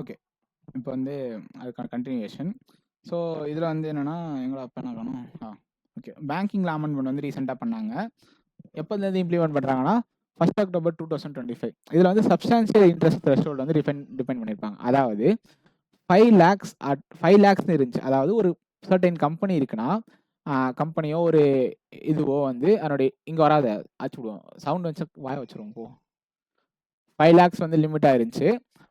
Okay. இப்போ வந்து அதுக்கான கன்டினியூவேஷன். ஸோ இதில் வந்து என்னென்னா எங்களை அப்போ என்ன காணும் ஓகே பேங்கிங்கில் அமெண்ட்மெண்ட் வந்து ரீசெண்டாக பண்ணாங்க. எப்போதுலேருந்து இம்ப்ளிமெண்ட் பண்ணுறாங்கன்னா 1 October 2025. இதில் வந்து சப்ஸ்டான்ஷியல் இன்ட்ரெஸ்ட் த்ரெஷோல்டு வந்து டிஃபைன் பண்ணியிருப்பாங்க. அதாவது 5 lakhs அட் 5 lakhsனு இருந்துச்சு. அதாவது ஒரு சர்டைன் கம்பெனி இருக்குன்னா கம்பெனியோ ஒரு இதுவோ வந்து அதனுடைய இங்கே வராத ஆச்சு விடுவோம் சவுண்ட் வச்சு வாய வச்சுருவோம் போ 5 lakhs வந்து லிமிட்டாக இருந்துச்சு.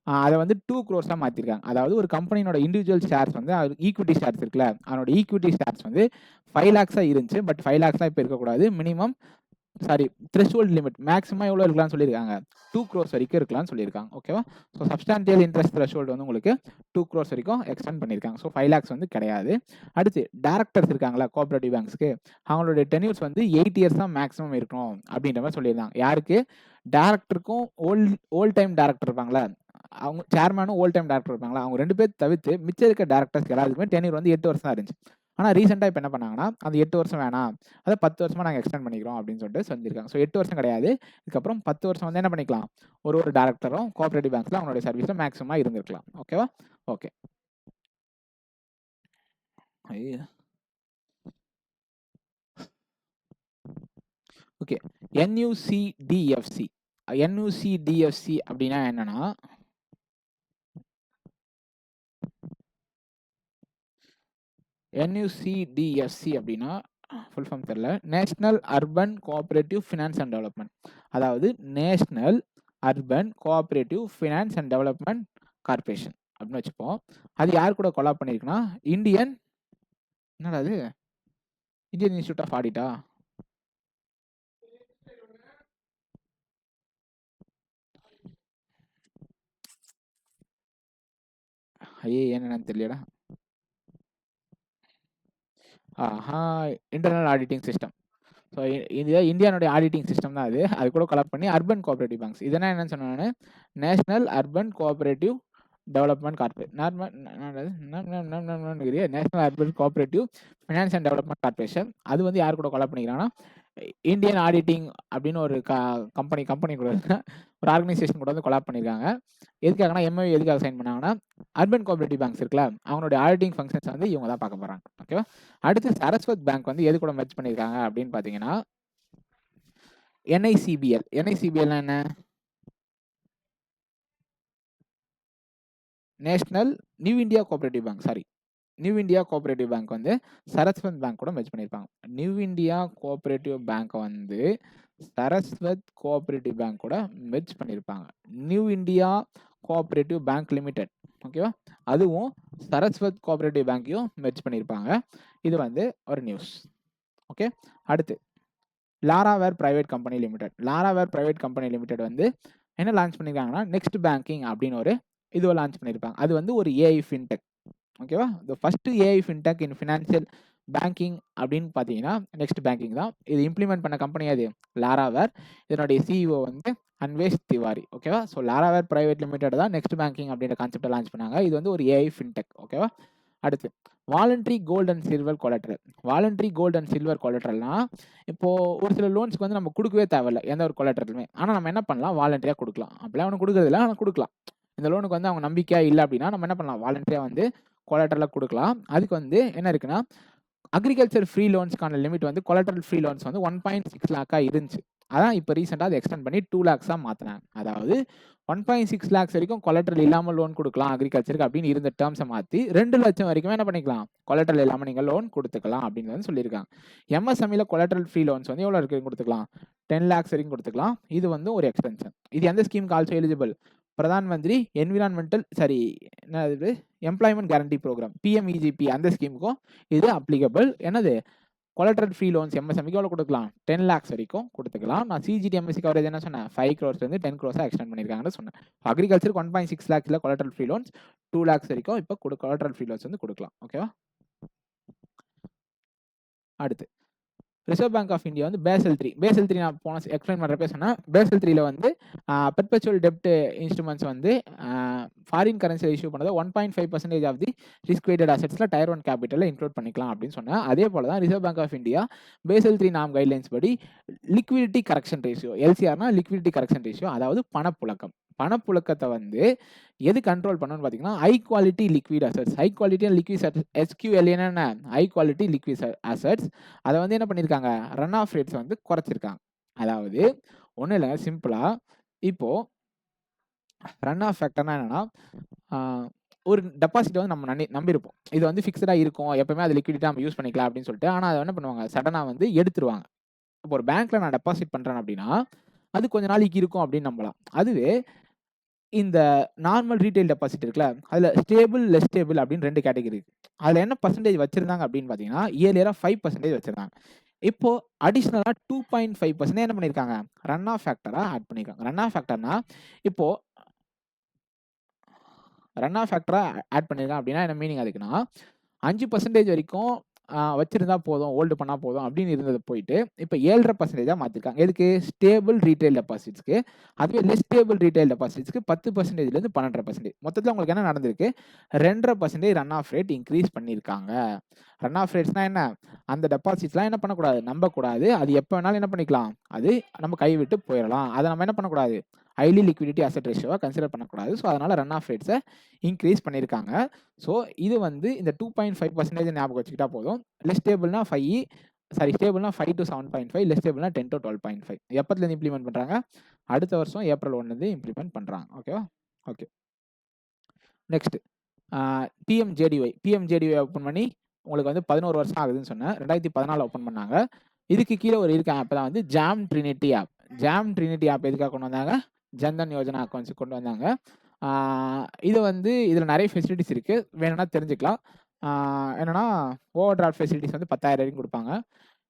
அதை வந்து 2 crores மாற்றிருக்காங்க. அதாவது ஒரு கம்பெனியோட இண்டிவிஜுவல் ஷேர்ஸ் வந்து அது ஈக்விட்டி ஷேர்ஸ் இருக்குல்ல அதனோட ஈக்விட்டி ஷேர்ஸ் வந்து 5 lakhs இருந்துச்சு. பட் 5 lakhs இப்போ இருக்கக்கூடாது. மினிமம் த்ரெஷோல்ட் லிமிட் மேக்ஸிமம் எவ்வளோ இருக்கலாம்னு சொல்லியிருக்காங்க 2 crores வரைக்கும் இருக்கலாம்னு சொல்லியிருக்காங்க. ஓகேவா? ஸோ சப்ஸ்டான்ஷியல் இன்ட்ரெஸ்ட் த்ரெஷோல்டு வந்து உங்களுக்கு 2 crores வரைக்கும் எக்ஸ்டெண்ட் பண்ணியிருக்காங்க. ஸோ 5 lakhs வந்து கிடையாது. அடுத்து டேரக்டர்ஸ் இருக்காங்களா கோஆபரேட்டிவ் பேங்க்ஸ்க்கு அவங்களுடைய டென்யூர்ஸ் வந்து 8 years தான் மேக்ஸிமம் இருக்கணும் அப்படின்ற மாதிரி சொல்லியிருந்தாங்க. யாருக்கு? டேரக்டருக்கும் ஓல்ட் டைம் டேரக்டர் இருப்பாங்களா அவங்க சேர்மேனும் ஓல்ட் டைம் டேரக்டர் இருப்பாங்களா அவங்க 2 பேர் தவிர்த்து மிச்சம் இருக்க டேரக்டர்ஸ் எல்லாருக்குமே டென்யூர் வந்து 8 வருஷம் தான் இருந்துச்சு. ஆனால் ரீசெண்டாக இப்போ என்ன பண்ணாங்கன்னா அந்த 8 வருஷம் வேணாம் அதை 10 வருஷமாக நாங்கள் எக்ஸ்டெண்ட் பண்ணிக்கிறோம் அப்படின்னு சொல்லிட்டு செஞ்சிருக்காங்க. ஸோ 8 வருஷம் கிடையாது. இதுக்கப்புறம் 10 வருஷம் வந்து என்ன பண்ணிக்கலாம் ஒரு டேரக்டரும் கோஆபரேட்டிவ் பேங்க்ஸில் அவங்களுடைய சர்வீஸில் மேக்ஸிமமாக இருந்திருக்கலாம். ஓகேவா? ஓகே ஓகே NUCDFC அப்படின்னா என்னன்னா NUCDFC அப்படின்னா ஃபுல் ஃபார்ம் தெரியல. National urban cooperative finance and development. அதாவது national urban cooperative finance and development corporation அப்படின்னு வச்சுப்போம். அது யார் கூட கொலாப் பண்ணியிருக்குன்னா இந்தியன் இன்ஸ்டியூட் ஆஃப் ஆடிட்டா என்னன்னு தெரியலடா. Internal auditing system. ஸோ இது இந்தியானுடைய ஆடிட்டிங் சிஸ்டம் தான். அது கூட கொலாப் பண்ணி அர்பன் கோஆபரேட்டிவ் பேங்க்ஸ் இதெல்லாம் என்னன்னு சொன்னாங்க national urban cooperative development corporate national urban cooperative finance and development corporation. அது வந்து யார் கூட கொலாப் பண்ணிக்கிறாங்கன்னா இந்தியன் ஆடிட்டிங் அப்படின்னு ஒரு கம்பெனி கூட ஒரு ஆர்கனைசேஷன் கூட வந்து கொலாப் பண்ணியிருக்காங்க. எதுக்காகனா MOU எதுக்காக சைன் பண்ணாங்கன்னா அர்பன் கோஆபரேட்டிவ் பேங்க்ஸ் இருக்குல்ல அவங்களுடைய ஆடிட்டிங் ஃபங்க்ஷன்ஸ் வந்து இவங்க தான் பார்க்க போகிறாங்க. ஓகேவா? அடுத்து சரஸ்வத் பேங்க் வந்து எது கூட மெர்ஜ் பண்ணியிருக்காங்க அப்படின்னு பார்த்தீங்கன்னா NICBL என்ன national new India cooperative bank new India cooperative bank வந்து சரஸ்வத் பேங்க் கூட மெர்ஜ் பண்ணியிருப்பாங்க. நியூ இந்தியா கோஆபரேட்டிவ் பேங்க்கை வந்து சரஸ்வத் கோஆபரேட்டிவ் பேங்க் கூட மெர்ஜ் பண்ணியிருப்பாங்க. New India cooperative bank limited ஓகேவா? அதுவும் சரஸ்வத் கோஆபரேட்டிவ் பேங்க்கையும் மெர்ஜ் பண்ணியிருப்பாங்க. இது வந்து ஒரு நியூஸ். ஓகே. அடுத்து லாராவேர் பிரைவேட் கம்பெனி லிமிடெட் வந்து என்ன லான்ச் பண்ணியிருக்காங்கன்னா நெக்ஸ்ட் பேங்கிங் அப்படின்னு ஒரு இதுவை லான்ச் பண்ணியிருப்பாங்க. அது வந்து ஒரு AI ஃபின்டெக். ஓகேவா? The first AI fintech in financial banking அப்படின்னு பார்த்தீங்கன்னா நெக்ஸ்ட் பேங்கிங் தான். இது இம்ப்ளிமெண்ட் பண்ண கம்பெனி அது லாராவேர். இதனுடைய CEO வந்து அன்வேஷ் திவாரி. ஓகேவா? ஸோ லாராவேர் பிரைவேட் லிமிடெட் தான் நெக்ஸ்ட் பேங்கிங் அப்படின்ற கான்செப்டை லான்ச் பண்ணாங்க. இது வந்து ஒரு AI ஃபின்டெக். ஓகேவா? அடுத்து வாலண்டரி கோல்டு அண்ட் சில்வர் கொலட்ரல்னா இப்போ ஒரு சில லோன்ஸ்க்கு வந்து நம்ம கொடுக்கவே தேவையில்லை எந்த ஒரு கொலட்ரலுமே. ஆனால் நம்ம என்ன பண்ணலாம் வாலண்டரியாக கொடுக்கலாம். அப்படிலாம் அவனுக்கு கொடுக்குறதில்ல ஆனால் கொடுக்கலாம். இந்த லோனுக்கு வந்து அவங்க நம்பிக்கையாக இல்லை அப்படின்னா நம்ம என்ன பண்ணலாம் வாலண்டரியாக வந்து கொலட்ரலாக கொடுக்கலாம். அதுக்கு வந்து என்ன இருக்குன்னா அக்ரிகல்ச்சர் ஃப்ரீ லோன்ஸ்க்கான லிமிட் வந்து கொலட்ரல் ஃப்ரீ லோன்ஸ் வந்து 1.6 lakh இருந்துச்சு. அதான் இப்போ ரீசெண்டாக அதை எக்ஸ்டெண்ட் பண்ணி 2 lakhs மாற்றினாங்க. அதாவது 1.6 lakhs வரைக்கும் கொலட்ரல் இல்லாமல் லோன் கொடுக்கலாம் அக்ரிகல்ச்சருக்கு அப்படின்னு இருந்த டேர்ம்ஸை மாற்றி 2 லட்சம் வரைக்கும் என்ன பண்ணிக்கலாம் கொலட்ரல் இல்லாமல் நீங்கள் லோன் கொடுத்துக்கலாம் அப்படின்னு வந்து சொல்லியிருக்காங்க. MSMEல கொலட்ரல் ஃப்ரீ லோன்ஸ் வந்து எவ்வளோ வரைக்கும் கொடுத்துக்கலாம் 10 lakhs வரைக்கும் கொடுத்துக்கலாம். இது வந்து ஒரு எக்ஸ்டென்ஷன். இது எந்த ஸ்கீமுக்கு also eligible Pradhan Mantri employment guarantee program PMEGP அந்த ஸ்கீமுக்கும் இது அப்ளிகபிள். என்னது கொலட்ரல் ஃப்ரீ லோன்ஸ் MSMEக்கு எவ்வளோ கொடுக்கலாம் 10 lakhs வரைக்கும் கொடுத்துக்கலாம். நான் CGT MSC கவரேஜ் என்ன சொன்னேன் 5 crores வந்து 10 crores எக்ஸ்டெண்ட் பண்ணியிருக்காங்கன்னு சொன்னேன். அக்ரிகல்ச்சருக்கு 1.6 lakhs collateral free loans 2 lakhs வரைக்கும் இப்போ கொலட்ரல் ஃப்ரீ லோன்ஸ் வந்து கொடுக்கலாம். ஓகேவா? அடுத்து ரிசர்வ் பேங்க் ஆஃப் இந்தியா வந்து பேசல் 3 நான் போன எக்ஸ்பிளைன் பண்ணுறப்ப சொன்னேன். பேசல் 3ல வந்து பெர்பெச்சுவல் டெப்ட் இன்ஸ்ட்ருமெண்ட்ஸ் வந்து ஃபாரின் கரன்சியில் இஷ்யூ பண்ணதை 1.5% ஆஃப் தி ரிஸ்க் வெய்டட் அசெட்ஸில் Tier 1 கேபிட்டலில் இன்க்ளூட் பண்ணிக்கலாம் அப்படின்னு சொன்னேன். அதே போல தான் reserve bank of India Basel 3 guidelines படி லிக்விடிட்டி கரெக்ஷன் ரேஷியோ LCRனா லிக்விடிட்டி கரெக்ஷன் ரேஷியோ அதாவது பணப்புழக்கம் பணப்புழக்கத்தை வந்து எது கண்ட்ரோல் பண்ணணும்னு பார்த்தீங்கன்னா, high quality liquid assets. High quality and liquid SQL என்ன? High quality liquid assets. அதை வந்து என்ன பண்ணியிருக்காங்க? ரன் ஆஃப் ரேட்ஸ் வந்து குறைச்சிருக்காங்க. அதாவது ஒன்றும் இல்லைங்க, சிம்பிளா இப்போ ரன் ஆஃப் ஃபேக்டர்னா என்னன்னா, ஒரு டெபாசிட் வந்து நம்ம நம்பியிருப்போம். இது வந்து ஃபிக்ஸ்டா இருக்கும், எப்பவுமே அது லிக்விடிட்டா நம்ம யூஸ் பண்ணிக்கலாம் அப்படின்னு சொல்லிட்டு. ஆனா அதை என்ன பண்ணுவாங்க? சடனா வந்து எடுத்துருவாங்க. இப்போ ஒரு பேங்க்ல நான் டெபாசிட் பண்றேன் அப்படின்னா, அது கொஞ்ச நாளைக்கு இருக்கும் அப்படின்னு நம்பலாம். அதுவே இந்த நார்மல் ரீட்டைல் டெபாசிட் இருக்குல்ல, அதுல ஸ்டேபிள், லெஸ் ஸ்டேபிள் அப்படின்னு 2 கேட்டகரி இருக்கு. அதுல என்ன பெர்சன்டேஜ் வச்சிருந்தாங்க அப்படின்னு பார்த்தீங்கன்னா, இயர்லியரா 5% வச்சிருந்தாங்க. இப்போ அடிஷனலா 2.5% என்ன பண்ணியிருக்காங்க? ரன் ஆஃப் ஃபேக்டரா ஆட் பண்ணியிருக்காங்க. ரன் ஆஃப் ஃபேக்டர்னா இப்போ ரன் ஆஃப் ஃபேக்டரா ஆட் பண்ணியிருக்காங்க அப்படின்னா என்ன மீனிங் அதுக்குன்னா, 5% வரைக்கும் வச்சிருந்தா போதும், ஹோல்டு பண்ணா போதும் அப்படின்னு இருந்தது போயிட்டு, இப்போ 7.5% மாத்திருக்காங்க. எதுக்கு? ஸ்டேபிள் ரீட்டைல் டெபாசிட்ஸ்க்கு. அதுவே லெஸ் ஸ்டேபிள் ரீட்டைல் டெபாசிட்ஸ்க்கு 10%லேருந்து 12%. மொத்தத்தில் உங்களுக்கு என்ன நடந்திருக்கு? 2.5% ரன் ஆஃப் ரேட் இன்க்ரீஸ் பண்ணியிருக்காங்க. ரன் ஆஃப் ரேட்ஸ்னா என்ன? அந்த டெபாசிட்ஸ்லாம் என்ன பண்ணக்கூடாது? நம்பக்கூடாது. அது எப்போ வேணாலும் என்ன பண்ணிக்கலாம்? அது நம்ம கைவிட்டு போயிடலாம். அதை நம்ம என்ன பண்ணக்கூடாது? ஹைலி லிக்விடிட்டி அசெட் ரேஷியோவா கன்சிடர் பண்ணக்கூடாது. ஸோ அதனால ரன் ஆஃப் ரேட்ஸை இன்க்ரீஸ் பண்ணியிருக்காங்க. ஸோ இது வந்து இந்த 2.5% ஞாபகம் வச்சுக்கிட்டா போதும். லெஸ் ஸ்டேபிள்னா 5 ஸ்டேபிள்னா 5 to 7.5, லெஸ் ஸ்டேபிள்னா 10 to 12.5. எப்பத்துலேருந்து இம்ப்ளிமெண்ட் பண்ணுறாங்க? அடுத்த வருஷம் ஏப்ரல் 1 இம்ப்ளிமெண்ட் பண்ணுறாங்க. ஓகேவா? Okay. Next PMJDY. PMJDY open பண்ணி உங்களுக்கு வந்து 11 வருஷம் ஆகுதுன்னு சொன்னேன். 2014 ஓப்பன் பண்ணாங்க. இதுக்கு கீழே ஒரு இருக்க ஆப் தான் வந்து JAM trinity app. JAM trinity app எதுக்காக கொண்டு வந்தாங்க? ஜன்தன் யோஜனா அக்கௌண்ட்ஸ் கொண்டு வந்தாங்க. இது வந்து இதில் நிறைய ஃபெசிலிட்டிஸ் இருக்குது, வேணும்னா தெரிஞ்சுக்கலாம். என்னன்னா ஓவர் டிராஃப்ட் ஃபெசிலிட்டிஸ் வந்து 10,000 வரைக்கும் கொடுப்பாங்க.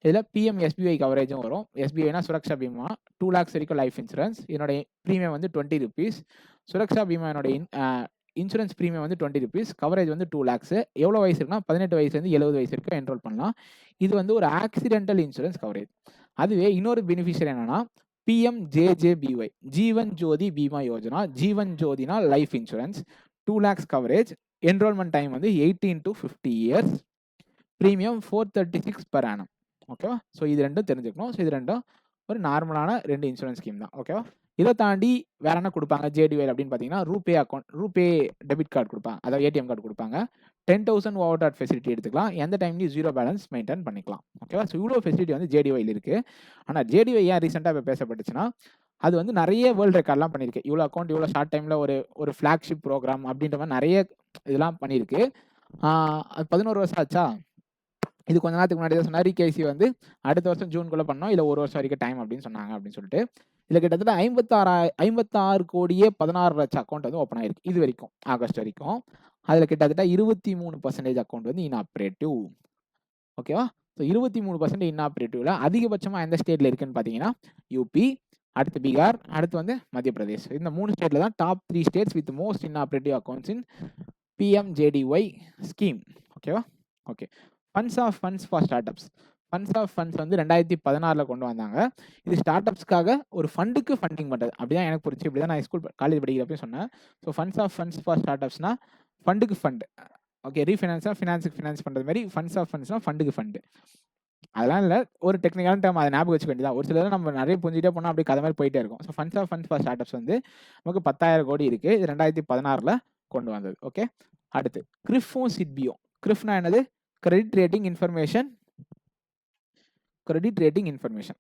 இதில் பிஎம் எஸ்பிஐ கவரேஜும் வரும். எஸ்பிஐனா சுரக்ஷா பீமா, 2 lakhs வரைக்கும் லைஃப் இன்சூரன்ஸ். என்னோட ப்ரீமியம் வந்து 20 rupees. சுரக்ஷா பீமா என்னோட இன்சூரன்ஸ் ப்ரீமியம் வந்து 20 rupees. கவரேஜ் வந்து 2 lakhs. எவ்வளோ வயசு இருக்குன்னா 18 வயசுலேருந்து 70 வயசு வரைக்கும் என்ரோல் பண்ணலாம். இது வந்து ஒரு ஆக்சிடென்டல் இன்சூரன்ஸ் கவரேஜ். அதுவே இன்னொரு பெனிஃபிஷியர் என்னன்னா பிஎம்ஜேஜேபிஒய், ஜீவன் ஜோதி பீமா யோஜனா. ஜீவன் ஜோதினா life insurance, 2 lakhs coverage. Enrolment time வந்து 18 to 50 years. Premium 436 per annum. ஓகேவா? ஸோ இது ரெண்டும் தெரிஞ்சுக்கணும். ஸோ இது ரெண்டும் ஒரு நார்மலான 2 இன்சூரன்ஸ் ஸ்கீம் தான். ஓகேவா? இதை தாண்டி வேற என்ன கொடுப்பாங்க ஜேடிஒய் அப்படின்னு பார்த்தீங்கன்னா, ரூபே டெபிட் கார்டு கொடுப்பாங்க, அதாவது ஏடிஎம் கார்டு கொடுப்பாங்க. 10,000 ஓவர் டிராஃப்ட் ஃபெசிலிட்டி எடுத்துக்கலாம். எந்த டைம்லையும் 0 பேலன்ஸ் மெயின்டைன் பண்ணிக்கலாம். ஓகேவா? ஸோ இவ்வளோ ஃபெசிலிட்டி வந்து ஜேடிஒயில் இருக்குது. ஆனால் ஜேடிஒய் ஏன் ரீசெண்டாக இப்போ பேசப்பட்டுச்சுன்னா, அது வந்து நிறைய வேர்ல்டு ரெக்கார்ட்லாம் பண்ணியிருக்கு. இவ்வளோ அக்கௌண்ட் இவ்வளோ ஷார்ட் டைமில் ஒரு ஃப்ளாக்ஷிப் ப்ரோக்ராம் அப்படின்ற மாதிரி நிறைய இதெல்லாம் பண்ணியிருக்கு. அது 11 வருஷம் ஆச்சா? இது கொஞ்ச நேரத்துக்கு முன்னாடி தான் சொன்னார். ரீகேசி வந்து அடுத்த வருஷம் ஜூன்குள்ளே பண்ணோம், இல்லை 1 வருஷம் வரைக்கும் டைம் அப்படின்னு சொன்னாங்க அப்படின்னு சொல்லிட்டு. இதில் கிட்டத்தட்ட 56 கோடியே 16 லட்சம் அக்கௌண்ட் வந்து ஓப்பன் ஆயிருக்கு இது வரைக்கும், ஆகஸ்ட் வரைக்கும். அதில் கிட்டத்தட்ட 23% அக்கௌண்ட் வந்து இன்ஆப்ரேட்டிவ். ஓகேவா? ஸோ 23% இன்ஆப்ரேட்டிவ்ல அதிகபட்சமாக எந்த ஸ்டேட்டில் இருக்குன்னு பார்த்தீங்கன்னா யூபி, அடுத்து பீகார், அடுத்து வந்து மத்திய பிரதேஷ். இந்த 3 ஸ்டேட்டில் தான் top 3 states with most inoperative accounts in PMJDY scheme. ஓகேவா? Okay. Funds of funds for start ups. Funds of funds வந்து 2016 கொண்டு வந்தாங்க. இது ஸ்டார்ட் அப்ஸ்க்காக ஒரு ஃபண்டுக்கு ஃபண்டிங் பண்ணுறது. அப்படிதான் எனக்கு புரிஞ்சு, இப்படி தான் நான் காலேஜ் படிக்கிறப்பையும் சொன்னேன். So funds of funds for start அப்ஸ்னா ஃபண்டுக்கு ஃபண்டு. ஓகே, ரீஃபினான்ஸாக ஃபினான்ஸுக்கு ஃபினான்ஸ் பண்ணுறது மாதிரி ஃபண்ட்ஸ் ஆஃப் ஃபண்ட்ஸ்னா ஃபண்டுக்கு ஃபண்டு. அதெல்லாம் இல்லை, ஒரு டெக்னிக்கலான டைம் அதை ஞாபகம் வச்சுக்க வேண்டியதான். ஒரு சிலர் நம்ம நிறைய புரிஞ்சுட்டே போனால் அப்படி கதை மாதிரி போயிட்டே இருக்கும். So funds of funds for start ups வந்து நமக்கு 10,000 கோடி இருக்குது. இது 2016 கொண்டு வந்தது. ஓகே, அடுத்து கிரிஃபும் சிட்பியும். கிரிஃப்னா என்னது? Credit rating information.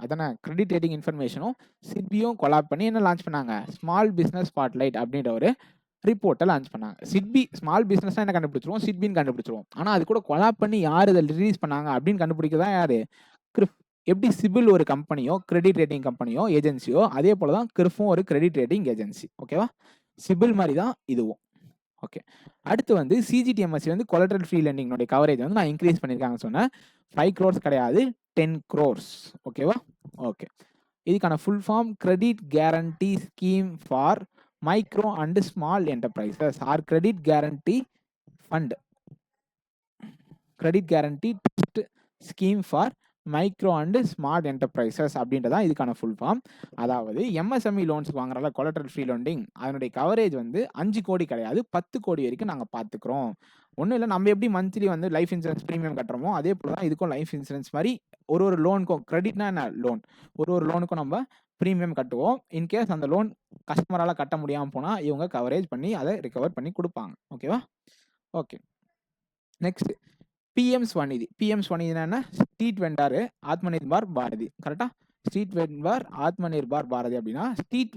அதானே கிரெடிட் ரேட்டிங் இன்ஃபர்மேஷனும் சிட்பியும் கொலாப் பண்ணி என்ன லான்ச் பண்ணாங்க? ஸ்மால் பிஸ்னஸ் ஸ்பாட்லைட் அப்படின்ற ஒரு ரிப்போர்ட்டை லான்ச் பண்ணாங்க. சிட்பி ஸ்மால் பிஸ்னஸ்னா என்ன கண்டுபிடிச்சிருவோம்? சிட்பின்னு கண்டுபிடிச்சிருவோம். ஆனால் அது கூட கொலாப் பண்ணி யார் இதை ரிலீஸ் பண்ணாங்க அப்படின்னு கண்டுபிடிக்கதான் யாரு? கிரிஃப். எப்படி சிபில் ஒரு கம்பெனியோ, கிரெடிட் ரேட்டிங் கம்பெனியோ, ஏஜென்சியோ, அதே போல தான் கிரிஃபும் ஒரு கிரெடிட் ரேட்டிங் ஏஜென்சி. ஓகேவா? சிபில் மாதிரி தான் இதுவும். ஓகே, அடுத்து வந்து சிஜிடிஎம்எஸ்சி வந்து கொலட்ரல் ஃப்ரீ லெண்டிங்கோட கவரேஜ் வந்து நான் இன்க்ரீஸ் பண்ணியிருக்காங்கன்னு சொன்னேன். 5 crores கிடையாது, 10 crores. ஓகேவா? ஓகே, இதுக்கான full form credit guarantee scheme for micro and small enterprises or credit guarantee fund. Credit guarantee scheme for micro and smart enterprises அப்படின்றதான் இதுக்கான ஃபுல் ஃபார்ம். அதாவது எம்எஸ்எம்இ லோன்ஸ் வாங்குறல கொலட்ரல் ஃப்ரீ லெண்டிங், அதனுடைய coverage வந்து 5 கோடி கிடையாது, 10 கோடி வரைக்கும் நாங்கள் பார்த்துக்கிறோம். ஒன்றும் இல்லை, நம்ம எப்படி மந்த்லி வந்து லைஃப் இன்சூரன்ஸ் ப்ரீமியம் கட்டுறோமோ அதே போல தான் இதுக்கும் லைஃப் இன்சூரன்ஸ் மாதிரி ஒரு லோனுக்கும், கிரெடிட்னா என்ன லோன், ஒரு லோனுக்கும் நம்ம ப்ரீமியம் கட்டுவோம். இன்கேஸ் அந்த லோன் கஸ்டமரால் கட்ட முடியாமல் போனால் இவங்க கவரேஜ் பண்ணி அதை ரிகவர் பண்ணி கொடுப்பாங்க. ஓகேவா? Okay. Next PM Svanidhi. PM ஸ்வநிதினா என்ன? Street vendor Atmanirbhar Bharati. கரெக்டாக? ஸ்ட்ரீட் வெண்டார் ஆத்மநிர்பார் பாரதி அப்படின்னா ஸ்ட்ரீட்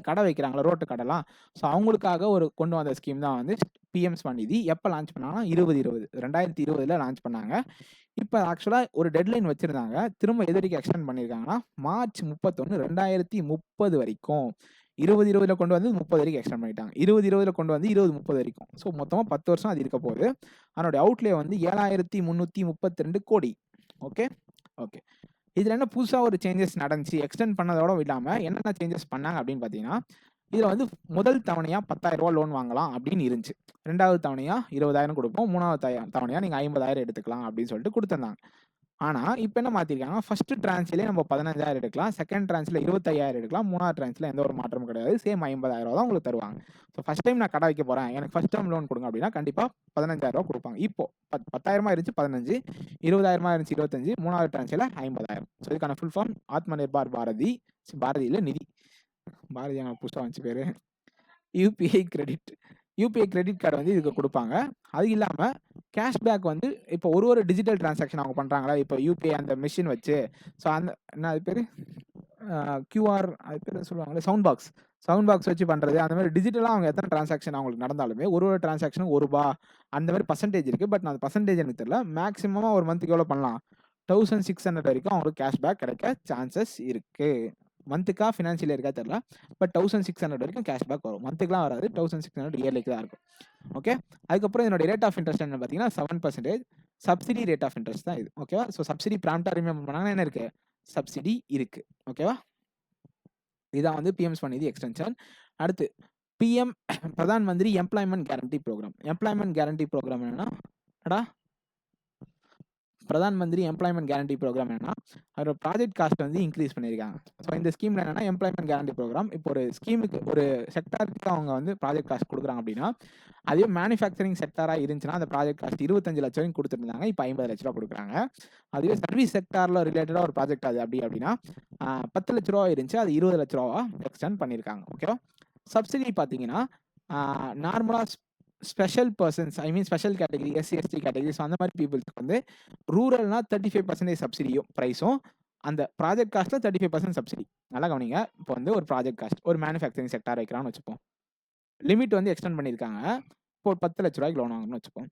கடை வைக்கிறாங்களா, ரோட்டு கடைலாம். ஸோ அவங்களுக்காக கொண்டு வந்த ஸ்கீம் தான் வந்து பிஎம் ஸ்வநிதி. எப்போ லான்ச் பண்ணாங்கன்னா 2020 லான்ச் பண்ணாங்க. இப்போ ஆக்சுவலாக ஒரு டெட்லைன் வச்சுருந்தாங்க. திரும்ப எது வரைக்கும் எக்ஸ்டெண்ட் பண்ணியிருக்காங்கன்னா மார்ச் 31, 2030 வரைக்கும். 2020 கொண்டு வந்து 30 வரைக்கும் எக்ஸ்டெண்ட் பண்ணிட்டாங்க. 2020 கொண்டு வந்து 2030 வரைக்கும். ஸோ மொத்தமாக 10 வருஷம் அது இருக்க போகுது. அதனுடைய அவுட்லே வந்து 7332 கோடி. ஓகே. இதில் என்ன புதுசாக ஒரு சேஞ்சஸ் நடந்துச்சு எக்ஸ்டெண்ட் பண்ணதோட இல்லாமல் என்னென்ன சேஞ்சஸ் பண்ணாங்க அப்படின்னு பார்த்தீங்கன்னா, இதில் வந்து முதல் தவணையாக 10,000 ரூபா லோன் வாங்கலாம் அப்படின்னு இருந்துச்சு. 2வது தவணையாக 20,000 கொடுப்போம். 3வது தவணையாக நீங்கள் 50,000 எடுத்துக்கலாம் அப்படின்னு சொல்லிட்டு கொடுத்துருந்தாங்க. ஆனால் இப்போ என்ன மாற்றிருக்காங்க, ஃபர்ஸ்ட் டிரான்ஸ்லேயே நம்ம 15,000 எடுக்கலாம், செகண்ட் டிரான்ஸில் 25,000 எடுக்கலாம், 3வது டிரான்ஸில் எந்த ஒரு மாற்றமும் கிடையாது. சேம் 50,000 தான் உங்களுக்கு தருவாங்க. ஸோ ஃபஸ்ட் டைம் நான் கடை வைக்க போகிறேன், எனக்கு ஃபஸ்ட் டைம் லோன் கொடுங்க அப்படின்னா கண்டிப்பாக 15,000 கொடுப்பாங்க. இப்போ 10,000 இருந்துச்சு 15, 20,000 இருந்துச்சு 25, 3வது டிரான்ஸில் 50,000. ஸோ இதுக்கான ஃபுல் ஃபார்ம் ஆத்மநிர்பார் பாரதி. பாரதியில் நிதி. பாரதி எனக்கு புதுசாக வந்துச்சு பேர். யூபிஐ கிரெடிட் கார்டு வந்து இதுக்கு கொடுப்பாங்க. அது இல்லாமல் கேஷ்பேக் வந்து இப்போ ஒரு டிஜிட்டல் டிரான்சாக்ஷன் அவங்க பண்ணுறாங்களா, இப்போ யூபிஐ அந்த மிஷின் வச்சு. ஸோ அந்த என்ன அது பேர் கியூஆர், அது பேர் சொல்லுவாங்களே சவுண்ட் பாக்ஸ் வச்சு பண்ணுறது. அந்த மாதிரி டிஜிட்டலாக அவங்க எத்தனை டிரான்சாக்ஷன் அவங்களுக்கு நடந்தாலுமே ஒரு டிரான்சாக்ஷனும் ₹1 அந்த மாதிரி பர்சன்டேஜ் இருக்குது. பட் அந்த பர்சன்டேஜ் எனக்கு தெரியல. மேக்ஸிமமாக ஒரு மந்த்துக்கு எவ்வளோ பண்ணலாம், 1600 வரைக்கும் அவங்களுக்கு கேஷ்பேக் கிடைக்க சான்சஸ் இருக்குது. மந்த்துக்கா ஃபினான்ஷியல் இருக்கா தெரியல. பட் 1600 வரைக்கும் கேஷ்பேக் வரும். மந்த்துக்குலாம் வராது, 1600 இயர்லிக்கு தான் இருக்கும். ஓகே. அதுக்கப்புறம் இதனுடைய ரேட் ஆஃப் இன்ட்ரெஸ்ட் என்ன பார்த்தீங்கன்னா 7%. சப்சிடி ரேட் ஆஃப் இன்ட்ரெஸ்ட் தான் இது. ஓகேவா? ஸோ சப்சிடி ப்ராம்ப்டாக ரிமெம்பர் பண்ணாங்கன்னா என்ன இருக்குது, சப்சிடி இருக்குது. ஓகேவா? இதான் வந்து பிஎம் ஸ்வநிதி எக்ஸ்டென்ஷன். அடுத்து PM Pradhan Mantri employment guarantee programme. Employment guarantee programme என்னன்னா, Pradhan Mantri employment guarantee programme என்னன்னா, அதோட ப்ராஜெக்ட் காஸ்ட் வந்து இன்க்ரீஸ் பண்ணியிருக்காங்க. ஸோ இந்த ஸ்கீமில் என்னன்னா எம்ப்ளாய்மெண்ட் கேரண்டி ப்ரோக்ராம். இப்போ ஒரு ஸ்கீமுக்கு ஒரு செக்டாருக்கு அவங்க வந்து ப்ராஜெக்ட் காஸ்ட் கொடுக்குறாங்க அப்படின்னா, அதே மேனுஃபேக்சரிங் செக்டாராக இருந்துச்சுன்னா அந்த ப்ராஜெக்ட் காஸ்ட் 25 லட்சம் வரைக்கும் கொடுத்துருந்தாங்க. இப்போ 50 லட்ச ரூபா கொடுக்குறாங்க. அதுவே சர்வீஸ் செக்டாரில் ரிலேட்டடாக ஒரு ப்ராஜெக்ட் அது அப்படின்னா 10 லட்ச ரூபா இருந்துச்சு, அது 20 லட்ச ரூபா எக்ஸ்டெண்ட் பண்ணியிருக்காங்க. ஓகேவா? சப்சிடி பார்த்தீங்கன்னா நார்மலாக special persons, I mean special category, SC ST categories அந்த மாதிரி பீப்புள்ஸ்க்கு வந்து ரூரல்னா 35% சப்சிடியும் ப்ரைஸும், அந்த ப்ராஜெக்ட் காஸ்ட்டில் 35% சப்சிடி. நல்லா கவனிங்க. இப்போ வந்து ஒரு ப்ராஜெக்ட் காஸ்ட் ஒரு மேனுஃபேக்சரிங் செக்டார் வைக்கிறான்னு வச்சுப்போம். லிமிட் வந்து எக்ஸ்டெண்ட் பண்ணியிருக்காங்க. இப்போ ஒரு 10 லட்ச ரூபாய்க்கு லோன் வாங்கணும்னு வச்சுப்போம்.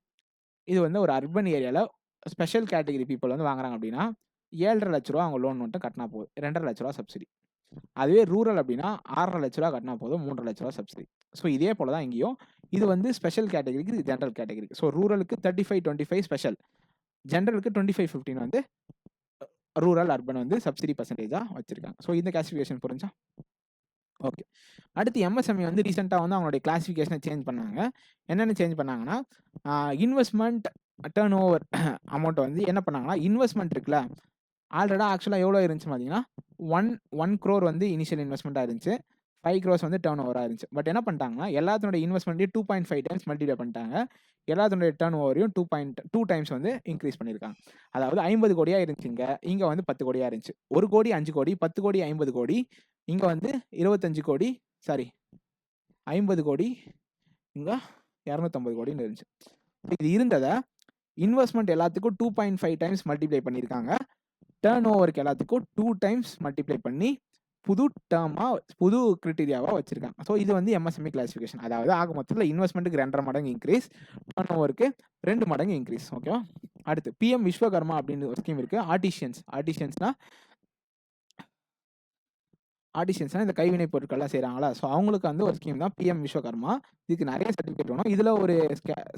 இது வந்து ஒரு அர்பன் ஏரியாவில் ஸ்பெஷல் கேட்டகரி பீப்புள் வந்து வாங்குறாங்க அப்படின்னா 7.5 லட்ச ரூபா அவங்க லோன் மட்டும் கட்டினா போதும், 2.5 லட்ச ரூபா சப்சிடி. அதுவே ரூரல் அப்படின்னா 6.5 லட்ச ரூபா கட்டினா போதும், 3.5 லட்ச ரூபா சப்சிடி. ஸோ இதே போல தான் இங்கேயும். இது வந்து ஸ்பெஷல் கேட்டகரிக்கு, இது ஜென்ரல் கேட்டகரிக்கு. ஸோ ரூரலுக்கு 35-25 ஸ்பெஷல், ஜென்ரலுக்கு 25-15 வந்து ரூரல் அர்பன் வந்து சப்சிடி பர்சன்டேஜாக வச்சிருக்காங்க. ஸோ இந்த கிளாசிஃபிகேஷன் புரிஞ்சா? ஓகே. அடுத்து எம்எஸ்எம்இ வந்து ரீசெண்டாக வந்து அவங்களுடைய கிளாசிஃபிகேஷனை சேஞ்ச் பண்ணாங்க. என்னென்ன சேஞ்ச் பண்ணாங்கன்னா, இன்வெஸ்ட்மெண்ட் டர்ன் ஓவர் அமௌண்ட் வந்து என்ன பண்ணாங்கன்னா, இன்வெஸ்ட்மெண்ட் இருக்குல்ல, ஆக்சுவலாக எவ்வளோ இருந்துச்சு பார்த்தீங்கன்னா 1 crore வந்து இனிஷியல் இன்வெஸ்ட்மெண்ட்டாக இருந்துச்சு, 5 crores வந்து டர்ன் ஓவராக இருந்துச்சு. பட் என்ன பண்ணிட்டாங்கன்னா, எல்லாத்தினுடைய இன்வெஸ்ட்மெண்ட்டையும் 2.5 times மல்டிப்ளை பண்ணிட்டாங்க. எல்லாத்தினுடைய டர்ன் ஓவரையும் 2 times வந்து இன்க்ரீஸ் பண்ணியிருக்காங்க. அதாவது 50 கோடியாக இருந்துச்சுங்க, இங்கே வந்து 10 கோடியாக இருந்துச்சு. 1 கோடி 5 கோடி, 10 கோடி 50 கோடி, இங்கே வந்து 25 கோடி, சாரி 50 கோடி, இங்கே 250 கோடின்னு இருந்துச்சு. இது இருந்ததை இன்வெஸ்ட்மெண்ட் எல்லாத்துக்கும் 2.5 times மல்டிப்ளை பண்ணியிருக்காங்க. டர்ன் ஓவருக்கு எல்லாத்துக்கும் 2 times மல்டிப்ளை பண்ணி புது டேர்மாக புது கிரிட்டீரியாவாக வச்சுருக்காங்க. ஸோ இது வந்து எம்எஸ்எம்இ கிளாசிஃபிகேஷன். அதாவது ஆக மொத்தத்தில் இன்வெஸ்ட்மெண்ட்டுக்கு 2.5 மடங்கு இன்க்ரீஸ், டர்ன் ஓவருக்கு 2 மடங்கு இன்க்ரீஸ். ஓகேவா? அடுத்து பிஎம் விஸ்வகர்மா அப்படின்னு ஒரு ஸ்கீம் இருக்குது. ஆர்டிஷியன்ஸ்னா இந்த கைவினை பொருட்கள்லாம் செய்கிறாங்களா, ஸோ அவங்களுக்கு வந்து ஒரு ஸ்கீம் தான் பிஎம் விஸ்வகர்மா. இதுக்கு நிறைய சர்டிஃபிகேட் வேணும். இதில் ஒரு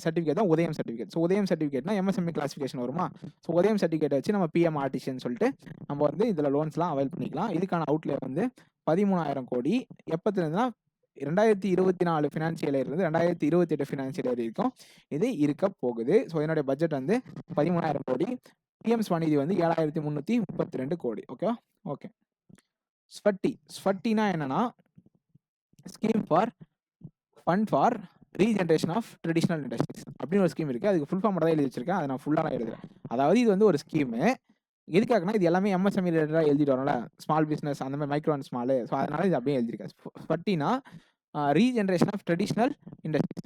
சர்டிஃபிகேட் தான் உதயம் சர்டிஃபிகேட். ஸோ உதயம் சர்டிஃபிகேட்னா எம்எஸ்எம்இ கிளாசிஃபிகேஷன் வருமா. ஸோ உதயம் சர்டிஃபிகேட் வச்சு நம்ம பிஎம் ஆர்டிஷியன் சொல்லிட்டு நம்ம வந்து இதில் லோன்ஸ்லாம் அவைல் பண்ணிக்கலாம். இதுக்கான அவுட்லே வந்து 13,000 கோடி. எப்போத்துலேருந்துனா 2024 ஃபினான்ஷியல் இயர் இருந்து 2028 ஃபினான்ஷியல் இயர் வரைக்கும் இது இருக்க போகுது. ஸோ என்னுடைய பட்ஜெட் வந்து 13,000 கோடி. பிஎம் ஸ்வநிதி வந்து 7,332 கோடி. ஓகேவா? ஓகே. ஸ்வட்டினா என்னன்னா, scheme for fund for regeneration of traditional industries அப்படின்னு ஒரு ஸ்கீம் இருக்குது. அதுக்கு ஃபுல் ஃபார்ம் தான் எழுதி வச்சிருக்கேன், அதை நான் ஃபுல்லாக எழுதுறேன். அதாவது இது வந்து ஒரு ஸ்கீமு, எதுக்காகனா இது எல்லாமே எம்எஸ்எம்இ ரிலேட்டடாக எழுதிட்டு வரோம்ல, ஸ்மால் பிஸ்னஸ் அந்த மாதிரி மைக்ரோ அண்ட் ஸ்மாலு. ஸோ அதனால இது அப்படியே எழுதியிருக்கேன். ஸ்பட்டினா ரீஜென்ரேஷன் ஆஃப் ட்ரெடிஷ்னல் இண்டஸ்ட்ரீஸ்.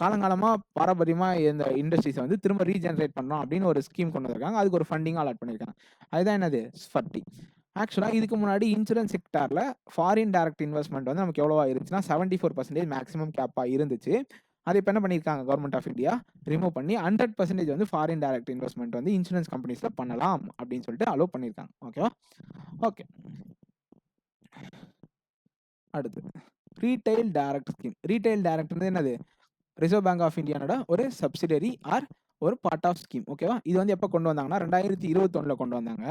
காலங்காலமாக பாரம்பரியமாக இந்த இண்டஸ்ட்ரீஸை வந்து திரும்ப ரீஜென்ரேட் பண்ணோம் அப்படின்னு ஒரு ஸ்கீம் கொண்டு வந்திருக்காங்க. அதுக்கு ஒரு ஃபண்டிங் அலாட் பண்ணியிருக்காங்க. அதுதான் என்னது ஸ்பட்டி. ஆக்சுவலாக இதுக்கு முன்னாடி இன்சூரன்ஸ் செக்டாரில் ஃபாரின் டைரக்ட் இன்வெஸ்ட்மெண்ட் வந்து நமக்கு எவ்வளோவா இருந்துச்சுன்னா 74% மேக்ஸிமம் கேப்பாக இருந்துச்சு. அது இப்போ என்ன பண்ணியிருக்காங்க கவர்மெண்ட் ஆஃப் இந்தியா ரிமூவ் பண்ணி 100% வந்து ஃபாரின் டைரக்ட் இன்வெஸ்ட்மெண்ட் வந்து இன்சூரன்ஸ் கம்பெனிஸில் பண்ணலாம் அப்படின்னு சொல்லிட்டு அலோவ் பண்ணியிருக்காங்க. ஓகேவா? ஓகே, அடுத்து retail direct scheme. Retail direct என்னது? ரிசர்வ் பேங்க் ஆஃப் இந்தியானோட ஒரு சப்சிடரி ஆர் ஒரு பார்ட் ஆஃப் ஸ்கீம். ஓகேவா? இது வந்து எப்போ கொண்டு வந்தாங்கன்னா 2021 கொண்டு வந்தாங்க.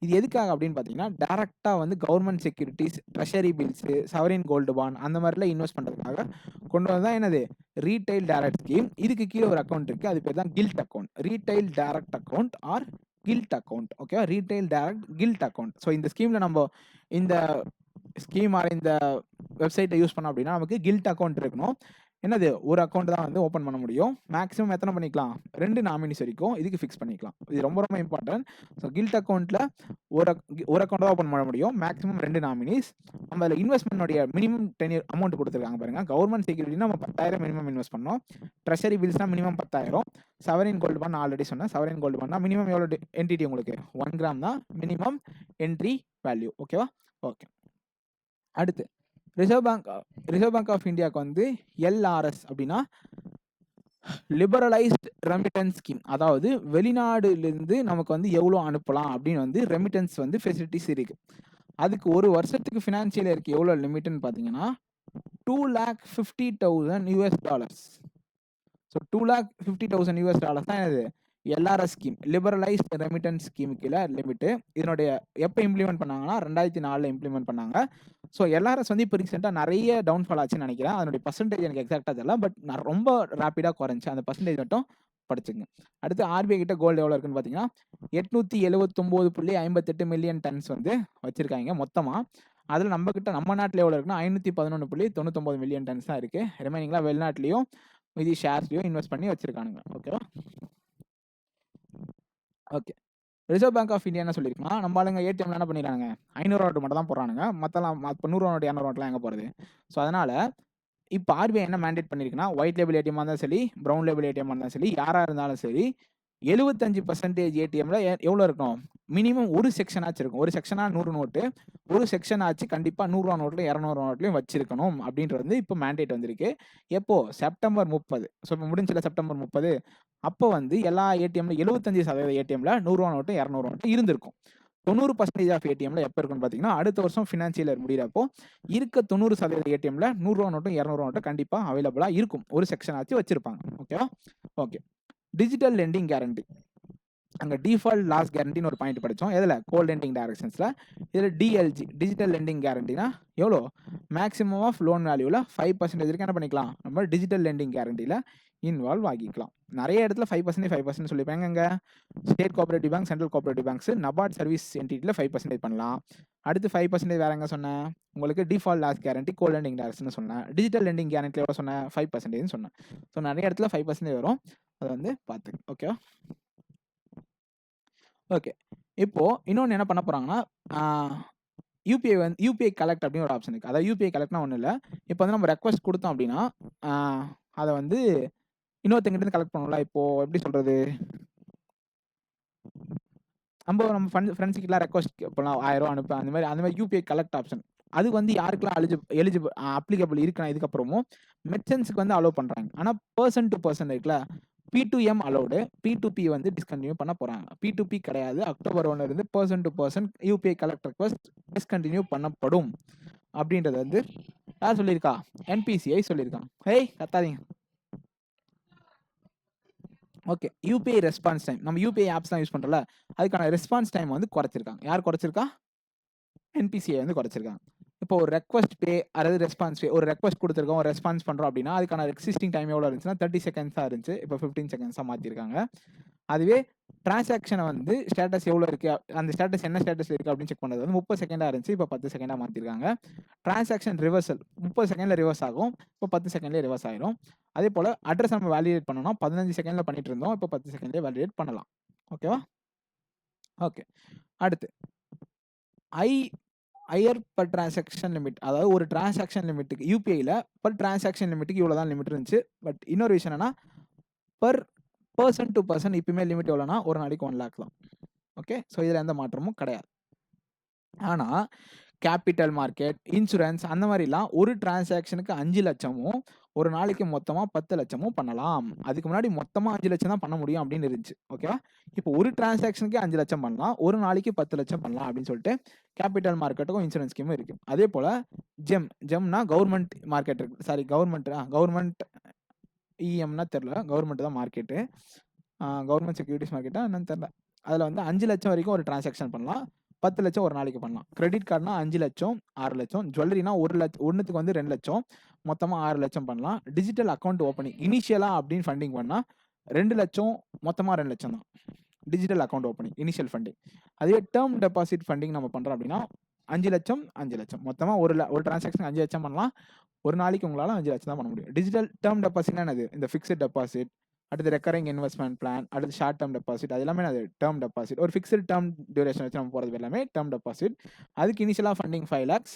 இது எதுக்காக அப்படின்னு பார்த்தீங்கன்னா டேரெக்டாக வந்து government securities, treasury bills, sovereign gold bond அந்த மாதிரிலாம் இன்வெஸ்ட் பண்ணுறதுக்காக கொண்டு வந்தால் என்னது ரீட்டைல் டைரக்ட் ஸ்கீம். இதுக்கு கீழே ஒரு அக்கௌண்ட் இருக்குது, அது பேர் தான் gilt account. Retail direct account or gilt account. ஓகேவா? Retail direct gilt account. So இந்த ஸ்கீமில் நம்ம இந்த ஸ்கீம் ஆர் இந்த வெப்சைட்டை யூஸ் பண்ணோம் அப்படின்னா நமக்கு கில்ட் அக்கௌண்ட் இருக்கணும். என்னது ஒரு அக்கௌண்ட் தான் வந்து ஓப்பன் பண்ண முடியும். மேக்ஸிமம் எத்தனை பண்ணிக்கலாம்? 2 நாமினிஸ் வரைக்கும் இதுக்கு ஃபிக்ஸ் பண்ணிக்கலாம். இது ரொம்ப ரொம்ப இம்பார்ட்டன்ட். ஸோ கில்ட் அக்கௌண்ட்டில் ஒரு அக்கௌண்ட் தான் ஓப்பன் பண்ண முடியும். Maximum 2 nominees. நம்ம அதில் இன்வெஸ்ட்மெண்ட்டோடைய மினிமம் டென்யூர் அமௌண்ட் கொடுத்துருக்காங்க பாருங்கள். கவர்மெண்ட் செக்யூரிட்டினா நம்ம 10,000 மினிமம் இன்வெஸ்ட் பண்ணோம். ட்ரெஷரி பில்ஸ்னா minimum 10,000. Sovereign gold bond already சொன்னேன். சவரின் கோல்டு பாண்ட்னா மினிமம் எவ்வளோ என்டிட்டி உங்களுக்கு 1 கிராம் தான் மினிமம் என்ட்ரி வேல்யூ. ஓகேவா? ஓகே, அடுத்து ரிசர்வ் பேங்க் ஆஃப் இந்தியாவுக்கு வந்து எல்ஆர்எஸ் அப்படின்னா லிபரலைஸ்ட் ரெமிட்டன்ஸ் ஸ்கீம். அதாவது வெளிநாடுலேருந்து நமக்கு வந்து எவ்வளோ அனுப்பலாம் அப்படின்னு வந்து ரெமிட்டன்ஸ் வந்து ஃபெசிலிட்டிஸ் இருக்குது. அதுக்கு ஒரு வருஷத்துக்கு ஃபினான்ஷியல் இயருக்கு எவ்வளோ லிமிட்னு பார்த்தீங்கன்னா $250,000. ஸோ $250,000 தான் இது எல்ஆர்எஸ் ஸ்கீம், லிபரலைஸ்ட் ரெமிட்டன்ஸ் ஸ்கீம் கீழே லிமிட்டு. இதனுடைய எப்போ இம்ப்ளிமெண்ட் பண்ணாங்கன்னா 2004 இம்ப்ளிமெண்ட் பண்ணாங்க. ஸோ எல்ஆர்எஸ் வந்து இப்போ ரீசெண்டாக நிறைய டவுன்ஃபால் ஆச்சுன்னு நினைக்கிறேன். அதனுடைய பர்சன்டேஜ் எனக்கு எக்ஸாக்டாக தெரியல, பட் நான் ரொம்ப ரேப்பிடாக குறைஞ்சி. அந்த பர்சன்டேஜ் மட்டும் படிச்சுங்க. அடுத்து ஆர்பிஐ கிட்ட கோல்டு எவ்வளோ இருக்குன்னு பார்த்தீங்கன்னா 879.58 மில்லியன் டன்ஸ் வந்து வச்சுருக்காங்க மொத்தமாக. அதில் நம்ம கிட்ட நம்ம நாட்டில் எவ்வளோ இருக்குன்னா 511.99 மில்லியன் டன்ஸ் தான் இருக்குது. ரிமைனிங்லாம் வெளிநாட்டிலையும் இது ஷேர்ஸ்லையும் இன்வெஸ்ட் பண்ணி வச்சுருக்கானுங்க. ஓகேவா? Okay, reserve bank of India என்ன சொல்லியிருக்குன்னா நம்ம ஆளுங்க ஏடிஎம்ல என்ன பண்ணிடுறாங்க 500 நோட்டு மட்டும் தான் போடுறானுங்க. மற்றலாம் இப்போ 100 நோட்டு 200 நோட்டுலாம் எங்கே போகிறது? ஸோ அதனால் இப்போ ஆர்பிஐ என்ன மேண்டேட் பண்ணியிருக்குன்னா ஒயிட் லேபிள் ஏடிஎம்மாக இருந்தாலும் சரி, ப்ரௌன் லேபிள் ஏடிஎம்மாக இருந்தாலும் சரி, யாராக இருந்தாலும் சரி 75% ஏடிஎம்ல எவ்வளோ இருக்கும்? மினிமம் ஒரு செக்ஷன் ஆச்சு இருக்கும். ஒரு செக்ஷனாக 100 நோட்டு, ஒரு செக்ஷன் ஆச்சு கண்டிப்பாக 100 நோட்லையும் 200 நோட்லையும் வச்சிருக்கணும் அப்படின்றது வந்து இப்போ மேண்டேட் வந்திருக்கு. எப்போ? செப்டம்பர் 30. ஸோ இப்போ முடிஞ்சல செப்டம்பர் 30. அப்போ வந்து எல்லா ஏடிஎம்ல 75% ஏடிஎம்ல 100 நோட்டு 200 நோட்டு இருந்திருக்கும். 90% ஆஃப் ஏடிஎம்ல எப்போ இருக்குன்னு பார்த்தீங்கன்னா அடுத்த வருஷம் ஃபினான்ஷியல் இயர் முடிகிறப்போ இருக்க 90% ஏடிஎம்ல 100 நோட்டும் 200 நோட்டும் கண்டிப்பாக அவைலபிளாக இருக்கும். ஒரு செக்ஷன் ஆச்சு வச்சிருப்பாங்க. ஓகேவா? Okay, digital lending guarantee. அங்கே டிஃபால்ட் லாஸ் கேரண்டின்னு ஒரு பாயிண்ட் படித்தோம். எதில்? கோல் லெண்டிங் டைரக்ஷன்ஸில். இதில் டிஎல்ஜி டிஜிட்டல் லெண்டிங் கேரண்டினா எவ்வளோ? மேக்ஸிமம் ஆஃப் லோன் வேல்யூவில் 5% வரைக்கும் என்ன பண்ணிக்கலாம்? நம்ம டிஜிட்டல் லெண்டிங் கேரண்டியில் இன்வால்வ் ஆகிக்கலாம். நிறைய இடத்துல 5% சொல்லியிருப்பாங்க. இங்கே state cooperative bank, central cooperative banks, NABARD service என்டிட்டியில் 5% பண்ணலாம். அடுத்து 5% வேறு எங்கே சொன்னேன்? உங்களுக்கு default loss guarantee, co lending direction சொன்னேன். டிஜிட்டல் லெண்டிங் கேரண்டியில் எவ்வளோ சொன்னேன்? 5% சொன்னேன். ஸோ நிறைய இடத்துல 5% வரும். அதை வந்து பார்த்துங்க. ஓகேவா? ஓகே, இப்போது இன்னொன்று என்ன பண்ண போகிறாங்கன்னா யூபிஐ கலெக்ட் அப்படின்னு ஒரு ஆப்ஷன் இருக்குது. அதாவது யூபிஐ கலெக்ட்னா ஒன்றும் இல்லை. இப்போ வந்து நம்ம ரெக்வஸ்ட் கொடுத்தோம் அப்படின்னா அதை வந்து இன்னொருத்தங்கிட்ட கலெக்ட் பண்ணல. இப்போது எப்படி சொல்கிறது? நம்ம ஃப்ரெண்ட்ஸுக்கெல்லாம் ரெக்வஸ்ட் இப்போலாம் 1000 அனுப்ப அந்த மாதிரி யூபிஐ கலெக்ட் ஆப்ஷன் அது வந்து யாருக்கெல்லாம் எலிஜிபிள் அப்ளிகபிள் இருக்குன்னா இதுக்கப்புறமும் மெர்ச்சன்ட்ஸுக்கு வந்து அலோவ் பண்ணுறாங்க. ஆனால் பர்சன் டு பர்சன் இருக்குல்ல, P2M அலோடு, P2P வந்து டிஸ்கண்டினியூ பண்ண போகிறாங்க. P2P கிடையாது. அக்டோபர் 1 இருந்து person to person UPI collect request discontinue பண்ணப்படும் அப்படின்றது வந்து யார் சொல்லியிருக்கா? NPCI சொல்லியிருக்காங்க. ஹேய் கத்தாதீங்க. Okay, UPI response time. நம்ம யூபிஐ ஆப்ஸ்லாம் யூஸ் பண்ணுறோம்ல, அதுக்கான ரெஸ்பான்ஸ் டைம் வந்து குறைச்சிருக்காங்க. யார் குறைச்சிருக்கா? NPCI வந்து குறைச்சிருக்காங்க. இப்போ ஒரு ரெக்வஸ்ட் பே அதாவது ரெஸ்பான்ஸ் பே, ஒரு ரெக்வஸ்ட் கொடுத்துருக்கோம், ஒரு ரெஸ்பான்ஸ் பண்ணுறோம் அப்படின்னா அதுக்கான எக்ஸிஸ்டிங் டைம் எவ்வளோ இருந்துச்சுன்னா 30 செகண்ட்ஸாக இருந்துச்சு. இப்போ 15 செகண்ட்ஸாக மாற்றிருக்காங்க. அதுவே டிரான்சாக்ஷனை வந்து ஸ்டேட்டஸ் எவ்வளோ இருக்குது, அந்த ஸ்டேட்டஸ் என்ன ஸ்டேட்டஸ் இருக்குது அப்படின்னு செக் பண்ணுறது வந்து 30 செகண்டாக இருந்துச்சு. இப்போ 10 செகண்டாக மாற்றிருக்காங்க. டிரான்சாக்ஷன் ரிவர்சல் 30 செகண்டில் ரிவர்ஸ் ஆகும். இப்போ 10 செகண்ட்லேயே ரிவர்ஸ் ஆயிரும். அதே போல் அட்ரஸ் நம்ம வேலிடேட் பண்ணணும். 15 செகண்டில் பண்ணிட்டு இருந்தோம். இப்போ 10 செகண்ட்லேயே வேலிடேட் பண்ணலாம். ஓகேவா? ஓகே. அடுத்து ஹையர் பர் டிரான்சாக்ஷன் லிமிட். அதாவது ஒரு டிரான்சாக்ஷன் லிமிட்டுக்கு யுபிஐல பர் டிரான்சாக்ஷன் லிமிட்டுக்கு இவ்வளோ தான் லிமிட் இருந்துச்சு. பட் இன்னொரு விஷயம் என்னன்னா, பர் பர்சன் டு பர்சன் இப்பயுமே லிமிட் எவ்வளோனா ஒரு நாளைக்கு 1 lakh தான். ஓகே. ஸோ இதில் எந்த மாற்றமும் கிடையாது. ஆனால் கேபிட்டல் மார்க்கெட், இன்சூரன்ஸ் அந்த மாதிரிலாம் ஒரு டிரான்சாக்ஷனுக்கு 5 லட்சமும் ஒரு நாளைக்கு மொத்தமாக 10 லட்சமும் பண்ணலாம். அதுக்கு முன்னாடி மொத்தமாக 5 லட்சம் தான் பண்ண முடியும் அப்படின்னு இருந்துச்சு. ஓகேவா? இப்போ ஒரு டிரான்சாக்ஷனுக்கு 5 லட்சம் பண்ணலாம், ஒரு நாளைக்கு 10 லட்சம் பண்ணலாம் அப்படின்னு சொல்லிட்டு கேபிட்டல் மார்க்கெட்டுக்கும் இன்சூரன்ஸ் ஸ்கீமும் இருக்குது. அதே போல் ஜெம்னா கவர்மெண்ட் மார்க்கெட் இருக்குது. சாரி, கவர்மெண்ட் இஎம்னா தெரில, கவர்மெண்ட் தான் மார்க்கெட்டு. கவர்மெண்ட் செக்யூரிட்டிஸ் மார்க்கெட்டா என்னன்னு தெரில. அதில் வந்து 5 லட்சம் வரைக்கும் ஒரு டிரான்சாக்ஷன் பண்ணலாம், 10 லட்சம் ஒரு நாளைக்கு பண்ணலாம். கிரெடிட் கார்டுனா 5 லட்சம் 6 லட்சம், ஜுவல்லரினா 1 லட்சம், ஒன்றுத்துக்கு வந்து 2 லட்சம், மொத்தமாக 6 லட்சம் பண்ணலாம். டிஜிட்டல் அக்கௌண்ட் ஓப்பனிங் இனிஷியலாக அப்படின்னு ஃபண்டிங் பண்ணால் 2 லட்சம், மொத்தமாக 2 லட்சம் தான் digital account opening initial funding. அதுவே டேர்ம் டெபாசிட் ஃபண்டிங் நம்ம பண்ணுறோம் அப்படின்னா 5 லட்சம் 5 லட்சம், மொத்தமாக ஒரு டிரான்சாக்ஷன் 5 லட்சம் பண்ணலாம். ஒரு நாளைக்கு உங்களால் 5 லட்சம் தான் பண்ண முடியும். டிஜிட்டல் டேர்ம் டெபாசிட்னா என்னது? இந்த ஃபிக்ஸட் டெபாசிட், அடுத்து ரெக்கரிங் இன்வெஸ்ட்மெண்ட் பிளான், அடுத்து ஷார்ட் டேர்ம் டெபாசிட், அது எல்லாமே அது டேர்ம் டெபாசிட். ஒரு ஃபிக்ஸட் டேர்ம் டியூரேஷன் வச்சு நம்ம போகிறது எல்லாமே டேர்ம் டெபாசிட். அதுக்கு இனிஷியலாக ஃபண்டிங் 5 lakhs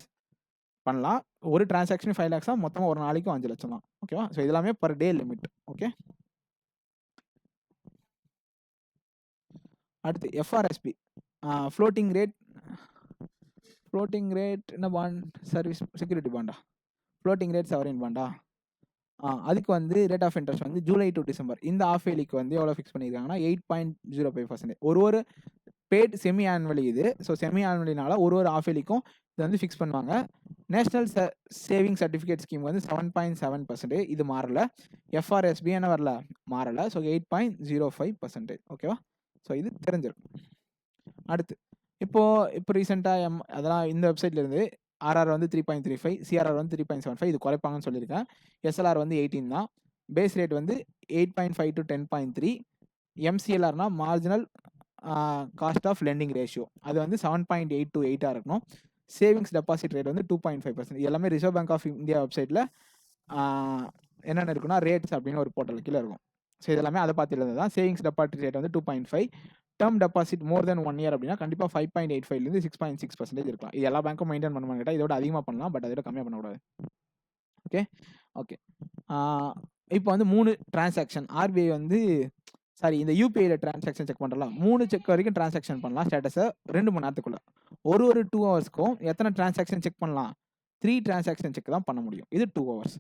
பண்ணலாம். ஒரு டிரான்சாக்ஷன் 5 lakhs தான், மொத்தமாக ஒரு நாளைக்கும் 5 லட்சம் தான். ஓகேவா? ஸோ இதெல்லாமே பர் டே லிமிட். ஓகே. அடுத்து எஃப்ஆர்எஸ்பி, ஃப்ளோட்டிங் ரேட் என்ன bond? Service security Panda? Floating rate sovereign Panda? அதுக்கு வந்து ரேட் ஆஃப் இன்ட்ரெஸ்ட் வந்து ஜூலை டு டிசம்பர் இந்த ஆஃப் இயர்லிக்கு வந்து எவ்வளோ ஃபிக்ஸ் பண்ணியிருக்காங்கன்னா 8.05%. ஒரு பேட் செமி ஆனுவலி இது. ஸோ செமி ஆனுவலினால ஒரு ஆஃப் இயர்லிக்கும் இது வந்து ஃபிக்ஸ் பண்ணுவாங்க. நேஷனல் சேவிங் சர்டிஃபிகேட் ஸ்கீம் வந்து 7.7%. இது மாறலை. எஃப்ஆர்எஸ்பி என்ன வரல, மாறலை. ஸோ 8.05%. ஓகேவா? ஸோ இது தெரிஞ்சிருக்கும். அடுத்து இப்போ ரீசெண்டாக அதெல்லாம் இந்த வெப்சைட்ல இருந்து ஆர்ஆர் வந்து 3.35, சிஆர்ஆர் வந்து 3.75, இது குறைப்பாங்கன்னு சொல்லியிருக்கேன். எஸ்எல்ஆர் வந்து 18 தான். பேஸ் ரேட் வந்து 8.5 to 10.3. எம்சிஎல்ஆர்னா marginal cost of lending ratio, அது வந்து 7.8 to 8 இருக்கணும். சேவிங்ஸ் டெபாசிட் ரேட் வந்து 2.5%. எல்லாமே ரிசர்வ் பேங்க் ஆஃப் இந்தியா வெப்சைட்டில் என்னென்ன இருக்குன்னா ரேட்ஸ் அப்படின்னு ஒரு போர்ட்டல் கீழே இருக்கும். ஸோ இதெல்லாமே அதை பார்த்துட்டு தான். சேவிங்ஸ் டெபாசிட் ரேட் வந்து 2.5, டேர்ம் டெபாசிட் மோர் தென் 1 year அப்படின்னா கண்டிப்பாக 5.85 6.6% இருக்கலாம். இது எல்லா பேங்க்கும் மெயின்டைன் பண்ணுவாங்க கேட்டால் இதோட அதிகமாக பண்ணலாம், பட் அதோட கம்மியாக பண்ணக்கூடாது. ஓகே. இப்போ வந்து 3 டிரான்சாக்ஷன் ஆர்பிஐ வந்து இந்த யூபிஐயில் டிரான்சாக்ஷன் செக் பண்ணுறலாம். 3 செக் வரைக்கும் டிரான்சாக்ஷன் பண்ணலாம் ஸ்டேட்டஸை 2 மணி நேரத்துக்குள்ள. ஒரு 2 ஹவர்ஸ்க்கும் எத்தனை டிரான்சாக்ஷன் செக் பண்ணலாம்? 3 டிரான்சாக்ஷன் செக் தான் பண்ண முடியும். இது 2 hours.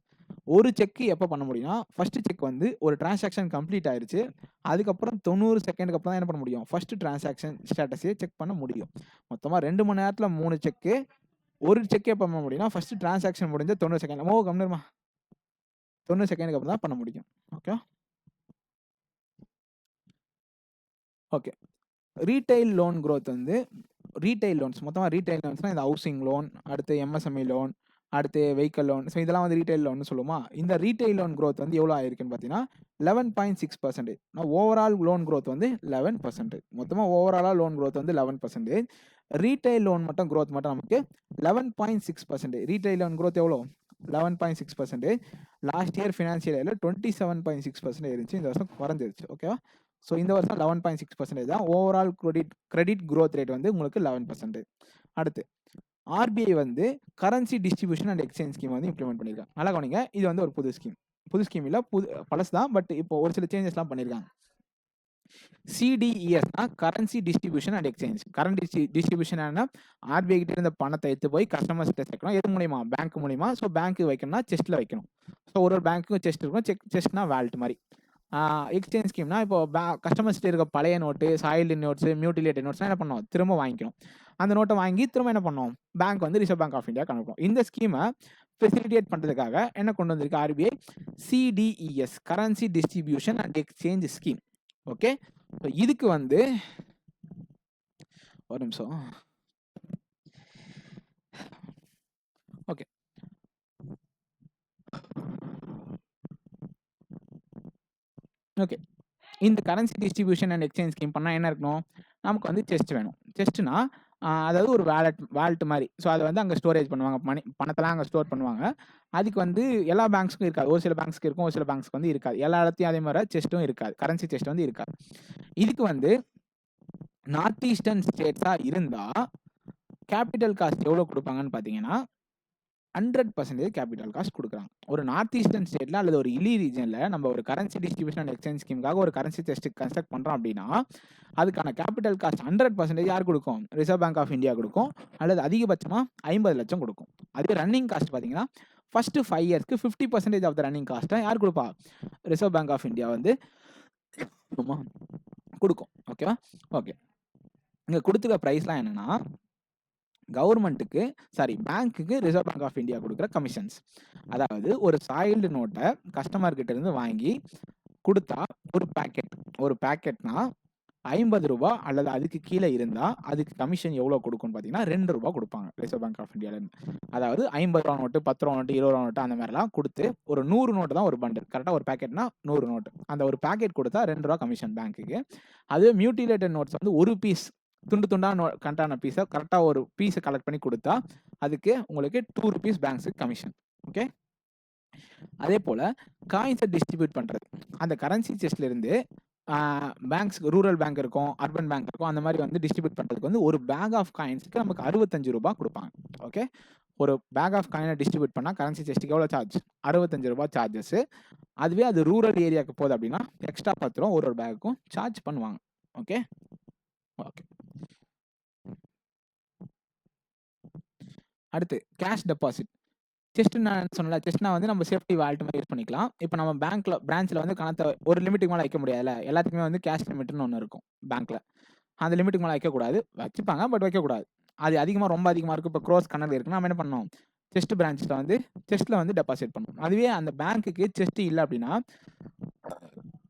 ஒரு செக் எப்போ பண்ண முடியும்னா, ஃபர்ஸ்ட் செக் வந்து ஒரு டிரான்சாக்ஷன் கம்ப்ளீட் ஆயிருச்சு, அதுக்கப்புறம் 90 செகண்டுக்கு அப்புறம் தான் என்ன பண்ண முடியும்? ஃபர்ஸ்ட் டிரான்சாக்ஷன் ஸ்டேட்டஸே செக் பண்ண முடியும். மொத்தமாக 2 மணி நேரத்தில் 3 செக்கு. ஒரு செக் எப்போ பண்ண முடியும்னா ஃபர்ஸ்ட் டிரான்சாக்ஷன் முடிஞ்ச 90 செகண்ட். 90 செகண்டுக்கு அப்புறம் தான் பண்ண முடியும். ஓகே. ரீட்டைல் லோன் க்ரோத் வந்து ரீட்டைல் லோன்ஸ், மொத்தமாக ரீட்டைல் லோன்ஸ்னால் இந்த ஹவுசிங் லோன், அடுத்து எம்எஸ்எம்இ லோன், அடுத்து வெஹிக்கல் லோன், ஸோ இதெல்லாம் வந்து ரீட்டைல் லோன் சொல்லுமா? இந்த ரீட்டைல் லோன் க்ரோத் வந்து எவ்வளோ ஆயிருக்குன்னு பார்த்தீங்கன்னா 11.6%. ஓவரால் லோன் க்ரோத் வந்து 11%. மொத்தமாக ஓவராலாக லோன் க்ரோத் வந்து 11%. ரீட்டைல் லோன் மட்டும் க்ரோத் மட்டும் நமக்கு 11.6%. ரீட்டைல் லோன் க்ரோத் எவ்வளோ? 11.6%. லாஸ்ட் இயர் ஃபினான்ஷியல் இயரில் 27.6% இருந்துச்சு. இந்த வருஷம் குறைஞ்சிருச்சு. ஓகேவா? ஸோ இந்த வருஷம் 11.6% தான். ஓவரால் கிரெடிட் க்ரோத் ரேட் வந்து உங்களுக்கு 11%. அடுத்து ஆர்பிஐ வந்து currency distribution and exchange scheme வந்து இம்ப்ளிமெண்ட் பண்ணியிருக்காங்க. நல்லா கவனிங்க, இது வந்து ஒரு புது ஸ்கீம் இல்லை, பழசு தான், பட் இப்போ ஒரு சில சேஞ்சஸ்லாம் பண்ணியிருக்காங்க. சிடிஇஎஸ்னா currency distribution and exchange. Currency distribution RBI கிட்ட இருந்த பணத்தை எடுத்து போய் கஸ்டமர்ஸ் கிட்ட சேர்க்கணும். எது மூலியமா? பேங்க் மூலியமா. ஸோ பேங்க் வைக்கணும்னா செஸ்ட்டில் வைக்கணும். ஸோ ஒரு பேங்க்குக்கும் செஸ்ட் இருக்கும். செஸ்ட்னா வேல்ட் மாதிரி. எக்ஸ்சேஞ்ச் ஸ்கீம்னா இப்போ கஸ்டமர்ஸ்ட்டு இருக்க பழைய நோட்டு, சாயில்டு நோட்ஸு, மியூட்டிலேட்டட் நோட்ஸ்லாம் என்ன பண்ணோம்? திரும்ப வாங்கிக்கணும். அந்த நோட்டை வாங்கி திரும்ப என்ன பண்ணோம்? பேங்க் வந்து ரிசர்வ் பேங்க் ஆஃப் இந்தியா கணக்கும். இந்த ஸ்கீமை ஃபெசிலிட்டேட் பண்ணுறதுக்காக என்ன கொண்டு வந்திருக்கு RBI? CDES, currency distribution and exchange scheme. Okay. So இதுக்கு வந்து ஒரு நிமிஷம். ஓகே. இந்த currency distribution and exchange scheme பண்ணால் என்ன இருக்கணும்? நமக்கு வந்து செஸ்ட் வேணும். செஸ்ட்னா அதாவது ஒரு வேலட் மாதிரி. ஸோ அதை வந்து அங்கே ஸ்டோரேஜ் பண்ணுவாங்க. பணத்தெல்லாம் அங்கே ஸ்டோர் பண்ணுவாங்க. அதுக்கு வந்து எல்லா பேங்க்ஸுக்கும் இருக்காது. ஒரு சில பேங்க்ஸ்க்கு இருக்கும், ஒரு சில பேங்க்ஸ்க்கு வந்து இருக்காது. எல்லா இடத்தையும் அதே மாதிரி செஸ்ட்டும் இருக்காது. கரன்சி செஸ்ட் வந்து இருக்காது. இதுக்கு வந்து நார்த் ஈஸ்டர்ன் ஸ்டேட்ஸா இருந்தா கேபிட்டல் காஸ்ட் எவ்வளவு கொடுப்பாங்கன்னு பாத்தீங்கன்னா 100% கேபிட்டல் காஸ்ட் கொடுக்குறாங்க. ஒரு நார்த் ஈஸ்டர்ன் ஸ்டேட்ல அல்லது ஒரு இலி ரீஜன்ல நம்ம ஒரு கரன்சி டிஸ்ட்ரிபியூஷன் அண்ட் எக்ஸ்சேஞ்ச் ஸ்கீமுக்காக ஒரு கரன்சி டெஸ்ட் கன்ஸ்ட்ரக்ட் பண்றோம் அப்படின்னா அதுக்கான கேபிட்டல் காஸ்ட் 100% யார் கொடுக்கும்? ரிசர்வ் பேங்க் ஆஃப் இந்தியா கொடுக்கும், அல்லது அதிகபட்சமா 50 லட்சம் கொடுக்கும். அதுவே ரன்னிங் காஸ்ட் பாத்தீங்கன்னா ஃபர்ஸ்ட் 5 இயர்ஸ்க்கு 50% ஆஃப் த ரன்னிங் காஸ்ட்டை யார் கொடுப்பா? ரிசர்வ் பேங்க் ஆஃப் இந்தியா வந்து கொடுக்கும். ஓகேவா? ஓகே, இங்க கொடுத்துருக்க ப்ரைஸ்லாம் என்னன்னா கவர்மெண்ட்டுக்கு பேங்க்குக்கு ரிசர்வ் பேங்க் ஆஃப் இந்தியா கொடுக்குற கமிஷன்ஸ். அதாவது ஒரு சாயில்டு நோட்டை கஸ்டமர் கிட்ட இருந்து வாங்கி கொடுத்தா ஒரு பேக்கெட்னா 50 ரூபா அல்லது அதுக்கு கீழே இருந்தா அதுக்கு கமிஷன் எவ்வளவு கொடுக்கும் பாத்தீங்கன்னா 2 ரூபா கொடுப்பாங்க ரிசர்வ் பேங்க் ஆஃப் இந்தியால இருந்து. அதாவது 50 ரூபா நோட்டு, 10 ரூபா நோட்டு, 20 ரூபா நோட்டு அந்த மாதிரிலாம் கொடுத்து ஒரு 100 நோட்டு தான் ஒரு பண்டல். கரெக்டா ஒரு பேக்கெட்னா 100 நோட்டு. அந்த ஒரு பேக்கெட் கொடுத்தா 2 ரூபா கமிஷன் பேங்க்குக்கு. அதுவே மியூட்டிலேட்டட் நோட்ஸ் வந்து ஒரு பீஸ் துண்டு துண்டா கண்டான பீஸை கரெக்டா ஒரு பீஸை கலெக்ட் பண்ணி கொடுத்தா அதுக்கு உங்களுக்கு 2 rupees பேங்க்ஸுக்கு கமிஷன். ஓகே, அதே போல காயின்ஸை டிஸ்ட்ரிபியூட் பண்றது, அந்த கரன்சி செஸ்ட்ல இருந்து பேங்க்ஸ், ரூரல் பேங்க் இருக்கும், அர்பன் பேங்க் இருக்கும், அந்த மாதிரி வந்து டிஸ்ட்ரிபியூட் பண்றதுக்கு வந்து ஒரு பேக் ஆஃப் காயின்ஸ்க்கு நமக்கு 65 ரூபாய் கொடுப்பாங்க. ஓகே, ஒரு பேக் ஆஃப் காயினை டிஸ்ட்ரிபியூட் பண்ணா கரன்சி செஸ்ட்டுக்கு எவ்வளவு சார்ஜ்? 65 ரூபாய் சார்ஜஸ். அதுவே அது ரூரல் ஏரியாவுக்கு போகுது அப்படின்னா எக்ஸ்ட்ரா 10 ரூபா ஒரு பேக்குக்கும் சார்ஜ் பண்ணுவாங்க. ஓகே ஓகே, அடுத்து கேஷ் டெபாசிட். செஸ்ட் நான் சொன்னல, செஸ்ட்னா வந்து நம்ம சேஃப்டி வால்ட் மாதிரி யூஸ் பண்ணிக்கலாம். இப்போ நம்ம பேங்க்ல பிரான்ச்ல வந்து கணத்தை ஒரு லிமிட்டுக்கு மேலே வைக்க முடியாதுல்ல, எல்லாத்துக்குமே வந்து கேஷ் லிமிட்னு ஒன்று இருக்கும் பேங்க்ல. அந்த லிமிட்டுக்கு மேலே வைக்கக்கூடாது, வச்சுப்பாங்க பட் வைக்கக்கூடாது. அது அதிகமாக ரொம்ப அதிகமாக இருக்கும். இப்போ க்ரோஸ் கணக்கு இருக்குன்னா நம்ம என்ன பண்ணணும்? செஸ்ட் பிரான்ச்சில் வந்து செஸ்ட்டில் வந்து டெபாசிட் பண்ணணும். அதுவே அந்த பேங்க்குக்கு செஸ்ட் இல்லை அப்படின்னா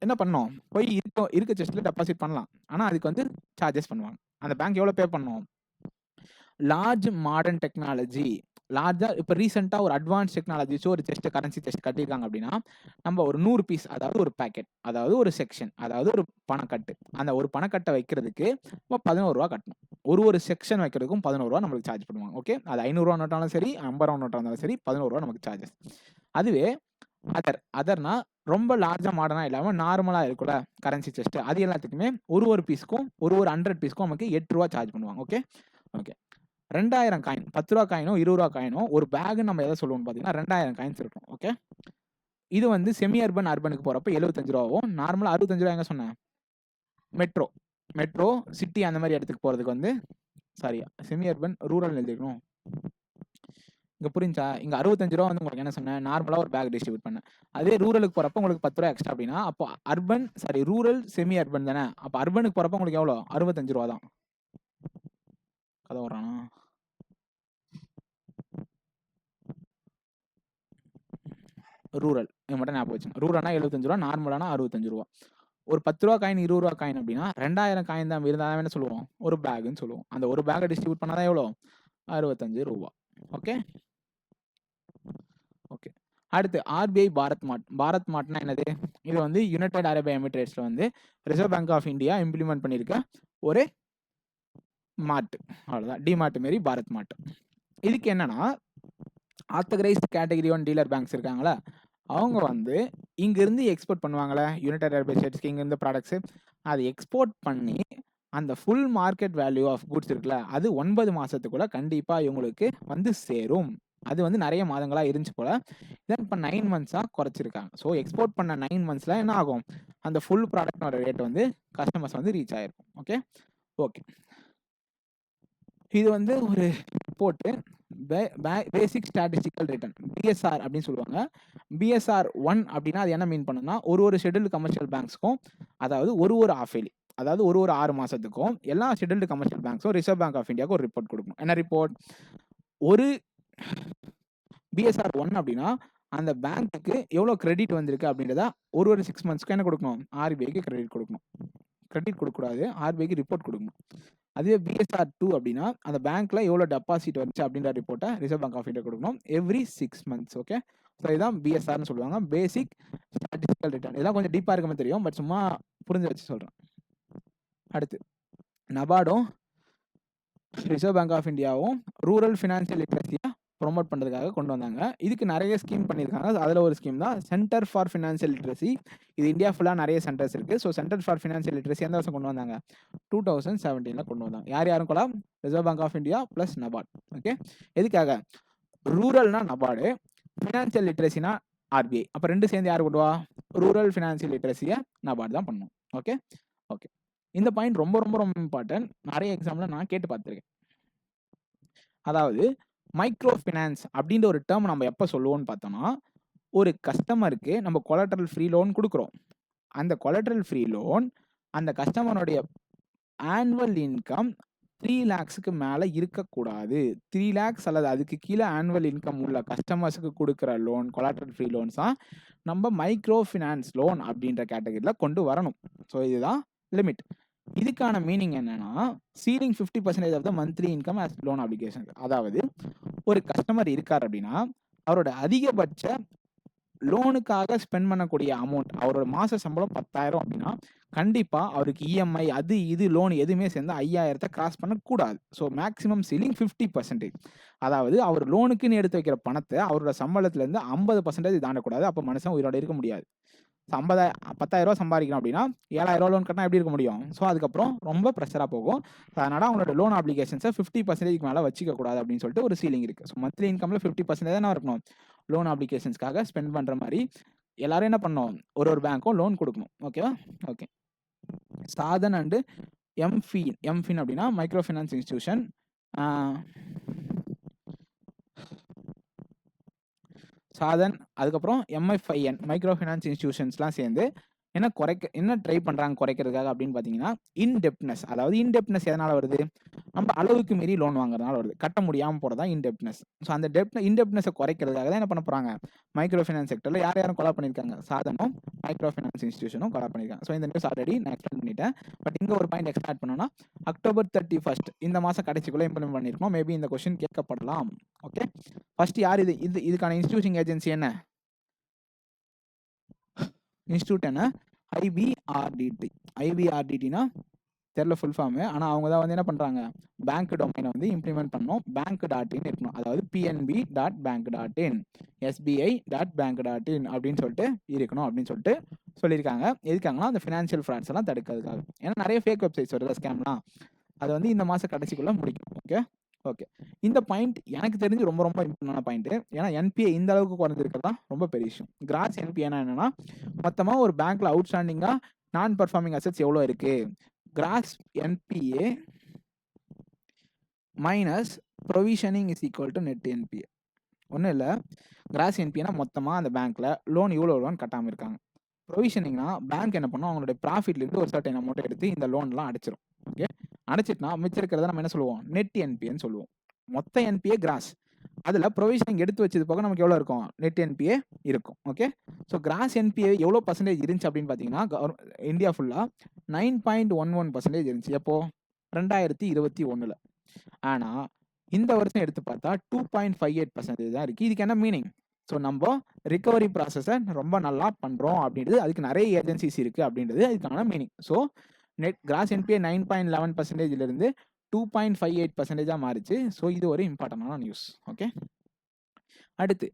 என்ன பண்ணணும்? போய் இருக்க செஸ்ட்டில் டெபாசிட் பண்ணலாம், ஆனால் அதுக்கு வந்து சார்ஜஸ் பண்ணுவாங்க. அந்த பேங்க் எவ்வளோ பே பண்ணணும்? லார்ஜ் மாடர்ன் டெக்னாலஜி, லார்ஜா இப்போ ரீசெண்டாக ஒரு அட்வான்ஸ் டெக்னாலஜிஸோ ஒரு செஸ்ட் கரன்சி செஸ்ட் கட்டியிருக்காங்க அப்படின்னா நம்ம ஒரு 100 பீஸ், அதாவது ஒரு பேக்கெட், அதாவது ஒரு செக்ஷன், அதாவது ஒரு பணக்கட்டு, அந்த ஒரு பணக்கட்டை வைக்கிறதுக்கு நம்ம 11 ரூபா கட்டணும். ஒரு செக்ஷன் வைக்கிறதுக்கும் 11 ரூபா நம்மளுக்கு சார்ஜ் பண்ணுவாங்க. ஓகே, அது 500 ரூபா நோட்டாலும் சரி, 50 ரூபா நோட்டாக இருந்தாலும் சரி, 11 ரூபா நமக்கு சார்ஜஸ். அதுவே அதர்னா ரொம்ப லார்ஜா மாடர்னா இல்லாம நார்மலா இருக்குல்ல கரன்சி செஸ்ட், அது எல்லாத்துக்குமே ஒரு பீஸ்க்கும் ஒரு 100 பீஸ்க்கும் நமக்கு 8 ரூபா சார்ஜ் பண்ணுவாங்க. ஓகே ஓகே, 2000 காயின், 10 ரூபா காயினோ 20 ரூபா காயினோ ஒரு பேக் நம்ம எதை சொல்லுவோம்னு பார்த்தீங்கன்னா 2000 காயின்ஸ் இருக்கும். ஓகே, இது வந்து செமி அர்பன் அர்பனுக்கு போறப்ப 75 ரூபாவும், நார்மலா 65 ரூபா. எங்க சொன்னேன்? மெட்ரோ சிட்டி அந்த மாதிரி இடத்துக்கு போறதுக்கு வந்து செமி அர்பன் ரூரல் எழுதிக்கணும். இங்க புரிஞ்சா? இங்க 65 ரூபா வந்து உங்களுக்கு என்ன சொன்னேன்? நார்மலா ஒரு பேக் டிஸ்ட்ரிபியூட் பண்ண. அதே ரூரலுக்கு போறப்ப உங்களுக்கு 10 ரூபா எக்ஸ்ட்ரா அப்படின்னா அப்போ ரூரல் செமி அர்பன் தானே, அப்ப அர்பனுக்கு போறப்ப உங்களுக்கு எவ்வளோ? 65 ரூபா தான். கதை வரானா? ரூரல் மட்டும் ஞாபகம் வச்சுங்க. ரூரல்னா 75 ரூபா, நார்மலானா 65 ரூபா. ஒரு 10 ரூபா காயின் 20 ரூபா காயின் அப்படின்னா 2000 காயின் தான் இருந்தாலும் என்ன சொல்லுவோம்? ஒரு பேக்னு சொல்லுவோம். அந்த ஒரு பேக்கை டிஸ்ட்ரிபியூட் பண்ணாதான் எவ்வளோ? 65 ரூபா. ஓகே ஓகே, அடுத்து ஆர்பிஐ பாரத் மார்ட்னா என்னது? இது வந்து யுனைடெட் அரபு எமிரேட்ஸ்ல வந்து reserve bank of India implement பண்ணியிருக்க ஒரு மார்ட். அவ்வளோதான், டிமார்ட் மாரி பாரத் மார்ட். இதுக்கு என்னன்னா ஆத்தரைஸ்ட் கேட்டகரி 1 டீலர் பேங்க்ஸ் இருக்காங்களா, அவங்க வந்து இங்கிருந்து எக்ஸ்போர்ட் பண்ணுவாங்களே யுனைடெட் அரபு எமிரேட்ஸ்க்கு இங்கிருந்து ப்ராடக்ட்ஸ், அதை எக்ஸ்போர்ட் பண்ணி அந்த full market value of goods இருக்குல்ல, அது 9 மாசத்துக்குள்ள கண்டிப்பா இவங்களுக்கு வந்து சேரும். அது வந்து நிறைய மாதங்களா இருந்துச்சு போல, தென் இப்போ 9 மந்த்ஸா குறைச்சிருக்காங்க. ஸோ எக்ஸ்போர்ட் பண்ண 9 மந்த்ஸ்ல என்ன ஆகும்? அந்த ஃபுல் ப்ராடக்டோட ரேட் வந்து கஸ்டமர்ஸ் வந்து ரீச் ஆயிருக்கும். ஓகே ஓகே, இது வந்து ஒரு ரிப்போர்ட்டு, பேசிக் ஸ்டாட்டிஸ்டிக்கல் ரிட்டர்ன், பிஎஸ்ஆர் அப்படின்னு சொல்லுவாங்க. பிஎஸ்ஆர் 1 அப்படின்னா அது என்ன மீன் பண்ணுன்னா ஒரு ஷெட்யூல்டு கமர்ஷியல் பேங்க்ஸ்க்கும், அதாவது ஒரு ஆஃபேலி, அதாவது ஒரு 6 மாசத்துக்கும் எல்லா ஷெட்யூல்டு கமர்ஷியல் பேங்க்ஸும் ரிசர்வ் பேங்க் ஆஃப் இந்தியாவுக்கு ஒரு ரிப்போர்ட் கொடுக்கணும். என்ன ரிப்போர்ட்? ஒரு பிஎஸ்ஆர் 1 அப்படின்னா அந்த பேங்க்குக்கு எவ்வளோ கிரெடிட் வந்திருக்கு அப்படின்றத ஒரு 6 மந்த்ஸ்க்கு என்ன கொடுக்கணும்? ஆர்பிஐக்கு கிரெடிட் கொடுக்கணும். கிரெடிட் கொடுக்கக்கூடாது, ஆர்பிஐக்கு ரிப்போர்ட் கொடுக்கணும். அதுவே பிஎஸ்ஆர் 2 அப்படின்னா அந்த பேங்க்ல எவ்வளோ டெபாசிட் வந்துச்சு அப்படின்ற ரிப்போர்ட்டை ரிசர்வ் பேங்க் ஆஃப் இந்தியா கொடுக்கணும் எவ்ரி 6 மந்த்ஸ். ஓகே, ஸோ இதுதான் பிஎஸ்ஆர்னு சொல்லுவாங்க, பேசிக் ஸ்டாட்டிஸ்டிக்கல் ரிட்டர்ன். இதெல்லாம் கொஞ்சம் டீப்பாக இருக்க மாதிரி தெரியும், பட் சும்மா புரிஞ்சு வச்சு சொல்கிறேன். அடுத்து நபார்டும் ரிசர்வ் பேங்க் ஆஃப் இந்தியாவும் ரூரல் ஃபினான்ஷியல் லிட்ரஸியை ப்ரொமோட் பண்ணுறதுக்காக கொண்டு வந்தாங்க. இதுக்கு நிறைய ஸ்கீம் பண்ணியிருக்காங்க. அதில் ஒரு ஸ்கீம் தான் சென்டர் ஃபார் ஃபினான்ஷியல் லிட்ரஸி. இது இந்தியா ஃபுல்லாக நிறைய சென்டர்ஸ் இருக்குது. So centre for financial literacy எந்த வருஷம் கொண்டு வந்தாங்க? 2017 கொண்டு வந்தாங்க. யாரும் கூட? Reserve bank of India plus NABARD. Okay, எதுக்காக? ரூரல்னா நபார்டு, ஃபினான்ஷியல் லிட்ரஸினா ஆர்பிஐ. அப்போ ரெண்டு சேர்ந்து யார் கொண்டு வா? ரூரல் ஃபினான்ஷியல் லிட்ரஸியை நபார்டு தான் பண்ணணும். ஓகே ஓகே, இந்த பாயிண்ட் ரொம்ப ரொம்ப ரொம்ப இம்பார்ட்டன்ட். நிறைய எக்ஸாம்பிள் நான் கேட்டு பார்த்துருக்கேன். அதாவது மைக்ரோ ஃபினான்ஸ் அப்படின்ற ஒரு டேர்ம் நம்ம எப்போ சொல்லுவோம்னு பார்த்தோம்னா, ஒரு கஸ்டமருக்கு நம்ம கொலாட்ரல் ஃப்ரீ லோன் கொடுக்குறோம். அந்த கொலாட்ரல் ஃப்ரீ லோன் அந்த கஸ்டமருடைய ஆனுவல் இன்கம் 3 lakhsக்கு மேலே இருக்கக்கூடாது. 3 lakhs அல்லது அதுக்கு கீழே ஆனுவல் இன்கம் உள்ள கஸ்டமர்ஸுக்கு கொடுக்குற லோன், கொலாட்ரல் ஃப்ரீ லோன்ஸ் தான் நம்ம மைக்ரோ ஃபினான்ஸ் லோன் அப்படின்ற கேட்டகரியில் கொண்டு வரணும். ஸோ இதுதான் லிமிட். இதுக்கான மீனிங் என்னன்னா, ceiling 50% of the monthly income as loan application. அதாவது ஒரு கஸ்டமர் இருக்கார் அப்படின்னா, அவரோட அதிகபட்ச லோனுக்காக ஸ்பெண்ட் பண்ணக்கூடிய அமௌண்ட், அவரோட மாத சம்பளம் 10,000 அப்படின்னா, கண்டிப்பாக அவருக்கு இஎம்ஐ அது இது லோன் எதுவுமே சேர்ந்து 5,000 கிராஸ் பண்ணக்கூடாது. So maximum ceiling 50%. அதாவது அவர் லோனுக்குன்னு எடுத்து வைக்கிற பணத்தை அவரோட சம்பளத்துலேருந்து 50% தாண்டக்கூடாது. அப்போ மனுஷன் உயிரோட இருக்க முடியாது. 10,000 சம்பாதிக்கணும் அப்படின்னா 7,000 லோன் கட்டினா எப்படி இருக்க முடியும்? ஸோ அதுக்கப்புறம் ரொம்ப ப்ரெஷராக போகும். அதனால் அவங்களோட லோன் அப்ளிகேஷன்ஸை 50% மேலே வச்சிக்க கூடாது அப்படின்னு சொல்லிட்டு ஒரு சீலிங் இருக்குது. ஸோ மந்த்லி இன்கமில் 50% தானே இருக்கணும் லோன் அப்ளிகேஷன்ஸ்க்காக ஸ்பெண்ட் பண்ணுற மாதிரி. எல்லாரும் என்ன பண்ணணும்? ஒரு பேங்க்கும் லோன் கொடுக்கணும். ஓகேவா? ஓகே, சாதன் அண்டு எம்ஃபின் அப்படின்னா மைக்ரோ ஃபினான்ஸ் இன்ஸ்டிடியூஷன். சாதன், அதுக்கப்புறம் எம்எஃப்ஐஎன் மைக்ரோ ஃபினான்ஸ் இன்ஸ்டிடியூஷன்ஸ்லாம் சேர்ந்து என்ன ட்ரை பண்ணுறாங்க குறைக்கிறதுக்காக அப்படின்னு பார்த்தீங்கன்னா, இன்டெப்ட்னஸ். அதாவது இன்டெப்ட்னஸ் எதனால் வருது? நம்ம அளவுக்கு மீறி லோன் வாங்குறதுனால வருது. கட்ட முடியாமல் போகிறதா இன்டெப்ட்னஸ். ஸோ அந்த இன்டெப்ட்னஸை குறைக்கிறதுக்காக தான் என்ன பண்ண போகிறாங்க? மைக்ரோ ஃபினான்ஸ் செக்டரில் யாரும் கொலா பண்ணியிருக்காங்க? சாதனும் மைக்ரோ ஃபினான்ஸ் இன்ஸ்டிடியூஷனும் கொலா பண்ணியிருக்காங்க. ஸோ இந்த நியூஸ் ஆல்ரெடி நான் எக்ஸ்பிளைன் பண்ணிட்டேன். பட் இங்கே ஒரு பாயிண்ட் எக்ஸ்பிளைன் பண்ணோன்னா, October 31 இந்த மாதம் கடைசிக்குள்ளே இம்ப்ளிமெண்ட் பண்ணியிருக்கோம். மேபி இந்த கொஸ்டின் கேட்கப்படலாம். ஓகே, ஃபர்ஸ்ட் யார் இதுக்கான இன்ஸ்டிடியூஷன் ஏஜென்சி என்ன? இன்ஸ்டியூட் என்ன? ஐபிஆர்டிடினா தெரியல ஃபுல் ஃபார்மு. ஆனால் அவங்க தான் என்ன பண்ணுறாங்க? பேங்க் டொமைனை இம்ப்ளிமெண்ட் பண்ணோம். bank.in இருக்கணும். அதாவது pnb.bank.in, sbi.bank.in அப்படின்னு சொல்லிட்டு இருக்கணும் அப்படின்னு சொல்லிட்டு சொல்லியிருக்காங்க. எதுக்காங்கன்னா அந்த ஃபினான்ஷியல் ஃப்ராட்ஸ் எல்லாம் தடுக்கிறதுக்காக. ஏன்னா நிறைய ஃபேக் வெப்சைட்ஸ் வருது, ஸ்கேம்லாம். அது இந்த மாதம் கடைசிக்குள்ளே முடிக்கும். ஓகே ஓகே, இந்த பாயிண்ட் எனக்கு தெரிஞ்சு ரொம்ப ரொம்ப இம்பார்ட்டன்டான பாயிண்ட். ஏன்னா என்பிஏ இந்த அளவுக்கு குறைஞ்சிருக்கிறதா ரொம்ப பெரிய விஷயம். கிராஸ் என்பிஏனா என்னன்னா, மொத்தமாக ஒரு பேங்க்ல அவுட்ஸ்டாண்டிங்காக நான் பர்ஃபார்மிங் அசெட்ஸ் எவ்வளோ இருக்கு, cross NBA minus provisioning is equal to net NBA. ஒன்றும் இல்லை, கிராஸ் என்பிஏனா மொத்தமாக அந்த பேங்க்ல லோன் இவ்வளோ லோன் கட்டாமல் இருக்காங்க. ப்ரொவிஷனிங்னா பேங்க் என்ன பண்ணும்? அவங்களுடைய ப்ராஃபிட்லேருந்து ஒரு சர்டன் அமௌண்ட் எடுத்து இந்த லோன்லாம் அடைச்சிரும். ஓகே, அடைச்சிட்டுனா மிச்சம் இருக்கிறத நம்ம என்ன சொல்லுவோம்? நெட் என்பிஏன்னு சொல்லுவோம். மொத்த என்பிஏ கிராஸ், அதில் ப்ரொவிஷனிங் எடுத்து வச்சது போக நமக்கு எவ்வளோ இருக்கும்? நெட் என்பிஏ இருக்கும். ஓகே, ஸோ கிராஸ் என்பிஏ எவ்வளோ பர்சன்டேஜ் இருந்துச்சு அப்படின்னு பார்த்தீங்கன்னா, இந்தியா ஃபுல்லாக 9.11% இருந்துச்சு. எப்போ? 2021. ஆனால் இந்த வருஷம் எடுத்து பார்த்தா 2.58% தான் இருக்குது. இதுக்கு என்ன மீனிங்? ஸோ நம்ம ரிகவரி ப்ராசஸை ரொம்ப நல்லா பண்ணுறோம் அப்படின்றது, அதுக்கு நிறைய ஏஜென்சிஸ் இருக்குது அப்படின்றது அதுக்கான meaning. So net gross NPA 9.11%லேருந்து 2.58% மாறிச்சு. ஸோ இது ஒரு இம்பார்ட்டண்டான நியூஸ். ஓகே, அடுத்து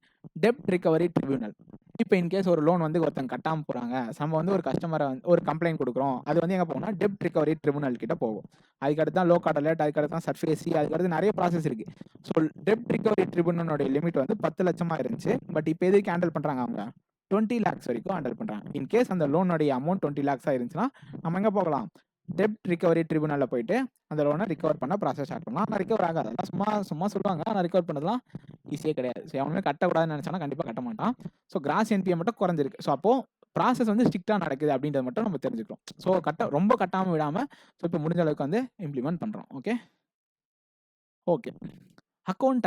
டெப்ட் ரிகவரி ட்ரிபியூனல். இப்போ இன்கேஸ் ஒரு லோன் ஒருத்தங்க கட்டாமல் போகிறாங்க, நம்ம ஒரு கஸ்டமரை ஒரு கம்ப்ளைண்ட் கொடுக்குறோம். அது எங்கே போகும்னா டெப்ட் ரிகவரி ட்ரிபியூனல் கிட்ட போகும். அதுக்கடுத்து தான் லோக் அலர்ட், அதுக்கடுத்து தான் சர்ஃபேசி, அதுக்கடுத்து நிறைய ப்ராசஸ் இருக்குது. ஸோ டெப்ட் ரிகவரி ட்ரிபியூனலோட லிமிட் 10 லட்சமாக இருந்துச்சு. பட் இப்போ எதுக்கு ஹேண்டில் பண்ணுறாங்க? அவங்க 20 lakhs வரைக்கும் ஹேண்டில் பண்ணுறாங்க. இன்கேஸ் அந்த லோனுடைய அமௌண்ட் 20 lakhs இருந்துச்சுன்னா நம்ம எங்கே போகலாம்? டெப்ட் ரிகவரி ட்ரிபியூனலில் போயிட்டு அந்த லோனை ரிகவர் பண்ண ப்ராசஸ் ஸ்டார்ட் பண்ணலாம். ஆனால் ரிகவர் ஆகாது. அதெல்லாம் சும்மா சொல்லுவாங்க. ஆனால் ரிகவர் பண்ணதெல்லாம் ஈஸியே கிடையாது. ஸோ அவனுமே கட்டக்கூடாதுன்னு நினச்சானா கண்டிப்பாக கட்ட மாட்டான். ஸோ கிராஸ் என்பிஏ மட்டும் குறைஞ்சிருக்கு. ஸோ அப்போது ப்ராசஸ் ஸ்ட்ரிக்டாக நடக்குது அப்படின்றத மட்டும் நம்ம தெரிஞ்சுக்கிறோம். ஸோ ரொம்ப கட்டாமல் விடாமல் ஸோ இப்போ முடிஞ்ச அளவுக்கு இம்ப்ளிமெண்ட் பண்ணுறோம். ஓகே ஓகே, அக்கௌண்ட்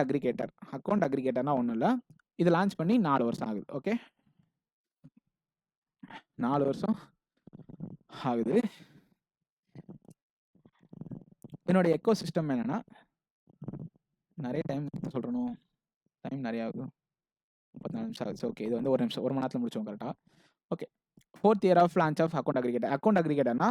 அக்ரிகேட்டர்னா ஒன்றும் இல்லை. இது லான்ச் பண்ணி 4 வருஷம் ஆகுது. ஓகே, 4 வருஷம் ஆகுது. என்னோட எக்கோ சிஸ்டம் என்னன்னா, நிறைய டைம் சொல்கிறணும், டைம் நிறைய ஆகுது, 34 நிமிஷம் ஆகுது. ஓகே, இது 1 நிமிஷம் 1 மணி நேரத்தில் முடிச்சோம் கரெக்டாக. Okay, 4th year of launch of account aggregator. Account அக்ரிகேட்டர்னா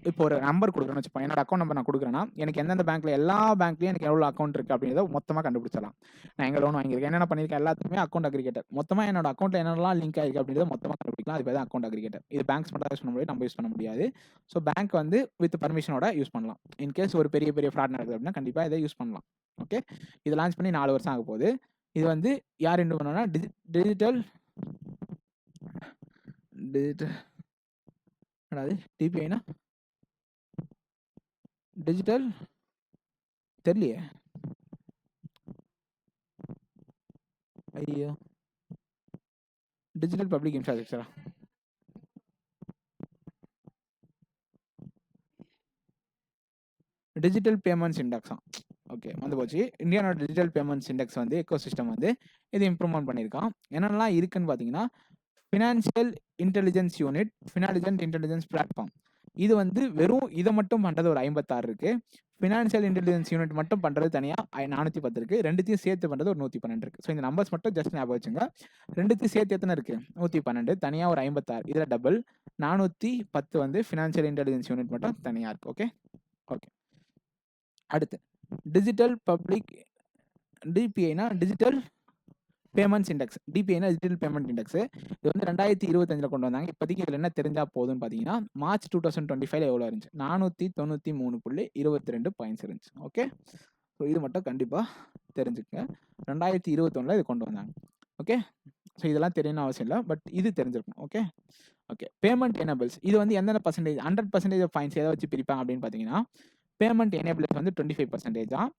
இப்போ ஒரு நம்பர் கொடுக்குறேன்னு வச்சுப்போம். என்னோட அக்கௌண்ட் நம்பர் நான் கொடுக்குறேன்னா எனக்கு எந்தெந்த பேங்க்ல எல்லா பேங்க்லையும் எனக்கு எவ்வளோ அக்கௌண்ட் இருக்குது அப்படின்றத மொத்தமாக கண்டுபிடிச்சலாம். நான் எங்கே லோன் வாங்கியிருக்கேன், என்னென்ன பண்ணியிருக்கேன் எல்லாத்துக்குமே அக்கௌண்ட் அக்ரிகேட்டர். மொத்தமாக என்னோட அக்கௌண்ட்டில் என்னெல்லாம் லிங்க் ஆகிருக்கு அப்படின்றத மொத்தமாக கண்டுபிடிக்கலாம். அது பேர் தான் அக்கௌண்ட் அக்ரிகேட்டர். இது பேங்க்ஸ் மட்டும் யூஸ் பண்ண முடியாது, நம்ம யூஸ் பண்ண முடியாது. ஸோ பேங்க் வந்து வித் பர்மிஷனோட யூஸ் பண்ணலாம். இன்கேஸ் ஒரு பெரிய பெரிய ஃப்ராட் நடக்குது அப்படின்னா கண்டிப்பாக இதை யூஸ் பண்ணலாம். ஓகே, இது லான்ச் பண்ணி 4 வருஷம் ஆக போகுது. இது வந்து யார் இன்டு பண்ணோன்னா டிஜிட்டல் அதாவது டிபிஐனா டிஜிட்டல் தெரியலையே, ஐயோ டிஜிட்டல் பப்ளிக் இன்ஃப்ராஸ்ட்ரக்சரா, டிஜிட்டல் பேமெண்ட்ஸ் இண்டெக்ஸா. ஓகே, வந்து போச்சு. இந்தியானோட டிஜிட்டல் பேமெண்ட்ஸ் இண்டெக்ஸ் வந்து எக்கோசிஸ்டம் வந்து இது இம்ப்ரூவ்மெண்ட் பண்ணியிருக்கான். என்னென்னலாம் இருக்குன்னு பார்த்தீங்கன்னா, financial intelligence unit, financial intelligence platform. இது வந்து வெறும் இதை மட்டும் பண்ணுறது ஒரு 56 இருக்குது. ஃபினான்ஷியல் இன்டெலிஜென்ஸ் யூனிட் மட்டும் பண்ணுறது தனியாக 410 இருக்குது. ரெண்டுத்தையும் சேர்த்து பண்ணுறது ஒரு 112 இருக்குது. ஸோ இந்த நம்பர்ஸ் மட்டும் ஜஸ்ட் ஞாபகம் வச்சுங்க. ரெண்டுத்தையும் சேர்த்து எத்தனை இருக்குது? 112. தனியாக ஒரு 56. இதில் டபுள் 410 வந்து ஃபினான்ஷியல் இன்டெலிஜென்ஸ் யூனிட் மட்டும் தனியாக இருக்குது. Okay okay. அடுத்து டிஜிட்டல் பப்ளிக் டிபிஐனா டிஜிட்டல் பேமெண்ட்ஸ் இண்டெக்ஸ். டிபிஐனா டிஜிட்டல் பேமெண்ட் இண்டெக்ஸ். இது வந்து 2025 கொண்டு வந்தாங்க. இப்போதைக்கு இதில் என்ன தெரிஞ்சால் போதுன்னு பார்த்தீங்கன்னா, மார்ச் 2025 எவ்வளோ இருந்துச்சு? 493.22 பாயிண்ட்ஸ் இருந்துச்சு. ஓகே, ஸோ இது மட்டும் கண்டிப்பாக தெரிஞ்சுக்கங்க. 2021 இது கொண்டு வந்தாங்க. ஓகே, ஸோ இதெல்லாம் தெரியணும் அவசியம் இல்லை, பட் இது தெரிஞ்சிருக்கும். Okay okay. பேமெண்ட் எனேபிள்ஸ் இது வந்து எந்தெந்த பர்சன்டேஜ் 100% ஆஃப் பாயிண்ட்ஸ் எதை வச்சு பிரிப்பாங்க அப்படின்னு பார்த்தீங்கன்னா, பேமெண்ட் எனேபிள்ஸ் வந்து 25% தான்.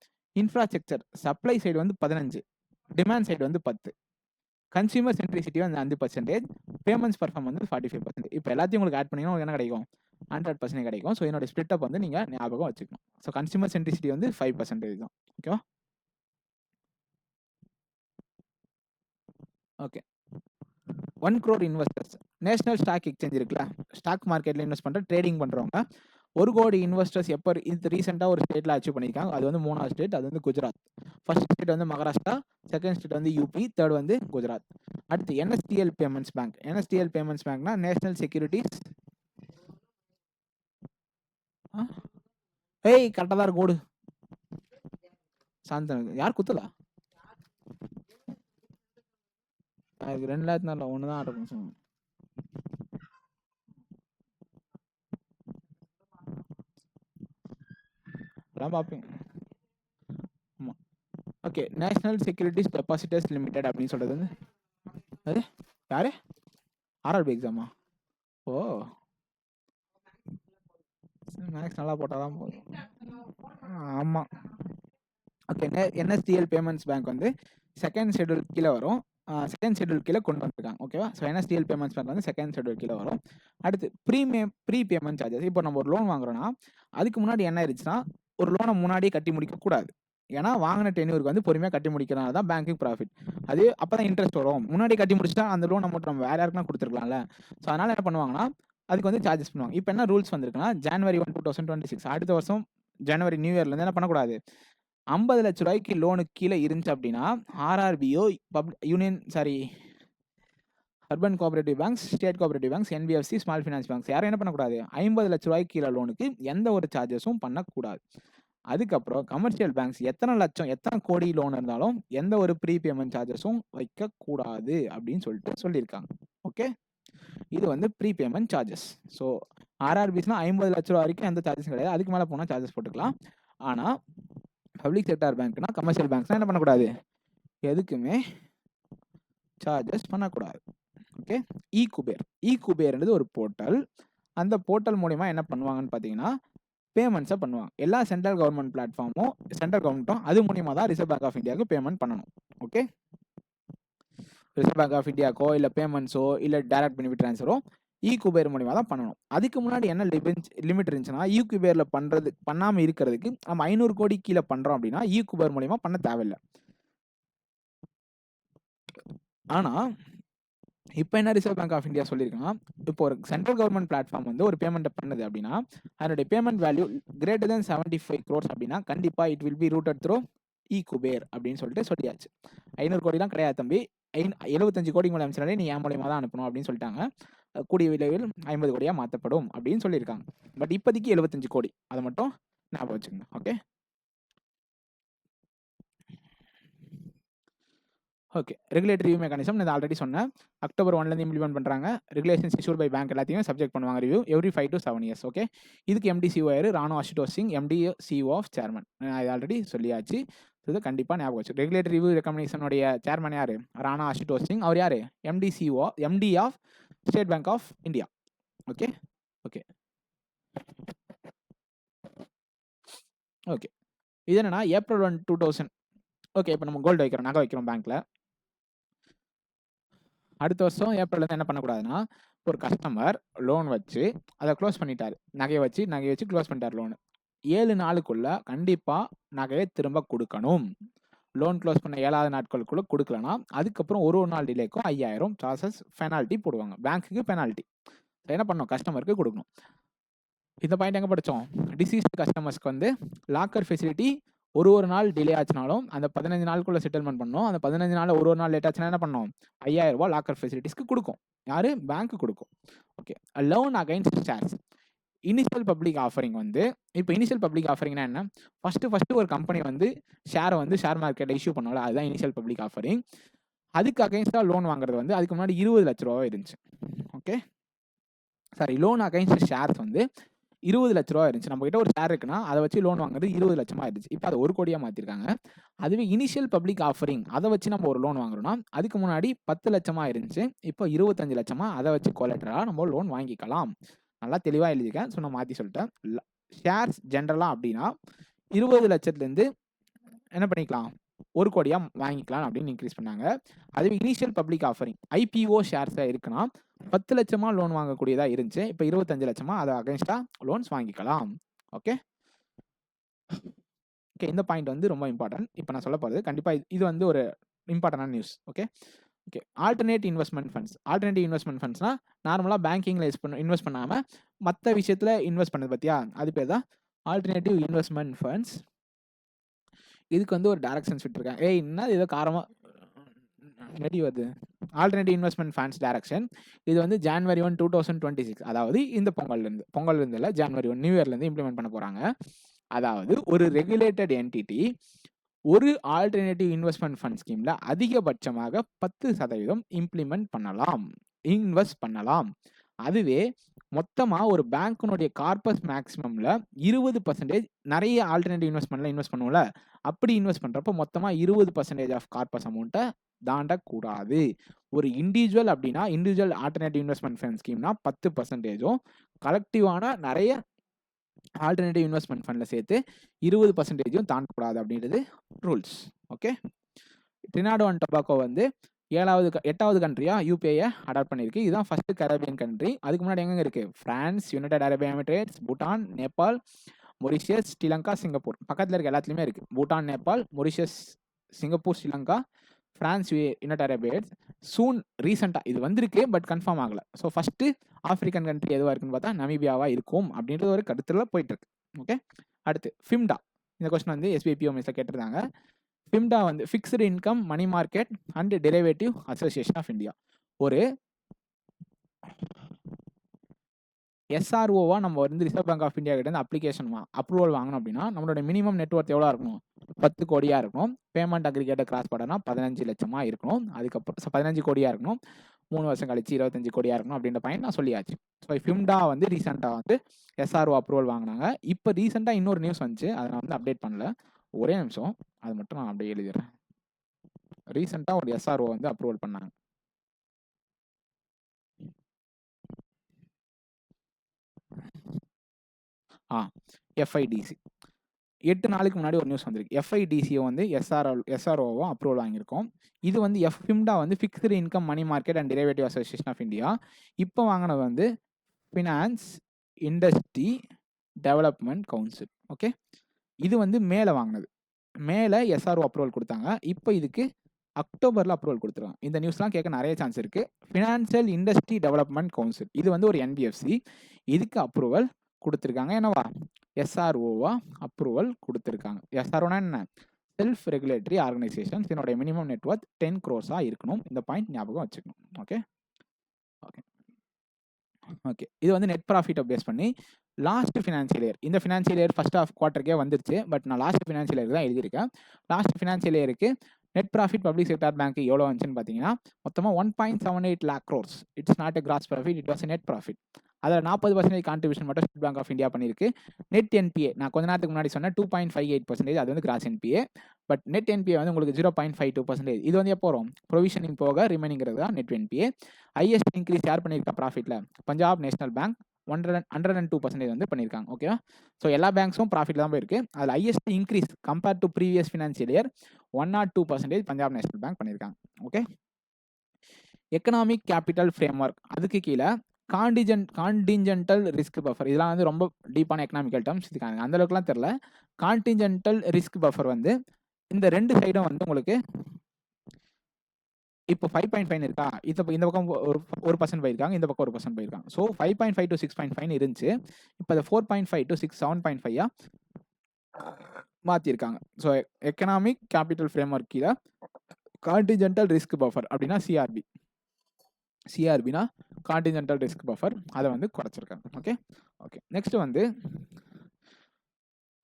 இன்ஃப்ராஸ்ட்ரக்சர் சப்ளை சைடு வந்து 15, டிமாண்ட் சைடு வந்து 10, கன்சியூமர் சென்ட்ரிசிட்டி வந்து 5%, பேமெண்ட்ஸ் பர்ஃபார்ம் வந்து 45%. இப்போ எல்லாத்தையும் உங்களுக்கு ஆட் பண்ணிங்கன்னா என்ன கிடைக்கும்? 100% கிடைக்கும். ஸோ என்னோட ஸ்பிளிட் அப் வந்து நீங்கள் ஞாபகம் வச்சுக்கணும். ஸோ கன்சியூமர் சென்ட்ரிசிட்டி வந்து 5% தான். ஓகேவா? Okay. 1 crore investors. National stock exchange இருக்குல்ல, ஸ்டாக் மார்க்கெட்டில் இன்வெஸ்ட் பண்ணுற ட்ரேடிங் பண்ணுறவங்க 1 கோடி இன்வெஸ்டர்ஸ் எப்போ இது ரீசெண்டாக ஒரு ஸ்டேட்டில் அச்சீவ் பண்ணியிருக்காங்க. அது வந்து 3வது ஸ்டேட், அது வந்து குஜராத். ஃபர்ஸ்ட் ஸ்டேட் வந்து மகாராஷ்டிரா, செகண்ட் ஸ்டேட் வந்து யூபி, தேர்ட் வந்து குஜராத். அடுத்து NSDL payments bank. NSDL payments பேங்க்னா நேஷனல் செக்யூரிட்டிஸ். ஏய் கரெக்டாக தான் இருக்கும். ஓடு சாந்தன் யார் குத்தலா? அதுக்கு 2004 ஒன்று தான் இருக்கும். அதான் பார்ப்பேன். ஆமாம். Okay, national securities depositors limited அப்படின்னு சொல்கிறது வந்து அது யாரு? ஆர்ஆர்பி எக்ஸாமா? ஓ, மேக்ஸ் நல்லா போட்டால் தான் போதும். ஆமாம். ஓகே, என்எஸ்டிஎல் பேமெண்ட்ஸ் பேங்க் வந்து செகண்ட் ஷெட்யூல் கீழே வரும். செகண்ட் ஷெட்யூல் கீழே கொண்டு வந்துருக்காங்க. ஓகேவா? ஸோ என்எஸ்டிஎல் பேமெண்ட்ஸ் பேங்க் வந்து செகண்ட் ஷெட்யூல் கீழே வரும். அடுத்து ப்ரீ பேமெண்ட் சார்ஜஸ். இப்போ நம்ம ஒரு லோன் வாங்குறோன்னா அதுக்கு முன்னாடி என்ன இருந்துச்சுன்னா, ஒரு லோனை முன்னாடியே கட்டி முடிக்கக்கூடாது. ஏன்னா வாங்கின டென்யூருக்கு வந்து பொறுமையாக கட்டி முடிக்கிறனால தான் பேங்க்குக்கு ப்ராஃபிட். அது அப்போ தான் இன்ட்ரெஸ்ட் வரும். முன்னாடி கட்டி முடிச்சுட்டா அந்த லோன் அமௌண்ட் நம்ம வேறு யாருக்குன்னா கொடுத்துருக்கலாம்ல. ஸோ அதனால் என்ன பண்ணுவாங்கன்னா அதுக்கு வந்து சார்ஜஸ் பண்ணுவாங்க. இப்போ என்ன ரூல்ஸ் வந்திருக்குன்னா, January 1, 2026 அடுத்த வருஷம் ஜனவரி நியூ இயர்லேருந்து என்ன பண்ணக்கூடாது, 50 லட்ச ரூபாய்க்கு லோனுக்கு கீழே இருந்துச்சு அப்படின்னா RRBO, urban cooperative banks, state cooperative banks, NBFC, small finance banks யாரும் என்ன பண்ணக்கூடாது, 50 லட்ச ரூபாய்க்கு கீழே லோனுக்கு எந்த ஒரு சார்ஜஸும் பண்ணக்கூடாது. அதுக்கப்புறம் கமர்ஷியல் பேங்க்ஸ் எத்தனை லட்சம் எத்தனை கோடி லோன் இருந்தாலும் எந்த ஒரு ப்ரீ பேமெண்ட் சார்ஜஸும் வைக்கக்கூடாது அப்படின்னு சொல்லியிருக்காங்க. ஓகே, இது வந்து ப்ரீ பேமெண்ட் சார்ஜஸ். ஸோ ஆர்ஆர்பிஸ்னா 50 லட்ச ரூபா வரைக்கும் எந்த சார்ஜஸும் கிடையாது. அதுக்கு மேலே போனால் சார்ஜஸ் போட்டுக்கலாம். ஆனால் பப்ளிக் செக்டார் பேங்க்னா, கமர்ஷியல் பேங்க்ஸ்னா என்ன பண்ணக்கூடாது, எதுக்குமே சார்ஜஸ் பண்ணக்கூடாது. ஓகே, இ-குபேர்ன்றது ஒரு போர்ட்டல். அந்த போர்ட்டல் மூலிமா என்ன பண்ணுவாங்கன்னு பார்த்தீங்கன்னா, பேமெண்ட்ஸை பண்ணுவாங்க. எல்லா சென்ட்ரல் கவர்மெண்ட் பிளாட்ஃபார்மும் சென்ட்ரல் கவர்மெண்ட்டும் அது மூலிமா தான் ரிசர்வ் பேங்க் ஆஃப் இந்தியாவுக்கு பேமெண்ட் பண்ணணும். ஓகே, ரிசர்வ் பேங்க் ஆஃப் இந்தியாக்கோ இல்லை பேமெண்ட்ஸோ இல்லை டைரக்ட் பெனிஃபிட் ட்ரான்ஸ்ஃபரோ இ-குபேர் மூலிமா தான் பண்ணணும். அதுக்கு முன்னாடி என்ன லிமிட் இருந்துச்சுன்னா, இ-குபேரில் பண்ணாமல் இருக்கிறதுக்கு நம்ம 500 கோடி கீழே பண்ணுறோம் அப்படின்னா இ-குபேர் மூலிமா பண்ண தேவையில்லை. ஆனால் இப்போ என்ன ரிசர்வ் பேங்க் ஆஃப் இந்தியா சொல்லியிருக்குன்னா, இப்போ ஒரு சென்ட்ரல் கவர்மெண்ட் பிளாட்ஃபார்ம் வந்து ஒரு பேமெண்ட்டை பண்ணுது அப்படின்னா அதனுடைய payment value greater than 75 crores அப்படின்னா கண்டிப்பாக it will be rooted through இ-குபேர் அப்படின்னு சொல்லியாச்சு. 500 கோடிலாம் கிடையாது தம்பி, 75 கோடி மேலே அனுப்பிச்சாலே நீ என் மூலியமாக தான் அனுப்பணும் அப்படின்னு சொல்லிட்டாங்க. கூடிய விரைவில் 50 கோடியாக மாற்றப்படும் அப்படின்னு சொல்லியிருக்காங்க. பட் இப்போதைக்கு 75 கோடி, அதை மட்டும் ஞாபகம் வச்சுக்கோங்க. Okay okay regulatory review mechanism நான் ஆல்ரெடி சொன்னேன். October 1 இம்ப்ளிமெண்ட் பண்ணுறாங்க. ரெகுலேஷன்ஸ் இஷ்யூட் பை பேங்க் எல்லாத்தையும் சப்ஜெக்ட் பண்ணுவாங்க review every 5 to 7 years. Okay இதுக்கு MD CEO யார்? Rana Ashutosh Singh, MD CEO of chairman. இது ஆல்ரெடி சொல்லியாச்சு. இது கண்டிப்பாக ஞாபகம் வச்சு. ரெகுலேட்டரி ரிவ்யூ ரெக்கமெண்டேஷனுடைய சேர்மன் யார்? ராணா அசுதோஷ் சிங். அவர் யார்? MD of state bank of India. Okay okay okay இது என்னன்னா April 1, 2000. ஓகே இப்போ நம்ம கோல்டு வைக்கிறோம், நகை வைக்கிறோம் பேங்க்கில். அடுத்த வருஷம் ஏப்ரல் என்ன பண்ணக்கூடாதுன்னா, ஒரு கஸ்டமர் லோன் வச்சு அதை க்ளோஸ் பண்ணிட்டார், நகையை வச்சு க்ளோஸ் பண்ணிட்டார் லோனு. 7 நாளுக்குள்ள கண்டிப்பாக நகையை திரும்ப கொடுக்கணும். லோன் க்ளோஸ் பண்ண 7வது நாட்களுக்குள்ள கொடுக்கலனா அதுக்கப்புறம் ஒரு நாள் டிலேக்கும் 5000 சார்ஜஸ் பெனால்ட்டி போடுவாங்க. பேங்க்குக்கு பெனால்ட்டி என்ன பண்ணணும்? கஸ்டமருக்கு கொடுக்கணும். இந்த பாயிண்ட் எங்கே படித்தோம்? டிசீஸ்டு கஸ்டமர்ஸ்க்கு வந்து லாக்கர் ஃபெசிலிட்டி ஒரு நாள் டிலே ஆச்சுனாலும் அந்த 15 நாளுக்குள்ள செட்டில்மெண்ட் பண்ணணும். அந்த 15 நாள் ஒரு நாள் லேட் ஆச்சுன்னா என்ன பண்ணணும்? 5000 ரூபாய் லாக்கர் ஃபெசிலிட்டிஸ்க்கு கொடுக்கும். யாரு? பேங்க் கொடுக்கும். Okay loan against shares initial public offering வந்து இப்போ இனிஷியல் பப்ளிக் ஆஃபரிங்னா என்ன? ஃபர்ஸ்ட் ஒரு கம்பெனி வந்து ஷேரை வந்து ஷேர் மார்க்கெட்டில் இஷ்யூ பண்ணல, அதுதான் இனிஷியல் பப்ளிக் ஆஃபரிங். அதுக்கு அகைன்ஸ்டாக லோன் வாங்குறது வந்து அதுக்கு முன்னாடி 20 லட்ச ரூபா இருந்துச்சு. Okay sorry loan against shares வந்து 20 லட்ச ரூபா இருந்துச்சு. நம்ம கிட்ட ஒரு ஷேர் இருக்குன்னா அதை வச்சு லோன் வாங்குறது 20 லட்சமா இருந்துச்சு. இப்போ அதை 1 கோடியாக மாற்றிருக்காங்க. அதுவே இனிஷியல் பப்ளிக் ஆஃபரிங் அதை வச்சு நம்ம ஒரு லோன் வாங்குறோம்னா அதுக்கு முன்னாடி 10 லட்சமா இருந்துச்சு, இப்போ 25 லட்சமா அதை வச்சு கொலட்டரா நம்ம லோன் வாங்கிக்கலாம். நல்லா தெளிவாக எழுதியிருக்கேன். ஸோ நான் மாற்றி சொல்லிட்டேன். ஷேர்ஸ் ஜென்ரலாக அப்படின்னா 20 லட்சத்துலேருந்து என்ன பண்ணிக்கலாம்? 1 கோடியாக வாங்கிக்கலாம் அப்படின்னு இன்க்ரீஸ் பண்ணாங்க. அதுவே இனிஷியல் பப்ளிக் ஆஃபரிங் IPO ஷேர்ஸாக இருக்குன்னா 10 லட்சமா லோன் வாங்கக்கூடியதா இருந்துச்சு, இப்போ 25 லட்சமா அதை அகைன்ஸ்டா லோன்ஸ் வாங்கிக்கலாம். ஓகே ஓகே இந்த பாயிண்ட் வந்து ரொம்ப இம்பார்ட்டன்ட். இப்போ நான் சொல்ல போகிறது கண்டிப்பாக இது வந்து ஒரு இம்பார்ட்டன்டான news. Okay okay alternative investment ஃபண்ட்ஸ்னா நார்மலாக பேங்கிங்கில் இன்வெஸ்ட் பண்ணாமல் மற்ற விஷயத்தில் இன்வெஸ்ட் பண்ணது பற்றியா, அது பேர் தான் ஆல்டர்னேட்டிவ் இன்வெஸ்ட்மெண்ட் ஃபண்ட்ஸ். இதுக்கு வந்து ஒரு டைரக்ஷன்ஸ் விட்டுருக்காங்க. என்ன ஏதோ காரமாக நெடி வருது. ஆல்டர்னேட்டிவ் இன்வெஸ்ட்மெண்ட் ஃபண்ட்ஸ் டைரக்ஷன் இது வந்து January 1, 2026, அதாவது இந்த பொங்கல்லேருந்து இல்லை, January 1 நியூ இயர்லேருந்து இம்ப்ளிமெண்ட் பண்ண போகிறாங்க. அதாவது ஒரு ரெகுலேட்டட் என்டிட்டி ஒரு ஆல்டர்னேட்டிவ் இன்வெஸ்ட்மெண்ட் ஃபண்ட் ஸ்கீமில் அதிகபட்சமாக 10% இன்வெஸ்ட் பண்ணலாம். அதுவே மொத்தமாக ஒரு பேங்க்கினுடைய கார்பஸ் மேக்ஸிமமில் 20% நிறைய ஆல்டர்னேட்டிவ் இன்வெஸ்ட்மெண்ட்டில் இன்வெஸ்ட் பண்ணுவோம்ல, அப்படி இன்வெஸ்ட் பண்ணுறப்போ மொத்தமாக 20% ஆஃப் கார்பஸ் அமௌண்ட்டை தாண்டக்கூடாது. ஒரு இண்டிவிஜுவல் அப்படின்னா இண்டிவிஜுவல் ஆல்டர்னேட்டிவ் இன்வெஸ்ட்மெண்ட் ஃபண்ட் ஸ்கீம்னா 10%, கலெக்டிவான நிறைய ஆல்டர்னேட்டிவ் இன்வெஸ்ட்மெண்ட் ஃபண்டில் சேர்த்து 20% தாண்டக்கூடாது அப்படின்றது rules. Okay Trinidad and tobacco வந்து 8வது கண்ட்ரியா UPIயை அடாப்ட் பண்ணியிருக்கு. இதுதான் ஃபர்ஸ்ட் கரேபியன் கண்ட்ரி. அதுக்கு முன்னாடி எங்கே இருக்குது? France, united Arab Emirates, Bhutan, Nepal, Mauritius, Sri Lanka, Singapore. பக்கத்தில் இருக்க எல்லாத்துலேயுமே இருக்குது. Bhutan, Nepal, Mauritius, Singapore, Sri Lanka, France, united Arab Emirates. Soon ரீசெண்டாக இது வந்திருக்கு, பட் கன்ஃபார்ம் ஆகலை. ஸோ ஃபஸ்ட்டு ஆஃப்ரிக்கன் கண்ட்ரி எதுவாக இருக்குன்னு பார்த்தா நமீபியாவாக இருக்கும் அப்படின்றது ஒரு கருத்தில் போயிட்டுருக்கு. ஓகே அடுத்து ஃபிம்டா. இந்த கொஸ்டின் வந்து SBPOMSல கேட்டிருந்தாங்க. ஃபிம்டா வந்து fixed income money market and derivative association of India. ஒரு SROவா நம்ம வந்து ரிசர்வ் பேங்க் ஆஃப் இந்தியா கிட்ட அப்ளிகேஷன் அப்ரூவல் வாங்கணும் அப்படின்னா நம்மளோட மினிமம் நெட்வொர்த் எவ்வளோ இருக்கணும்? 10 கோடியாக இருக்கணும். பேமெண்ட் அக்ரிகேட்டர் கிராஸ் பண்ணனா 15 லட்சமாக இருக்கணும். அதுக்கப்புறம் 15 கோடியாக இருக்கணும். 3 வருஷம் கழிச்சு 25 கோடியாக இருக்கணும் அப்படின்ற பாயிண்ட் நான் சொல்லியாச்சு. ஸோ ஃபிம்டா வந்து ரீசெண்டாக வந்து SRO அப்ரூவல் வாங்கினாங்க. இப்போ ரீசெண்டாக இன்னொரு நியூஸ் வந்துச்சு, அதை நான் வந்து அப்டேட் பண்ணல. ஒரே நிமிஷம், அது மட்டும் நான் அப்படியே எழுதிடுறேன். ரீசெண்டாக ஒரு SRO வந்து அப்ரூவல் பண்ணாங்க. FIDC 8 நாளுக்கு முன்னாடி ஒரு நியூஸ் வந்திருக்கு. FIDCO வந்து SROவும் அப்ரூவல் வாங்கியிருக்கோம். இது வந்து ஃபிம்டா வந்து fixed income money market and derivative association of India. இப்போ வாங்கினது வந்து finance industry development council. Okay இது வந்து மேலே வாங்கினது, மேலே SRO அப்ரூவல் கொடுத்தாங்க. இப்போ இதுக்கு அக்டோபரில் அப்ரூவல் கொடுத்துருவாங்க. இந்த நியூஸ்லாம் கேட்க நிறைய சான்ஸ் இருக்குது. ஃபினான்ஷியல் இண்டஸ்ட்ரி டெவலப்மெண்ட் கவுன்சில் இது வந்து ஒரு NBFC, இதுக்கு அப்ரூவல் கொடுத்துருக்காங்க. என்னவா? SROவா அப்ரூவல் கொடுத்துருக்காங்க. SROனா என்ன? Self regulatory organisation. இதனுடைய மினிமம் நெட்வொர்த் 10 crores இருக்கணும். இந்த பாயிண்ட் ஞாபகம் வச்சுக்கணும். Okay okay okay. இது வந்து நெட் ப்ராஃபிட்ட பேஸ் பண்ணி லாஸ்ட் ஃபினான்ஷியல் இயர், இந்த ஃபினான்ஷியல் இயர் ஃபர்ஸ்ட் ஆஃப் குவார்ட்டருக்கே வந்துருச்சு. பட் நான் லாஸ்ட் ஃபினான்ஷியல் இயர் தான் எழுதியிருக்கேன். லாஸ்ட் ஃபினான்ஷியல் இயருக்கு net profit public sector bank எவ்வளோ வந்துச்சுன்னு பார்த்தீங்கன்னா, மொத்தமாக 1.78 lakh crores. It's not a gross profit, it was a net profit. அதில் 40% கான்ட்ரிபியூஷன் மட்டும் ஸ்டேட் பேங்க் ஆஃப் இந்தியா பண்ணியிருக்கு. நெட் என்பிஏ நான் கொஞ்ச நேரத்துக்கு முன்னாடி சொன்னேன் 2.58%, அது வந்து cross NBA. But net NBA வந்து உங்களுக்கு 0.52%. இது வந்து எப்போ வரும்? ப்ரொவிஷனிங் போக ரிமைனிங்கிறது தான் நெட் என்பிஏ. ஹையஸ்ட் இன்க்ரீஸ் யார் பண்ணியிருக்கா ப்ராஃபிட்டில்? பஞ்சாப் நேஷனல் பேங்க் 102% வந்து பண்ணியிருக்காங்க. ஓகேவா? ஸோ எல்லா பேங்க்ஸும் ப்ராஃபிட் தான் போயிருக்கு. அதில் highest increase compared to previous financial year 102% Punjab national bank பண்ணியிருக்காங்க. ஓகே. எக்கனாமிக் கேபிட்டல் ஃப்ரேம் ஒர்க், அதுக்கு கீழே கான்டிஜென்டல் ரிஸ்க் பஃபர், இதெல்லாம் வந்து ரொம்ப டீப்பான எக்கனாமிக்கல் டேர்ம்ஸ், இதுக்கான அந்த அளவுக்குலாம் தெரியல. கான்டிஜென்டல் ரிஸ்க் பஃபர் வந்து இந்த ரெண்டு சைடும் வந்து உங்களுக்கு இப்போ 5.5 இருக்கா, இந்த பக்கம் ஒரு பர்சன்ட் போயிருக்காங்க, இந்த பக்கம் 1% போயிருக்காங்க. ஸோ 5.5 to 6.5 இருந்துச்சு. இப்போ அதை 4.5 to 7.5 மாற்றிருக்காங்க. So economic capital frame work கீழே கான்டிஜென்டல் ரிஸ்க் பஃபர் அப்படின்னா சிஆர்பினா கான்டிஜென்டல் ரிஸ்க் பஃபர், அதை வந்து குறைச்சிருக்காங்க. ஓகே. நெக்ஸ்ட் வந்து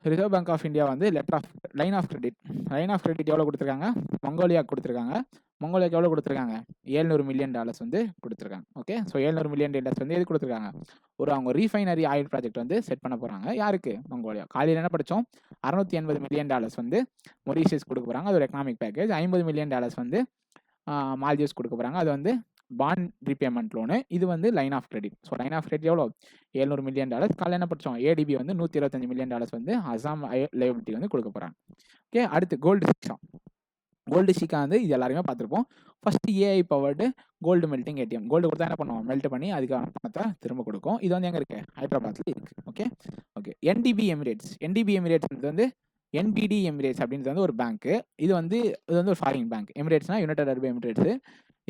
ரிசர்வ் பேங்க் ஆஃப் இந்தியா வந்து லைன் ஆஃப் கிரெடிட் எவ்வளோ கொடுத்துருக்காங்க? மங்கோலியாவுக்கு கொடுத்துருக்காங்க. மங்கோலியாவுக்கு எவ்வளோ கொடுத்துருக்காங்க? $700 million வந்து கொடுத்துருக்காங்க. ஓகே. ஸோ $700 million வந்து எது கொடுத்துருக்காங்க? அவங்க ரீஃபைனரி ஆயில் ப்ராஜெக்ட் வந்து செட் பண்ண போகிறாங்க. யாருக்கு? மங்கோலியா. காலையில் என்ன படித்தோம்? $680 million வந்து மொரீஷியஸ் கொடுக்க போகிறாங்க, அது ஒரு எக்கனாமிக் பேக்கேஜ். $50 million வந்து மால்தீவ்ஸ் கொடுக்க போகிறாங்க, அது வந்து பாண்ட் ரீபேமெண்ட் லோனு. இது வந்து line of credit. So line of credit எவ்வளோ? $700 million. காலையில் என்ன படித்தோம்? ஏடிபி வந்து $125 million வந்து அசாம் லைபிலிட்டி வந்து கொடுக்க போகிறாங்க. ஓகே. அடுத்து கோல்டு சீக்கா வந்து இது எல்லாருமே பார்த்துருப்போம். First AI powered gold melting ATM. Gold கொடுத்தா என்ன பண்ணுவோம்? மெல்ட் பண்ணி அதுக்கான பணத்தை திரும்ப கொடுக்கும். இது வந்து எங்கே இருக்குது? ஹைதராபாத்தில் இருக்குது. ஓகே. என்டிபி எமிரேட்ஸ் வந்து என்பிடி எமிரேட்ஸ் அப்படின்றது வந்து ஒரு பேங்க்கு. இது வந்து ஒரு ஃபாரின் பேங்க். எமிரேட்ஸ்னா யுனைடெட் அரபு எமிரேட்ஸ்.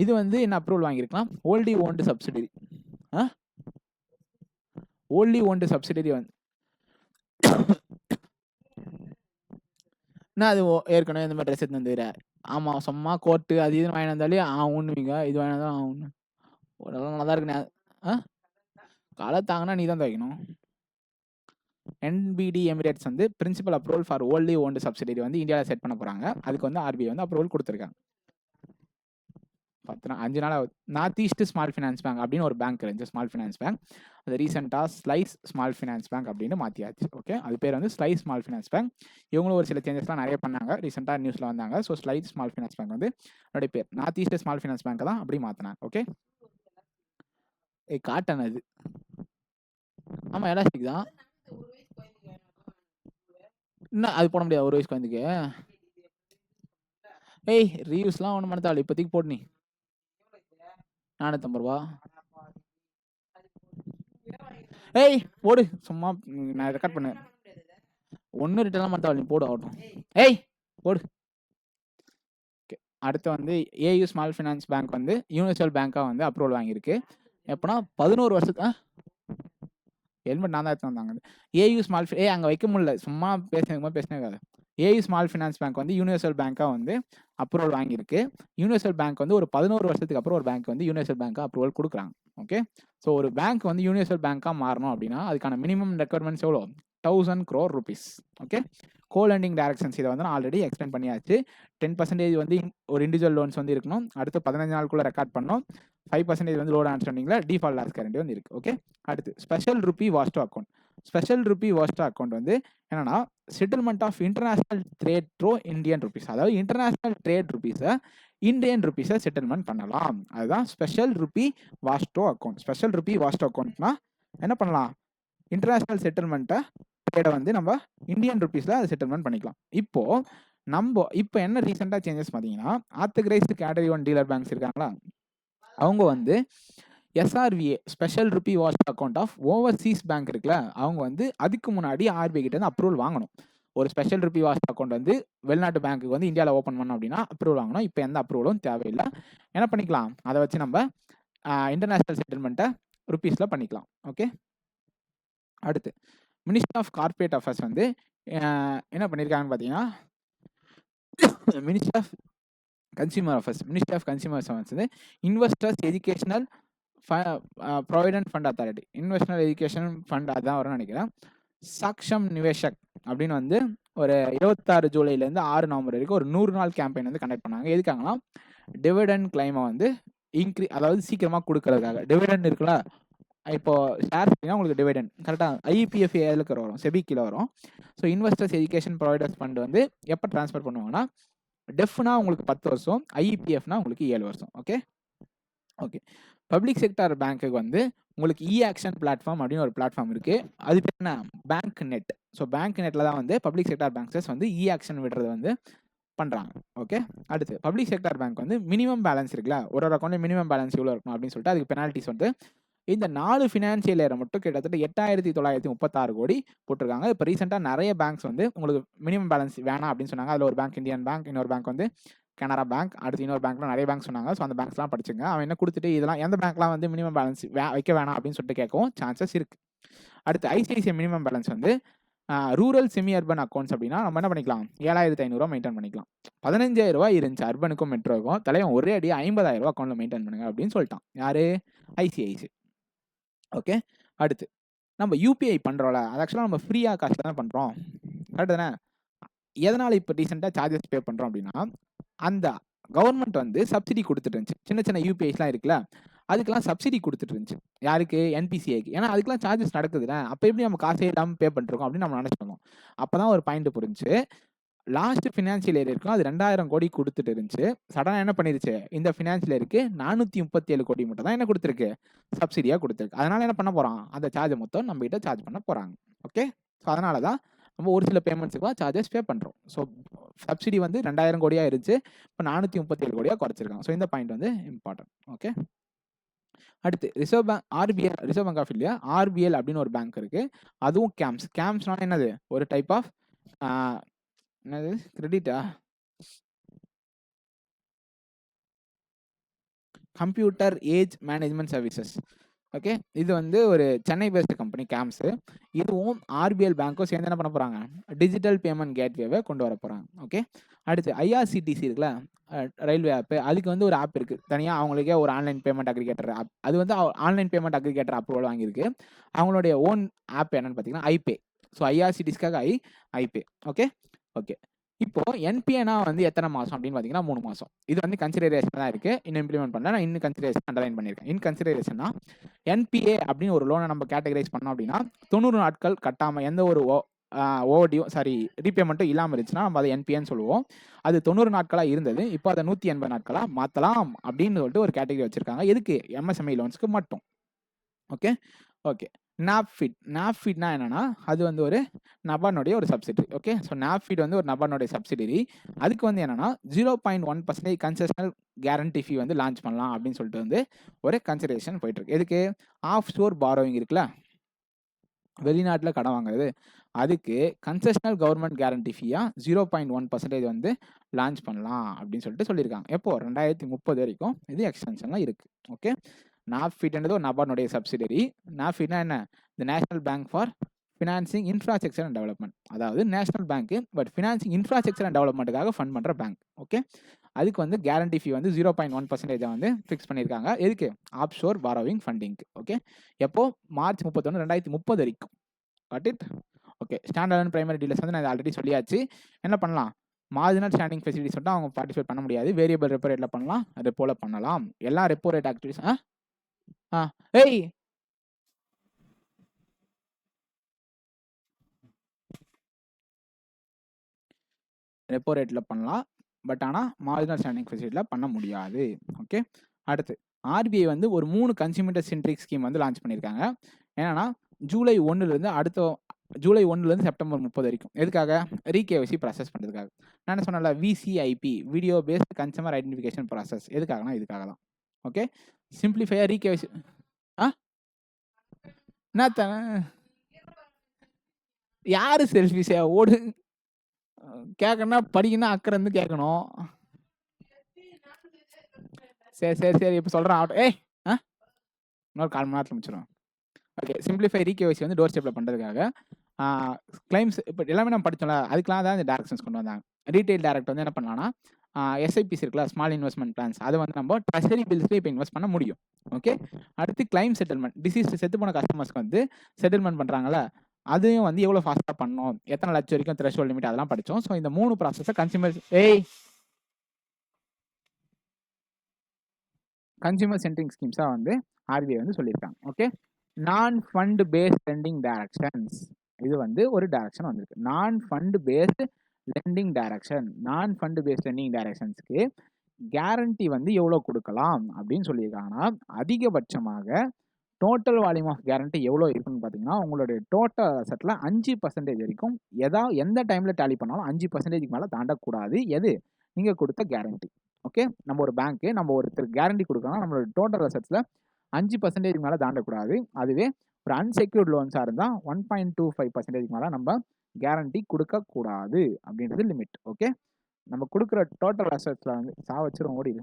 இது வந்து என்ன அப்ரூவல் வாங்கியிருக்கலாம்? ஓல்டி ஓன்டு சப்சிடரி வந்து நான் அது ஏற்கனவே இந்த மாதிரி ட்ரெஸ் எடுத்து வந்துக்கிறேன். ஆமாம், சும்மா கோட்டு அது இது வாங்கி வந்தாலே ஒன்றுவீங்க, இது வாங்கி வந்தாலும் ஒன்று ஓரளவு நல்லா தான் இருக்குண்ணே. காலை தாங்கன்னா நீ தான் துவைக்கணும். என்பிடி எமிரேட்ஸ் வந்து principal approval for wholly owned subsidiary வந்து இந்தியாவில் செட் பண்ண போகிறாங்க. அதுக்கு வந்து ஆர்பிஐ வந்து அப்ரூவல் கொடுத்துருக்காங்க. 5 நாள் ஆகுது. North east small finance bank அப்படின்னு ஒரு பேங்க் இருந்துச்சு, ஸ்மால் ஃபினான்ஸ் பேங்க். அது ரீசெண்டாக ஸ்லைஸ் ஸ்மால் ஃபினான்ஸ் பேங்க் அப்படின்னு மாற்றியாச்சு. ஓகே. அது பேர் வந்து ஸ்லைஸ் ஸ்மால் ஃபினான்ஸ் பேங்க். இவங்களும் ஒரு சில சேஞ்சஸ்லாம் நிறைய பண்ணாங்க, ரீசெண்டாக நியூஸில் வந்தாங்க. So slice small finance bank வந்து என்னுடைய பேர் north east small finance bank தான் அப்படி மாற்றினாங்க. ஓகே. காட்டன் அது. ஆமாம், எலாஸ்டிக் தான். என்ன அது போட முடியாது ஒரு வயசுக்கு வந்துக்கு? ரீயூஸ்லாம் ஒன்றும் பண்ண இப்போதைக்கு போடு. நீ $450. போடு சும்மா, நான் ரெக்கார்ட் பண்ணேன். ஒன்று ரிட்டர்லாம் மாட்டாள், நீ போடு ஆகட்டும். போடு. ஓகே. அடுத்து வந்து ஏயு ஸ்மால் ஃபினான்ஸ் பேங்க் வந்து யூனிவர்சல் பேங்காக வந்து அப்ரூவல் வாங்கியிருக்கு. எப்போனா 11 வருஷத்துக்கு ஹெல்மெட் நான் தான் எடுத்து வந்தாங்க. ஏயு ஸ்மால் அங்கே வைக்க முடியல, சும்மா பேசினேன். ஏயு ஸ்மால் ஃபினான்ஸ் பேங்க் வந்து யூனிவர்சல் பேங்காக வந்து அப்ரூவல் வாங்கியிருக்கு. யூனிவர்சல் பேங்க் வந்து ஒரு 11 வருஷத்துக்கு அப்புறம் ஒரு பேங்க் வந்து யூனிவர்சல் பேங்காக அப்ரூவல் கொடுக்குறாங்க. ஓகே. ஸோ ஒரு பேங்க் வந்து யூனிவர்சல் பேங்காக மாறணும் அப்படின்னா அதுக்கான மினிமம் ரெக்யர்மெண்ட்ஸ் எவ்வளோ? 1000 crore rupees. ஓகே. கோலெண்டிங் டைரக்ஷன்ஸ் இதை வந்து நான் ஆல்ரெடி எக்ஸ்பிளைன் பண்ணியாச்சு. 10% வந்து ஒரு இண்டிவிஜுவல் லோன்ஸ் வந்து இருக்கணும். அடுத்து 15 நாளுக்குள்ளே ரெக்கார்ட் பண்ணணும். 5% வந்து லோன் அண்டர்ஸ்டாண்டிங்கில் டிஃபால்ட் லாஸ் கேரண்டி வந்து இருக்குது. ஓகே. அடுத்து ஸ்பெஷல் ருபி வாஸ்டோ அக்கௌண்ட் வந்து என்னன்னா settlement of international trade through Indian rupees. அதாவது இன்டர்நேஷனல் ட்ரேட் ருபீஸை இந்தியன் ருபீஸை செட்டில்மெண்ட் பண்ணலாம். அதுதான் ஸ்பெஷல் ருபி வாஸ்டோ அக்கௌண்ட்னா என்ன பண்ணலாம்? இன்டர்நேஷனல் செட்டில்மெண்ட்டை ட்ரேடை வந்து நம்ம இந்தியன் ருபீஸில் அதை செட்டில்மெண்ட் பண்ணிக்கலாம். இப்போ என்ன ரீசெண்டாக சேஞ்சஸ் பார்த்தீங்கன்னா, ஆத்தரைஸ்டு கேட்டகரி 1 டீலர் பேங்க்ஸ் இருக்காங்களா, அவங்க வந்து SRVA special rupee vostro account of overseas bank இருக்குல்ல, அவங்க வந்து அதுக்கு முன்னாடி ஆர்பிஐ கிட்ட வந்து அப்ரூவல் வாங்கணும். ஒரு ஸ்பெஷல் ருபி வாஸ்டோ அக்கௌண்ட் வந்து வெளிநாட்டு பேங்க்கு வந்து இந்தியாவில் ஓப்பன் பண்ணோம் அப்படின்னா அப்ரூவல் வாங்கணும். இப்போ எந்த அப்ரூவலும் தேவையில்லை. என்ன பண்ணிக்கலாம்? அதை வச்சு நம்ம இன்டர்நேஷனல் செட்டில்மெண்ட்டை ருபீஸில் பண்ணிக்கலாம். ஓகே. அடுத்து மினிஸ்ட்ரி ஆஃப் கார்பரேட் அஃபேர்ஸ் வந்து என்ன பண்ணியிருக்காங்கன்னு பார்த்தீங்கன்னா, மினிஸ்ட்ரி ஆஃப் கன்சியூமர் அஃபேர்ஸ் வந்து investors educational provident fund authority, investment education fund அதான் வரும்னு நினைக்கிறேன். சாக்ஷம் நிவேஷக் அப்படின்னு வந்து ஒரு 26 ஜூலைலேருந்து 6 நவம்பர் வரைக்கும் ஒரு 100 நாள் கேம்பெயின் வந்து கண்டக்ட் பண்ணாங்க. எதுக்காங்கன்னா டிவிடெண்ட் கிளைமை வந்து அதாவது சீக்கிரமாக கொடுக்கறதுக்காக. டிவிடெண்ட் இருக்குல்ல, இப்போ ஷேர் அப்படின்னா உங்களுக்கு டிவிடெண்ட் கரெக்டாக ஐபிஎஃப் ஏலுக்கு வரும், செபி கீழே வரும். So investors education providers fund வந்து எப்போ ட்ரான்ஸ்ஃபர் பண்ணுவாங்கன்னா, டெஃப்னா உங்களுக்கு 10 வருஷம், ஐபிஎஃப்னா உங்களுக்கு 7 வருஷம். Okay okay. பப்ளிக் செக்டார் பேங்க்குக்கு வந்து உங்களுக்கு ஆக்ஷன் பிளாட்ஃபார்ம் அப்படின்னு ஒரு பிளாட்ஃபார்ம் இருக்குது. அது பேர் என்ன, பேங்க் நெட். ஸோ பேங்க் நெட்டில் தான் வந்து பப்ளிக் செக்டார் பேங்க்ஸஸ் வந்து ஆக்ஷன் விடுறது வந்து பண்ணுறாங்க. ஓகே. அடுத்து பப்ளிக் செக்டார் பேங்க் வந்து மினிமம் பேலன்ஸ் இருக்குல்ல, ஒரு அக்கௌண்ட்ல மினிமம் பேலன்ஸ் எவ்வளோ இருக்கணும் அப்படின்னு சொல்லிட்டு அதுக்கு பெனால்ட்டிஸ் வந்து இந்த 4 ஃபினான்ஷியல் இயரை மட்டும் கிட்டத்தட்ட 8,936 கோடி போட்டிருக்காங்க. இப்போ ரீசெண்டாக நிறைய பேங்க்ஸ் வந்து உங்களுக்கு மினிமம் பேலன்ஸ் வேணாம் அப்படின்னு சொன்னாங்க. அதில் ஒரு பேங்க் இந்தியன் பேங்க், இன்னொரு பேங்க் வந்து கனரா பேங்க், அடுத்து இன்னொரு பேங்க்லாம் நிறைய பேங்க் சொன்னாங்க. ஸோ அந்த பேங்க்ஸ்லாம் படிச்சுங்க. அவன் என்ன கொடுத்துட்டு இதெல்லாம் எந்த பேங்க்லாம் வந்து மினிமம் பேலன்ஸ் வைக்க வேணாம் அப்படின்னு சொல்லிட்டு கேட்கவும் சான்சஸ் இருக்குது. அடுத்து ஐசிஐசிஐ மினிமம் பேலன்ஸ் வந்து ரூரல் செமி அர்பன் அக்கௌண்ட்ஸ் அப்படின்னா நம்ம என்ன பண்ணிக்கலாம், 7,500 மெயின்டைன் பண்ணிக்கலாம். 15,000 இருந்துச்சு அர்பனுக்கும் மெட்ரோக்கும், தலைவன் ஒரே அடி 50,000 அக்கௌண்ட்டில் மெயின்டைன் பண்ணுங்க அப்படின்னு சொல்லிட்டான். யார், ஐசிஐசி. ஓகே. அடுத்து நம்ம யூபிஐ பண்ணுறோம்ல, அது ஆக்சுவலாக நம்ம ஃப்ரீயாக காசு தானே பண்ணுறோம், கரெக்டு தானே? எதனால் இப்போ ரீசெண்டாக சார்ஜஸ் பே பண்ணுறோம் அப்படின்னா, அந்த கவர்மெண்ட் வந்து சப்சிடி கொடுத்துட்டு இருந்துச்சு. சின்ன சின்ன யூபிஐஸ்லாம் இருக்குல்ல, அதுக்கெல்லாம் சப்சிடி கொடுத்துட்டு இருந்துச்சு. யாருக்கு, என்பிசிஐக்கு. ஏன்னா அதுக்கெல்லாம் சார்ஜஸ் நடக்குதுல்ல, அப்போ எப்படி நம்ம காசே இல்லாமல் பே பண்ணிருக்கோம் அப்படின்னு நம்ம நினச்சிருந்தோம். அப்போ தான் ஒரு பாயிண்ட் புரிஞ்சு, லாஸ்ட் ஃபினான்ஷியல் இயர் இருக்கும் அது 2,000 கோடி கொடுத்துட்டு இருந்துச்சு. சடனாக என்ன பண்ணிருச்சு, இந்த ஃபினான்ஷியல் இயருக்கு 437 கோடி மட்டும் தான் என்ன கொடுத்துருக்கு, சப்சிடியாக கொடுத்துருக்கு. அதனால என்ன பண்ண போகிறோம், அந்த சார்ஜை மொத்தம் நம்ம கிட்ட சார்ஜ் பண்ண போகிறாங்க. ஓகே. ஸோ அதனால தான் நம்ம ஒரு சில பேமெண்ட்ஸுக்கு சார்ஜஸ் பே பண்ணுறோம். ஸோ சப்சிடி வந்து 2,000 கோடியாக இருந்துச்சு, இப்போ 437 கோடியாக குறைச்சிருக்காங்க. ஸோ இந்த பாயிண்ட் வந்து இம்பார்ட்டன்ட். ஓகே. அடுத்து reserve bank, RBL, reserve bank of India, RBL அப்படின்னு ஒரு பேங்க் இருக்குது. அதுவும் கேம்ஸ். கேம்ஸ்னா என்னது, ஒரு டைப் ஆஃப் என்னது, கிரெடிட்டா, computer age management services. Okay. இது வந்து ஒரு சென்னை பேஸ்டு கம்பெனி கேம்ஸு. இதுவும் ஆர்பிஎல் பேங்க்கும் சேர்ந்து என்ன பண்ண போகிறாங்க, டிஜிட்டல் பேமெண்ட் கேட்வேவை கொண்டு வர போகிறாங்க. ஓகே. அடுத்து ஐஆர்சிடிசி இருக்குல்ல, ரயில்வே ஆப்பு, அதுக்கு வந்து ஒரு ஆப் இருக்குது தனியாக, அவங்களுக்கே ஒரு ஆன்லைன் பேமெண்ட் அக்ரிகேட்டர் ஆப். அது வந்து ஆன்லைன் பேமெண்ட் அக்ரிகேட்டர் அப்ரூவல் வாங்கியிருக்கு. அவங்களுடைய ஓன் ஆப் என்னன்னு பார்த்தீங்கன்னா ஐபே. ஸோ ஐஆர்சிடிஸ்க்காக ஐபே. Okay okay. இப்போ என்பிஏனா வந்து எத்தனை மாதம் அப்படின்னு பார்த்தீங்கன்னா 3 மாதம். இது வந்து கன்சிடரேஷன் தான் இருக்குது, இன்னும் இம்ப்ளிமெண்ட் பண்ணல. நான் இன்னும் கன்சிடரேஷன் அண்டர்லைன் பண்ணியிருக்கேன். இன் கன்சிடரேஷன்னா என்பிஏ அப்படின்னு ஒரு லோனை நம்ம கேட்டகரைஸ் பண்ணோம் அப்படின்னா 90 நாட்கள் கட்டாமல் எந்த ஒரு ஓவர்டியூ ரீபேமெண்ட்டும் இல்லாமல் இருந்துச்சுன்னா நம்ம அதை என்பிஏன்னு சொல்லுவோம். அது 90 நாட்களாக இருந்தது, இப்போ அதை 180 நாட்களாக மாற்றலாம் அப்படின்னு சொல்லிட்டு ஒரு கேட்டகரி வச்சுருக்காங்க. எதுக்கு, எம்எஸ்எம்இ லோன்ஸ்க்கு மட்டும். Okay okay. நாப்ஃபிட்னா என்னன்னா, அது வந்து ஒரு நபார்டுடைய ஒரு சப்சிடரி. ஓகே. ஸோ நாப்ஃபிட் வந்து ஒரு நபார்டுடைய சப்சிடரி. அதுக்கு வந்து என்னன்னா 0.1% கன்செஷனல் கேரண்டி ஃபீ வந்து லான்ச் பண்ணலாம் அப்படின்னு சொல்லிட்டு வந்து ஒரு கன்சிடரேஷன் போயிட்டு இருக்கு. எதுக்கு, ஆஃப் ஷோர் பாரோவிங் இருக்குல்ல, வெளிநாட்டில் கடன் வாங்குறது, அதுக்கு கன்செஷனல் கவர்மெண்ட் கேரண்டி ஃபீயா 0.1% வந்து லான்ச் பண்ணலாம் அப்படின்னு சொல்லிட்டு சொல்லியிருக்காங்க. எப்போ, 2030 வரைக்கும் இது எக்ஸ்டென்ஷன்லாம் இருக்குது. ஓகே. நாப்ஃபிட்ன்றது ஒரு நபார்டுடைய சப்சிடரி. நாப்ஃபிட்னா என்ன, the national bank for financing infrastructure and development. அதாவது நேஷனல் பேங்க்கு, பட் ஃபினான்சிங் இன்ஃப்ராஸ்ட்ரக்சர் அண்ட் டெவலப்மெண்ட்டுக்காக ஃபண்ட் பண்ணுற பேங்க். ஓகே. அதுக்கு வந்து கேரண்டி ஃபீ வந்து 0.1% வந்து ஃபிக்ஸ் பண்ணியிருக்காங்க. எதுக்கு, ஆஃப் ஷோர் பாரோவிங் ஃபண்டிங்க்கு. ஓகே. எப்போ, மார்ச் 31, 2030 வரைக்கும். Got it. Okay. Standard and primary dealers வந்து நான் ஆல்ரெடி சொல்லியாச்சு. என்ன பண்ணலாம், மார்ஜினல் ஸ்டாண்டிங் ஃபெசிலிட்டிஸ் மட்டும் அவங்க பார்ட்டிசிபேட் பண்ண முடியாது. வேரியபிள் ரெப்போ ரேட்டில் பண்ணலாம், ரெப்போவில் பண்ணலாம். எல்லா ரெப்போ ரேட் ஆக்டிவிட்டிஸ் ஏய் ரெப்போ ரேட்டில் பண்ணலாம், பட் ஆனால் மார்ஜினல் ஸ்டாண்டிங் ஃபெசிலிட்டியில் பண்ண முடியாது. ஓகே. அடுத்து ஆர்பிஐ வந்து ஒரு 3 கன்சியூமர் சென்ட்ரிக் ஸ்கீம் வந்து லான்ச் பண்ணியிருக்காங்க. என்னன்னா ஜூலை 1 செப்டம்பர் 30 வரைக்கும். எதுக்காக, ரீகேஒய்சி ப்ராசஸ் பண்ணுறதுக்காக. நான் என்ன சொன்னல, VCIP, video based consumer identification process. எதுக்காகனா இதுக்காக தான். ஓகே. சிம்பிளிஃபையாக ரீகேஒய்சி. என்ன யாரு செல்ஃபிஷா ஓடு கேட்கணும், படிக்கணும், அக்கறை இருந்து கேட்கணும். சரி இப்போ சொல்கிறேன். இன்னொரு 1/4 மணி நேரத்தில் முடிச்சிடும். ஓகே. சிம்பிளிஃபை ரீகேஒய்சி வந்து டோர் ஸ்டெப்பில் பண்ணுறதுக்காக கிளைம்ஸ் இப்போ எல்லாமே நம்ம படித்தோம்ல, அதுக்கெலாம் தான் இந்த டேரக்ஷன்ஸ் கொண்டு வந்தாங்க. ரீட்டைல் டேரக்ட் வந்து என்ன பண்ணலாம்னா எஸ்ஐபிஸ் இருக்குல்ல, ஸ்மால் இன்வெஸ்ட்மெண்ட் பிளான்ஸ், அது வந்து நம்ம ட்ரெஷரி பில்ஸ்ல இப்போ இன்வெஸ்ட் பண்ண முடியும். ஓகே. அடுத்து கிளைம் செட்டில்மெண்ட், டிசீஸ் செத்து போன கஸ்டமர்ஸ்க்கு வந்து செட்டில்மெண்ட் பண்ணுறாங்கல்ல, அதையும் வந்து எவ்வளோ ஃபாஸ்ட்டாக பண்ணணும், எத்தனை லட்சம் வரைக்கும் த்ரெஷோல்ட் லிமிட், அதெல்லாம் படித்தோம். ஸோ இந்த 3 ப்ராசஸை கன்சியூமர் சென்ட்ரிங் ஸ்கீம்ஸாக வந்து ஆர்பிஐ வந்து சொல்லியிருக்காங்க. ஓகே. நான் ஃபண்ட் பேஸ்ட் லெண்டிங் டைரக்ஷன்ஸ், இது வந்து ஒரு டைரக்ஷன் வந்திருக்கு. நான் ஃபண்ட் பேஸ்ட் லெண்டிங் டைரக்ஷன், நான் ஃபண்ட் பேஸ்ட் லெண்டிங் டைரக்ஷன்ஸ்க்கு கேரண்டி வந்து எவ்வளோ கொடுக்கலாம் அப்படின்னு சொல்லியிருக்காங்கன்னா, அதிகபட்சமாக டோட்டல் வால்யூம் ஆஃப் கேரண்டி எவ்வளோ இருக்குன்னு பார்த்தீங்கன்னா, உங்களுடைய டோட்டல் அசெட்டில் 5% வரைக்கும் எந்த டைமில் டேலி பண்ணாலும் 5% மேலே தாண்டக்கூடாது. எது? நீங்கள் கொடுத்த கேரண்டி. ஓகே. நம்ம ஒரு பேங்க்கு, நம்ம ஒருத்தர் கேரண்டி கொடுக்கணும், நம்மளோட டோட்டல் அசெட்ஸில் 5% மேலே தாண்டக்கூடாது. அதுவே ஒரு அன்செக்யூர்ட் லோன்ஸாக இருந்தால் 1.25% மேலே நம்ம கேரண்டி கொடுக்கக்கூடாது அப்படின்றது லிமிட். ஓகே. நம்ம கொடுக்குற டோட்டல் அசெட்ஸில் வந்து வச்சிரும் ஓடிது.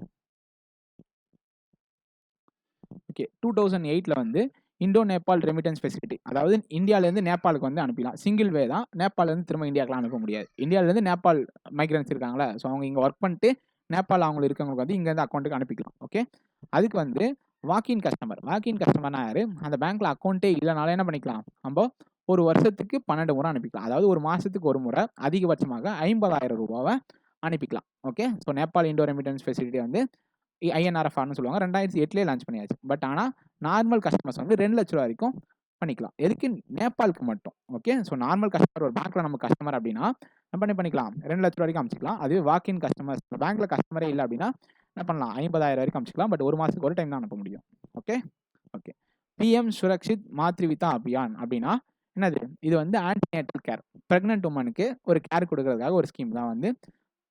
ஓகே. 2008 வந்து இண்டோ நேபாள் ரெமிட்டன்ஸ் ஃபெசிலிட்டி, அதாவது இந்தியாவிலேருந்து நேபாளுக்கு வந்து அனுப்பிடலாம். சிங்கிள் வே தான், நேபாளிலேருந்து திரும்ப இந்தியாவுக்குலாம் அனுப்ப முடியாது. இந்தியாவிலேருந்து நேபாள் மைக்ரன்ஸ் இருக்காங்களா, ஸோ அவங்க இங்கே ஒர்க் பண்ணிட்டு நேபாள் அவங்களுக்கு இருக்கவங்களுக்கு வந்து இங்கேருந்து அக்கௌண்ட்டுக்கு அனுப்பிக்கலாம். ஓகே. அதுக்கு வந்து வாக்கின் கஸ்டமர்னா யார்? அந்த பேங்க்கில் அக்கௌண்ட்டே இல்லைனாலும் என்ன பண்ணிக்கலாம், நம்ம ஒரு வருஷத்துக்கு 12 முறை அனுப்பிக்கலாம். அதாவது ஒரு மாதத்துக்கு ஒரு முறை அதிகபட்சமாக 50,000 ரூபாவை அனுப்பிக்கலாம். Okay. So Nepal Indo remittance facility வந்து INRFRன்னு சொல்லுவாங்க. 2008 லான்ச் பண்ணியாச்சு. பட் ஆனால் நார்மல் கஸ்டமர்ஸ் வந்து 2 லட்ச ரூபா வரைக்கும் பண்ணிக்கலாம். எதுக்கு? நேபாளுக்கு மட்டும். ஓகே. ஸோ நார்மல் கஸ்டமர், ஒரு பேங்க்கில் நம்ம கஸ்டமர் அப்படின்னா நம்ம பண்ணிக்கலாம், 2 லட்ச ரூபா வரைக்கும் அமைச்சிக்கலாம். அதுவே வாக்கின் கஸ்டமர்ஸ், பேங்க்கில் கஸ்டமரே இல்லை அப்படின்னா என்ன பண்ணலாம், 50,000 வரைக்கும் அமைச்சிக்கலாம். பட் ஒரு மாதத்துக்கு ஒரு டைம் தான் அனுப்ப முடியும். Okay. Okay. PM Surakshit மாத்ரிவிதா Abhiyan அப்படின்னா என்னது? இது வந்து ஆன்டிநேட்டல் கேர், ப்ரெக்னென்ட் உமனுக்கு ஒரு கேர் கொடுக்கறதுக்காக ஒரு ஸ்கீம் தான் வந்து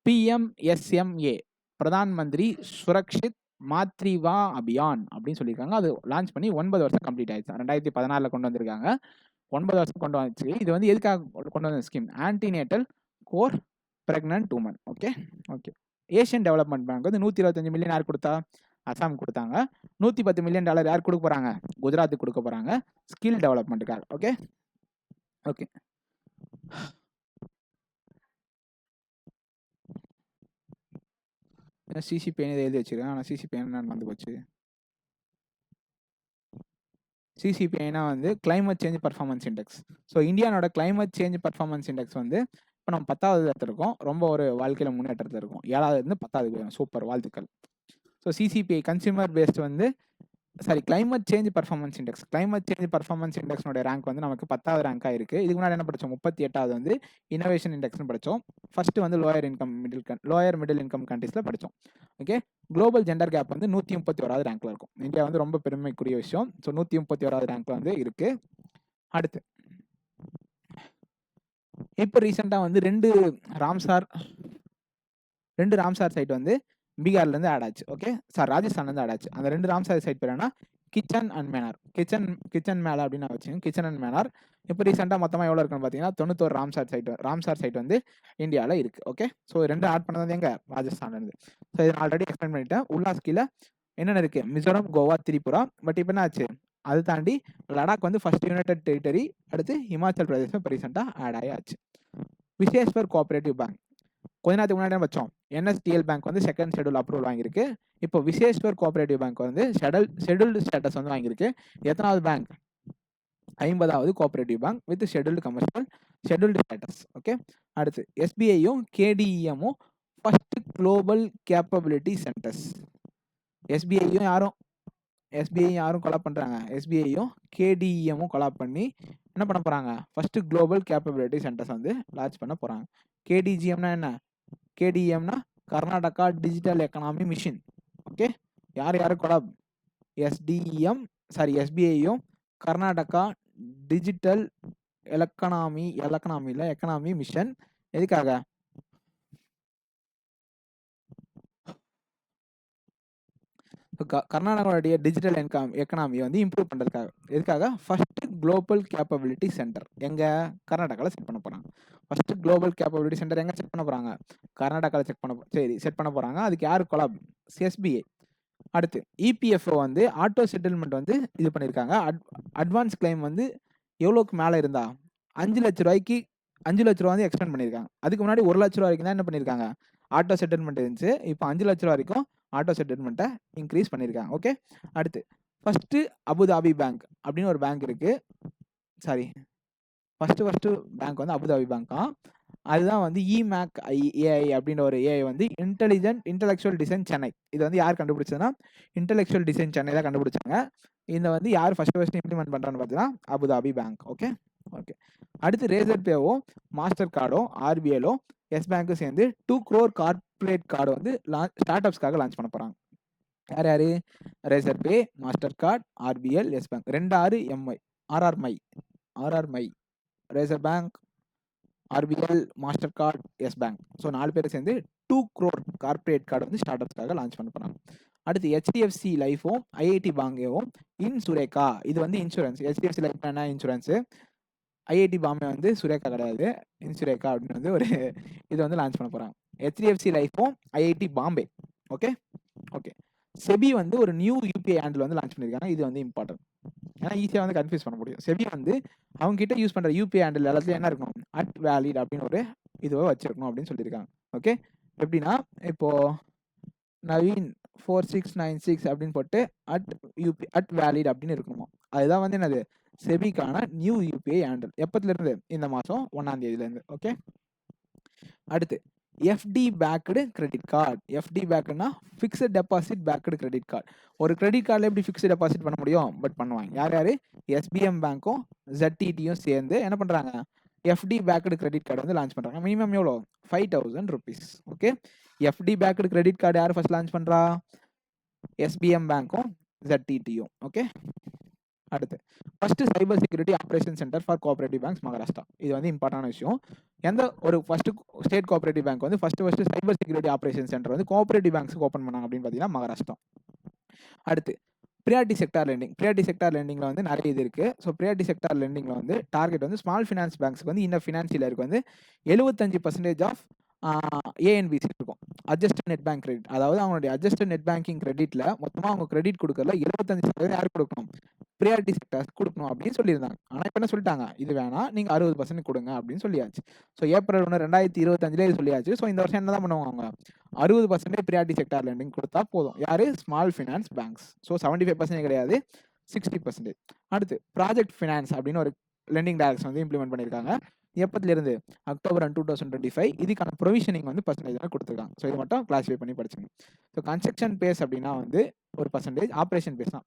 PMSMA, பிரதான் மந்திரி சுரக்ஷித் மாத்ரிவா அபியான் அப்படின்னு சொல்லியிருக்காங்க. அது லான்ச் பண்ணி 9 வருஷம் கம்ப்ளீட் ஆயிடுச்சு. 2014 கொண்டு வந்திருக்காங்க. 9 வருஷம் கொண்டு வந்துச்சு. இது வந்து எதுக்காக கொண்டு வந்த ஸ்கீம்? Antenatal care pregnant women. Okay. Okay. Asian development bank வந்து 125 மில்லியன் யார் கொடுத்தா? அசாம் கொடுத்தாங்க. $110 மில்லியன் யார் கொடுக்க போறாங்க? குஜராத்துக்கு கொடுக்க போறாங்க, ஸ்கில் டெவலப்மெண்ட்டுக்காக. ஓகே. ஓகே. சிசிபி எழுதி வச்சிருக்கேன், ஆனால் சிசிபி என்னன்னு வந்து போச்சு. சிசிபிஐனா வந்து climate change performance index. So இந்தியானோட கிளைமேட் சேஞ்ச் பர்ஃபார்மன்ஸ் இண்டெக்ஸ் வந்து இப்போ நம்ம 10வது இடத்துல இருக்கோம். ரொம்ப ஒரு வாழ்க்கையில் முன்னேற்றத்தில் இருக்கும். 7வது 10வது சூப்பர், வாழ்த்துக்கள். ஸோ சிசிபிஐ கன்சியூமர் பேஸ்ட் வந்து climate change performance index, climate change performance இண்டெக்ஸோட ரேங்க் வந்து நமக்கு 10வது ரேங்காக இருக்குது. இதுக்கு முன்னாடி என்ன படித்தோம்? 38வது வந்து இனோவேஷன் இண்டெக்ஸ்னு படித்தோம். ஃபர்ஸ்ட் வந்து லோயர் மிடில் இன்கம் கண்ட்ரீஸில் படித்தோம். ஓகே. குளோபல் ஜெண்டர் கேப் வந்து 131வது ரேங்க்ல இருக்கும். இந்தியா வந்து ரொம்ப பெருமைக்குரிய விஷயம். ஸோ 131வது ரேங்க்ல வந்து இருக்கு. அடுத்து இப்போ ரீசெண்டாக வந்து 2 ராம்சார் சைட் வந்து பீகார்லேருந்து ஆட் ஆச்சு. ஓகே. ராஜஸ்தான்லேருந்து ஆட் ஆச்சு. அந்த 2 ராம்சார் சைட் பேர் என்ன? Kitchen and Menar. கிச்சன் மேலே அப்படின்னு வச்சுக்கோங்க. கிச்சன் அண்ட் மேனார் இப்போ ரீசெண்டாக மொத்தமாக எவ்வளோ இருக்குன்னு பார்த்தீங்கன்னா 91 ராம்சார் சைட் வந்து இந்தியாவில் இருக்குது. ஓகே. ஸோ 2 ஆட் பண்ணது எங்கே? ராஜஸ்தான்லேருந்து. ஸோ இதை நான் ஆல்ரெடி எக்ஸ்பிளைன் பண்ணிட்டேன். உல்லாஸ் கீழே என்னென்ன இருக்குது? மிசோரம், கோவா, திரிபுரா. பட் இப்போ என்ன ஆச்சு? அது தாண்டி லடாக் வந்து ஃபர்ஸ்ட் யுனைடெட் டெரிட்டரி, அடுத்து ஹிமாச்சல் பிரதேசம் இப்போ ரீசெண்டாக ஆட் ஆயாச்சு. விசேஸ்வர் கோஆபரேட்டிவ் பேங்க் கொஞ்ச நேரத்துக்கு முன்னாடி வச்சோம். NSDL பேங்க் வந்து செகண்ட் ஷெட்யூல் அப்ரூவல் வாங்கியிருக்கு. இப்போ விசேஸ்வர் கோஆபரேட்டிவ் பேங்க் வந்து ஷெட்யூல்டு ஸ்டேட்டஸ் வந்து வாங்கியிருக்கு. எத்தனாவது பேங்க்? 50வது cooperative bank with scheduled status. Okay. அடுத்து SBIயும் KDEMமும் ஃபர்ஸ்ட் குளோபல் கேப்பபிலிட்டி சென்டர்ஸ். SBIயும் யாரும் கொலாப் பண்ணுறாங்க? SBIயும் KDEMமும் கொலாப் பண்ணி என்ன பண்ண போகிறாங்க? ஃபர்ஸ்ட் குளோபல் கேப்பபிலிட்டி சென்டர்ஸ் வந்து லான்ச் பண்ண போகிறாங்க. KDGMனா என்ன? KDEMனா Karnataka digital economy mission. Okay. யார் கொலாப்? SBIயும் கர்நாடகா டிஜிட்டல் எக்கனாமி மிஷன். எதுக்காக? கர்நாடகாவுடைய டிஜிட்டல் எக்கனாமி வந்து இம்ப்ரூவ் பண்ணுறதுக்காக. எதுக்காக? ஃபர்ஸ்ட் குளோபல் கேப்பபிலிட்டி சென்டர் எங்கே? கர்நாடகாவில் செட் பண்ண போகிறாங்க. ஃபர்ஸ்ட் குளோபல் கேப்பபிலிட்டி சென்டர் எங்கே செட் பண்ண போகிறாங்க? கர்நாடகாவில் செட் பண்ண போகிறாங்க. அதுக்கு யார் கொலாப்? SBI. அடுத்து EPFO வந்து ஆட்டோ செட்டில்மெண்ட் வந்து இது பண்ணியிருக்காங்க. அட்வான்ஸ் கிளைம் வந்து எவ்வளோக்கு மேலே இருந்தா 5 லட்ச ரூபாய்க்கு 5 லட்ச ரூபா வந்து எக்ஸ்டெண்ட் பண்ணியிருக்காங்க. அதுக்கு முன்னாடி 1 லட்ச ரூபா வரைக்கும் தான் என்ன பண்ணியிருக்காங்க? ஆட்டோ செட்டில்மெண்ட் இருந்துச்சு. இப்போ 5 லட்ச ரூபா வரைக்கும் ஆட்டோ செட்டில்மெண்ட்டை இன்க்ரீஸ் பண்ணியிருக்காங்க. ஓகே. அடுத்து ஃபர்ஸ்ட்டு அபுதாபி பேங்க் அப்படின்னு ஒரு பேங்க் இருக்கு. சாரி, ஃபர்ஸ்ட் பேங்க் வந்து அபுதாபி பேங்க் தான். அதுதான் வந்து இமேக் ஏஐ அப்படின்ற ஒரு ஏஐ வந்து இன்டெலெக்சுவல் டிசைன் சென்னை. இது வந்து யார் கண்டுபிடிச்சதுன்னா இன்டெலெக்சுவல் டிசைன் சென்னை தான் கண்டுபிடிச்சாங்க. இதை வந்து யார் ஃபர்ஸ்ட் இம்ப்ளிமெண்ட் பண்ணுறான்னு பார்த்தீங்கன்னா அபுதாபி பேங்க். ஓகே. ஓகே. அடுத்து ரேசர் பேவும் மாஸ்டர் கார்டும் ஆர்பிஐலும் எஸ் பேங்க்கும் சேர்ந்து 2 crore கார்பரேட் கார்டு வந்து ஸ்டார்ட் அப்ஸ்க்காக லான்ச் பண்ண போகிறாங்க. யார் யார்? Razorpay, Mastercard, RBL, Yes bank. 2 MI ஆர்ஆர்மை razor bank, RBL, Mastercard, Yes bank. So 4 பேர் சேர்ந்து 2 crore கார்பரேட் கார்டு வந்து ஸ்டார்ட் அப்ஸ்க்காக லான்ச் பண்ண போகிறாங்க. அடுத்து ஹெச்டிஎஃப்சி லைஃபும் ஐஐடி பாம்பேவும் சுரேகா. இது வந்து இன்சூரன்ஸ். ஹெச்டிஎஃப்சி லைஃப் என்ன இன்சூரன்ஸு, ஐஐடி பாம்பே வந்து சுரேகா கிடையாது, இன்சுரேகா அப்படின்னு வந்து ஒரு இது வந்து லான்ச் பண்ண போகிறாங்க. ஹெச்டிஎஃப்சி லைஃபும் IIT Bombay. Okay. Okay. SEBI வந்து ஒரு நியூ யூபிஐ ஹேண்டில் வந்து லான்ச் பண்ணியிருக்காங்க. இது வந்து இம்பார்ட்டன்ட், ஏன்னா ஈஸியாக வந்து கன்ஃபியூஸ் பண்ண முடியும். செபி வந்து அவங்க கிட்ட யூஸ் பண்ணுற யூபிஐ ஹேண்டில் எல்லாத்துலையும் என்ன இருக்கணும், @valid அப்படின்னு ஒரு இதுவை வச்சிருக்கணும் அப்படின்னு சொல்லியிருக்காங்க. ஓகே. எப்படின்னா இப்போது நவீன் 4696 அப்படின்னு போட்டு @valid அப்படின்னு இருக்கணுமா. அதுதான் வந்து என்னது செபிக்கான நியூ யூபிஐ ஹேண்டில். எப்பத்துலேருந்து? இந்த மாதம் 1ஆம் தேதியிலேருந்து. ஓகே. அடுத்து FD backed credit card. FD பேக்குன்னா fixed deposit backed credit card. ஒரு கிரெடிட் கார்டில் எப்படி ஃபிக்ஸ்டு டெபாசிட் பண்ண முடியும்? பட் பண்ணுவாங்க. யார் யார்? எஸ்பிஎம் பேங்க்கும் ZTTயும் சேர்ந்து என்ன பண்ணுறாங்க, எஃப்டி பேக்டு கிரெடிட் கார்டு வந்து லான்ச் பண்ணுறாங்க. மினிமம் எவ்வளோ? 5000 rupees. Okay. FD backed credit card யார் ஃபர்ஸ்ட் லான்ச் பண்ணுறா? எஸ்பிஎம் பேங்க்கும் ZTTயும். ஓகே. அடுத்து first cyber security operation centre for cooperative banks Maharashtra. இது வந்து இம்பார்ட்டான விஷயம். எந்த ஒரு ஃபர்ஸ்ட் ஸ்டேட் கோஆபரேட்டிவ் பேங்க் வந்து first cyber security operation centre வந்து கோஆபரேட்டிவ் பேங்க்ஸ்க்கு ஓப்பன் பண்ணாங்க அப்படின்னு பார்த்தீங்கன்னா மகாராஷ்டிரா. அடுத்து priority sector lending. Priority sector லெண்டிங்கில் வந்து நிறைய இது இருக்குது. ஸோ ப்ரியாரிட்டி செக்டார் லெண்டிங்கில் வந்து டார்கெட் வந்து ஸ்மால் ஃபினான்ஸ் பேங்க்ஸ்க்கு வந்து இந்த ஃபினான்ஷியல் இயருக்கு வந்து 75% ஆஃப் ஏஎன்பிசி இருக்கும், அட்ஜஸ்டட் நெட் பேங்க் கிரெடிட். அதாவது அவங்களுடைய அட்ஜஸ்டட் நெட் பேங்கிங் கிரெடிட்ல மொத்தமாக அவங்க கிரெடிட் கொடுக்கறதுல 75% யாருக்கு கொடுக்கணும்? ப்ரியாரிட்டி செக்டார்ஸ் கொடுக்கணும் அப்படின்னு சொல்லியிருந்தாங்க. ஆனால் இப்போ என்ன சொல்லிட்டாங்க, இது வேணாம், நீங்கள் 60% கொடுங்க அப்படின்னு சொல்லியாச்சு. ஸோ ஏப்ரல் 1, 2025 இது சொல்லியாச்சு. ஸோ இந்த வருஷம் என்ன தான் பண்ணுவாங்க, 60% ப்ரியாரிட்டி செக்டார் லெண்டிங் கொடுத்தா போதும். யார்? Small finance banks. ஸோ 75% கிடையாது, 60%. அடுத்து ப்ராஜெக்ட் ஃபினான்ஸ் அப்படின்னு ஒரு லெண்டிங் டைரக்ஷன் வந்து இம்ப்ளிமெண்ட் பண்ணியிருக்காங்க. எப்பத்திலிருந்து? அக்டோபர் 2025. இதுக்கான ப்ரொவிஷனிங் வந்து பர்சன்டேஜ் கொடுத்துருக்காங்க. ஸோ இது மட்டும் கிளாஸிஃபை பண்ணி படிச்சுங்க. ஸோ கன்ஸ்ட்ரக்ஷன் பேஸ் அப்படின்னா வந்து ஒரு பர்சன்டேஜ், ஆப்ரேஷன் பேஸ் தான்.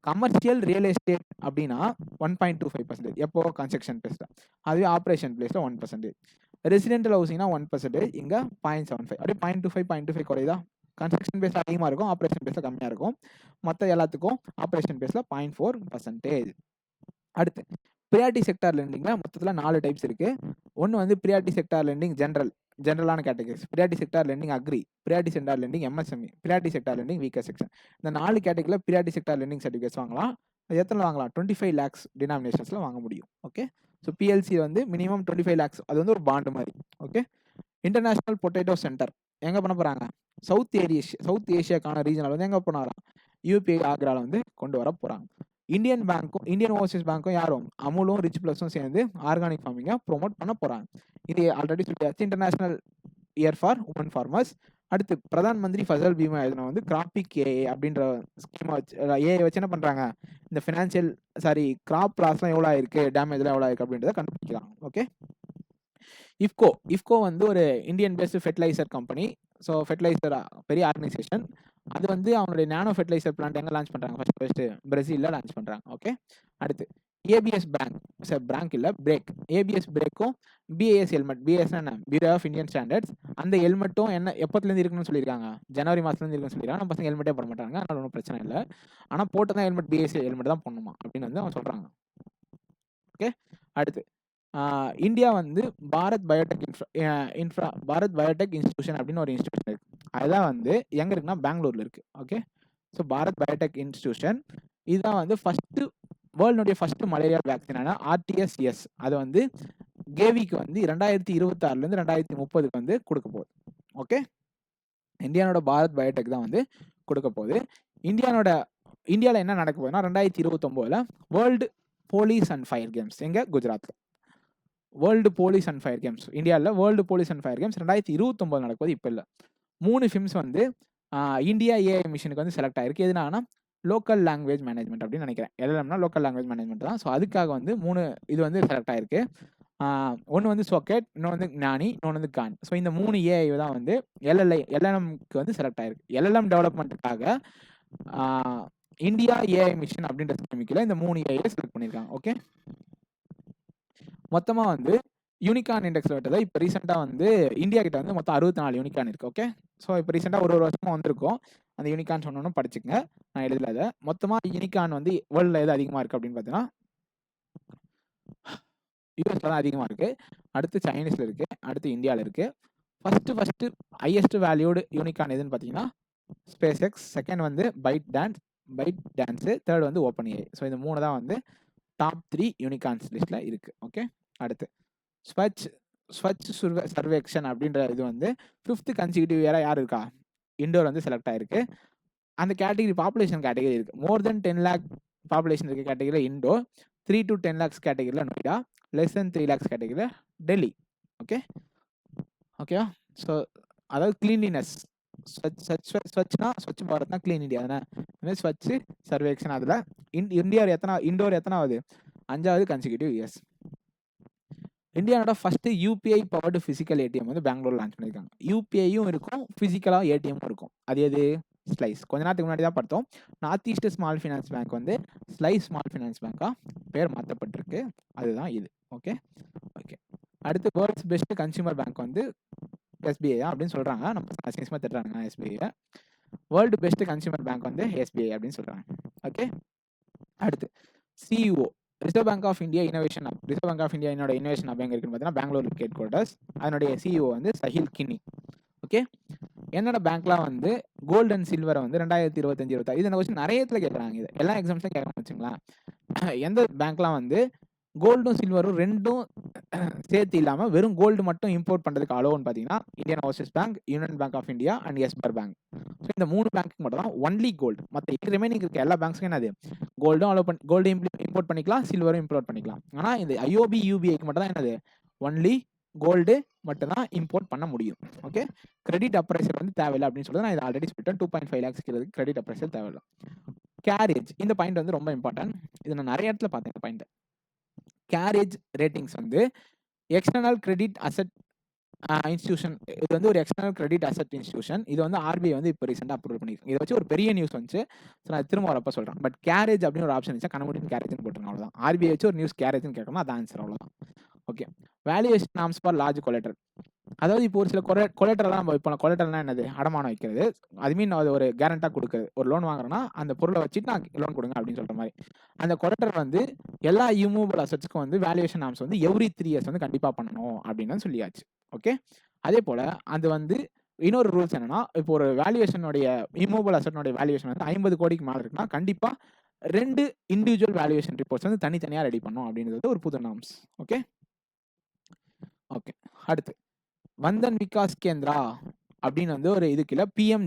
கமர்ஷியல் ரியல் எஸ்டேட் அப்படின்னா 1.25%. எப்போ? கன்ஸ்ட்ரக்ஷன் பேஸில். அதுவே ஆப்ரேஷன் பிளேஸில் 1%. ரெசிடென்டல் ஹவுசிங்னா 1%, இங்கே 0.75. அப்படியே 0.25 குறையுதா? கன்ஸ்ட்ரக்ஷன் பேஸில் அதிகமாக இருக்கும், ஆப்ரேஷன் பேஸில் கம்மியாக இருக்கும். மற்ற எல்லாத்துக்கும் ஆப்ரேஷன் பேஸில் 0.4%. அடுத்து ப்ரியாரிட்டி செக்டார் லெண்டிங்கில் மொத்தத்தில் 4 டைப்ஸ் இருக்குது. ஒன்று வந்து ப்ரியாரிட்டி செக்டார் லெண்டிங் ஜென்ரலான categories, priority sector lending agri, priority sector lending MSME, priority sector lending weaker section. இந்த 4 கேட்டகரியில் ப்ரியாரிட்டி செக்டார் லெண்டிங் சர்டிஃபிகேட்ஸ் வாங்கலாம். அது எத்தனை வாங்கலாம்? 25 lakhs டினாமினேஷன்ஸில் வாங்க முடியும். ஓகே. ஸோ PLC வந்து மினிமம் 25 lakhs. அது வந்து ஒரு பாண்டு மாதிரி. ஓகே. இன்டர்நேஷ்னல் பொட்டேட்டோ சென்டர் எங்கே பண்ண போகிறாங்க? சவுத் ஏஷியாக்கான ரீஜனில் வந்து எங்கே போனாராம்? UPI ஆக்ராவில் வந்து கொண்டு வர போகிறாங்க. இந்தியன் ஓவர்சீஸ் பேங்க்கும் யாரும்? அமுலும் ரிச் பிளஸும் சேர்ந்து ஆர்கானிக் ஃபார்மிங்கை ப்ரொமோட் பண்ண போகிறாங்க. இது ஆல்ரெடி சொல்லியாச்சு, international year for women farmers. அடுத்து பிரதான் மந்திரி ஃபசல் பீமா யோஜனா வந்து கிராப்பிக் ஏஐ அப்படின்ற ஸ்கீமை வச்சு, ஏஐ வச்சு என்ன பண்ணுறாங்க, இந்த கிராப் லாஸ்லாம் எவ்வளோ ஆயிருக்கு, டேமேஜ்லாம் எவ்வளோ ஆயிருக்கு அப்படின்றத கண்டுபிடிக்கலாம். ஓகே. இஃப்கோ வந்து ஒரு Indian based fertiliser company. So fertiliser பெரிய ஆர்கனைசேஷன். அது வந்து அவங்களுடைய நானோ ஃபெர்டிலைசர் பிளான்ட் எங்கே லான்ச் பண்ணுறாங்க? ஃபர்ஸ்ட் பிரேசிலில் லான்ச் பண்ணுறாங்க. ஓகே. அடுத்து ஏபிஎஸ் பேங்க் இல்லை பிரேக். ஏபிஎஸ் பிரேக்கும் BIS ஹெல்மெட், BIS என்ன? Bureau of Indian standards. அந்த ஹெல்மெட்டும் என்ன எப்போத்துலேருந்து இருக்குன்னு சொல்லியிருக்காங்க? ஜனவரி மாதத்துலேருந்து இருக்குன்னு சொல்லியிருக்காங்க. நம்ம பசங்க ஹெல்மெட்டே போட மாட்டாங்க, அதனால ஒன்றும் பிரச்சனை இல்லை. ஆனால் போட்டு தான் ஹெல்மெட், BIS ஹெல்மெட் தான் போடணுமா அப்படின்னு வந்து அவங்க சொல்கிறாங்க. ஓகே. அடுத்து இந்தியா வந்து பாரத் பயோடெக் இன்ஸ்டிடியூஷன் அப்படின்னு ஒரு இன்ஸ்டிடியூஷன் இருக்குது. அதுதான் வந்து எங்கே இருக்குன்னா பெங்களூரில் இருக்குது. Okay. So Bharat Biotech institution இதுதான் வந்து வேர்ல்டுடைய ஃபர்ஸ்ட் மலேரியா வேக்சினான RTS. அது வந்து கேவிக்கு வந்து 2026லேருந்து 2030 வந்து கொடுக்க போகுது. ஓகே. இந்தியாவோட பாரத் பயோடெக் தான் வந்து கொடுக்க போகுது. இந்தியாவில் என்ன நடக்க போகுதுன்னா 2029 world police and fire games எங்கே? குஜராத்தில். World police and fire games இந்தியாவில் world police and fire games 2029 நடக்குது. இப்போ இல்லை 3 ஃபிம்ஸ் வந்து இந்தியா ஏஐ மிஷனுக்கு வந்து செலக்ட் ஆயிருக்கு. எதுனா லோக்கல் லாங்குவேஜ் மேனேஜ்மெண்ட் அப்படின்னு நினைக்கிறேன். எல்எல்எம்னா லோக்கல் லாங்குவேஜ் மேனேஜ்மெண்ட் தான். ஸோ அதுக்காக வந்து 3 இது வந்து செலக்ட் ஆயிருக்கு. ஒன்று வந்து சாக்கெட், இன்னொன்று வந்து ஞானி, இன்னொன்று வந்து கான். ஸோ இந்த 3 ஏஐ தான் வந்து எல்எல்எம்க்கு வந்து செலக்ட் ஆயிருக்கு. எல்எல்எம் டெவலப்மெண்ட்டுக்காக இந்தியா ஏஐ மிஷன் அப்படின்ற ஸ்கீமுக்குள்ள இந்த 3 ஏஐ செலக்ட் பண்ணியிருக்காங்க. ஓகே, மொத்தமாக வந்து யூனிகான் இண்டெக்ஸில் விட்டதை இப்போ ரீசெண்டாக வந்து இந்தியா கிட்ட வந்து மொத்தம் 64 யூனிகான் இருக்குது. ஓகே, ஸோ இப்போ ரீசெண்டாக ஒரு வருஷமாக வந்திருக்கும். அந்த யூனிகான் சொன்னோன்னு படிச்சுக்கங்க, நான் எழுதல அதை. மொத்தமாக யூனிகான் வந்து வேர்ல்டில் எது அதிகமாக இருக்குது அப்படின்னு பார்த்தீங்கன்னா யூஎஸ்ல தான் அதிகமாக இருக்குது. அடுத்து சைனீஸில் இருக்குது, அடுத்து இந்தியாவில் இருக்குது. ஃபஸ்ட்டு ஹையஸ்ட் வேல்யூடு யூனிகான் எதுன்னு பார்த்தீங்கன்னா ஸ்பேஸ் எக்ஸ், செகண்ட் வந்து பைட் டான்ஸு, தேர்ட் வந்து ஓப்பன் ஏஐ. ஸோ இந்த 3 தான் வந்து டாப் 3 யூனிகான்ஸ் லிஸ்ட்டில் இருக்குது. ஓகே, அடுத்து ஸ்வச் சர்வேக்ஷன் அப்படின்ற இது வந்து 5th கன்சிக்யூட்டிவ் இயராக யார் இருக்கா, இண்டோர் வந்து செலக்ட் ஆயிருக்கு. அந்த கேட்டகரி பாப்புலேஷன் கேட்டகரி இருக்குது. மோர் தென் 10 lakh பாப்புலேஷன் இருக்க கேட்டகரியில் இண்டோர், 3 to 10 lakhs கேட்டகரியில் நொய்டா, less than 3 lakhs கேட்டகரியில் டெல்லி. ஓகேவா? ஸோ அதாவது கிளீன்லினஸ், ஸ்வச்னா ஸ்வச் பாரத் தான், கிளீன் இந்தியா தானே. ஸ்வச் சர்வேக்ஷன் அதில் இண்டோர் எத்தனாவது, 5வது கன்சிக்யூட்டிவ் இயர்ஸ். இந்தியாவோட first UPI powered physical ATM வந்து பெங்களூர் லான்ச் பண்ணியிருக்காங்க. யூபிஐயும் இருக்கும், ஃபிசிக்கலாக ஏடிஎம்மும் இருக்கும். அது எது, ஸ்லைஸ். கொஞ்ச நேரத்துக்கு முன்னாடி தான் பார்த்தோம். North east small finance bank வந்து ஸ்லைஸ் ஸ்மால் ஃபினான்ஸ் பேங்காக பேர் மாற்றப்பட்டிருக்கு. அதுதான் இது. ஓகே, அடுத்து வேர்ல்ட்ஸ் பெஸ்ட் கன்சியூமர் பேங்க் வந்து எஸ்பிஐ அப்படின்னு சொல்கிறாங்க. நம்ம சீரியஸாக திட்டுறாங்க SBI. World best consumer bank வந்து எஸ்பிஐ அப்படின்னு சொல்கிறாங்க. ஓகே, அடுத்து CEO reserve bank of India innovation hub. Reserve bank of India என்னோட இனோவேஷன் ஹப் எங்கே இருக்குன்னு பார்த்தீங்கன்னா பெங்களூர் ஹெட் குவார்ட்டர்ஸ். அதனுடைய சிஇஓ வந்து சஹில் கின்னி. ஓகே, என்னோட பேங்க்லாம் வந்து கோல்டு அண்ட் சில்வரை வந்து 2025-26 இது கொஸ்டின் நிறைய இடத்துல கேட்குறாங்க. இது எல்லா எக்ஸாம்ஸ்லையும் கேட்கணும் வச்சுங்களேன். எந்த பேங்க்லாம் வந்து கோல்டும் சில்வரும் ரெண்டும் சேர்த்து இல்லாமல் வெறும் கோல்டு மட்டும் இம்போர்ட் பண்ணுறதுக்கு அலோன்னு பார்த்தீங்கன்னா Indian overseas bank, union bank of India and SBI bank. ஸோ இந்த 3 பேங்க்கு மட்டும் தான் ஒன்லி கோல்டு. மற்ற ரிமைனிங் இருக்க எல்லா பேங்க்ஸுக்கும் என்னது, கோல்டும் அலோ பண்ணி கோல்டு இம்போர்ட் பண்ணிக்கலாம், சில்வரும் இம்போர்ட் பண்ணிக்கலாம். ஆனால் இந்த ஐஓபி யூபிஐக்கு மட்டும் தான் என்னது, ஒன்லி கோல்டு மட்டும் தான் இம்போர்ட் பண்ண முடியும். ஓகே, கிரெடிட் அப்ரைசர் வந்து தேவையில்லை அப்படின்னு சொல்லிட்டு நான் இதை ஆல்ரெடி சொல்லிட்டேன். 2.5 lakhs கிரெடிட் அப்ரைசர் தேவையில்லை. கேரேஜ், இந்த பாயிண்ட் வந்து ரொம்ப இம்பார்ட்டன்ட். இது நான் நிறைய இடத்துல பார்த்தேன். இந்த பாயிண்ட் கேரேஜ் ரேட்டிங்ஸ் வந்து எக்ஸ்டர்னல் கிரெடிட் அசெட் இன்ஸ்டியூஷன். இது வந்து ஒரு எக்ஸ்டர்னல் கிரெடிட் அசெட் இன்ஸ்டியூஷன். இது வந்து ஆர்பிஐ வந்து இப்போ ரீசெண்டாக அப்ரூவல் பண்ணிருக்கு. இதை வச்சு ஒரு பெரிய நியூஸ் வந்துச்சு. ஸோ நான் திரும்ப வரப்போ சொல்கிறேன். பட் கேரேஜ் அப்படின்னு ஒரு ஆப்ஷன் இருந்துச்சா, கனமுடின் கேரேஜ்னு போட்டுருங்க, அவ்வளோதான். ஆர்பிஐ வச்சு ஒரு நியூஸ் கேரேஜ்னு கேட்கணும், அது ஆன்சர், அவ்வளோதான். Okay, valuation norms for large collateral. அதாவது இப்போ ஒரு சில கொலேட்டரெல்லாம் நம்ம இப்போ கொலேட்டரல்னா என்னது, அடமானம் வைக்கிறது. அது மீன் அது ஒரு கேரண்டாக கொடுக்குறது. ஒரு லோன் வாங்குறேன்னா அந்த பொருளை வச்சுட்டு நான் லோன் கொடுங்க அப்படின்னு சொல்கிற மாதிரி. அந்த கொலேட்டர் வந்து எல்லா இம்மூவபிள் அசட்ஸ்க்கும் வந்து வேல்யூவேஷன் நார்ம்ஸ் வந்து எவ்ரி 3 years வந்து கண்டிப்பாக பண்ணணும் அப்படின்னு சொல்லியாச்சு. ஓகே, அதே போல் அது வந்து இன்னொரு ரூல்ஸ் என்னன்னா, இப்போ ஒரு வேல்யூவேஷனுடைய இம்மூவபிள் அசட்னுடைய வேல்யூவேஷன் வந்து 50 கோடிக்கு மேலே இருக்குன்னா கண்டிப்பாக 2 இண்டிவிஜுவல் வேல்யூவேஷன் ரிப்போர்ட்ஸ் வந்து தனித்தனியாக ரெடி பண்ணும் அப்படின்றது ஒரு புது நார்ம்ஸ். ஓகே, அடுத்து வந்தன் விகாஸ் கேந்திரா அப்படின்னு வந்து ஒரு இதுக்குள்ள பிஎம்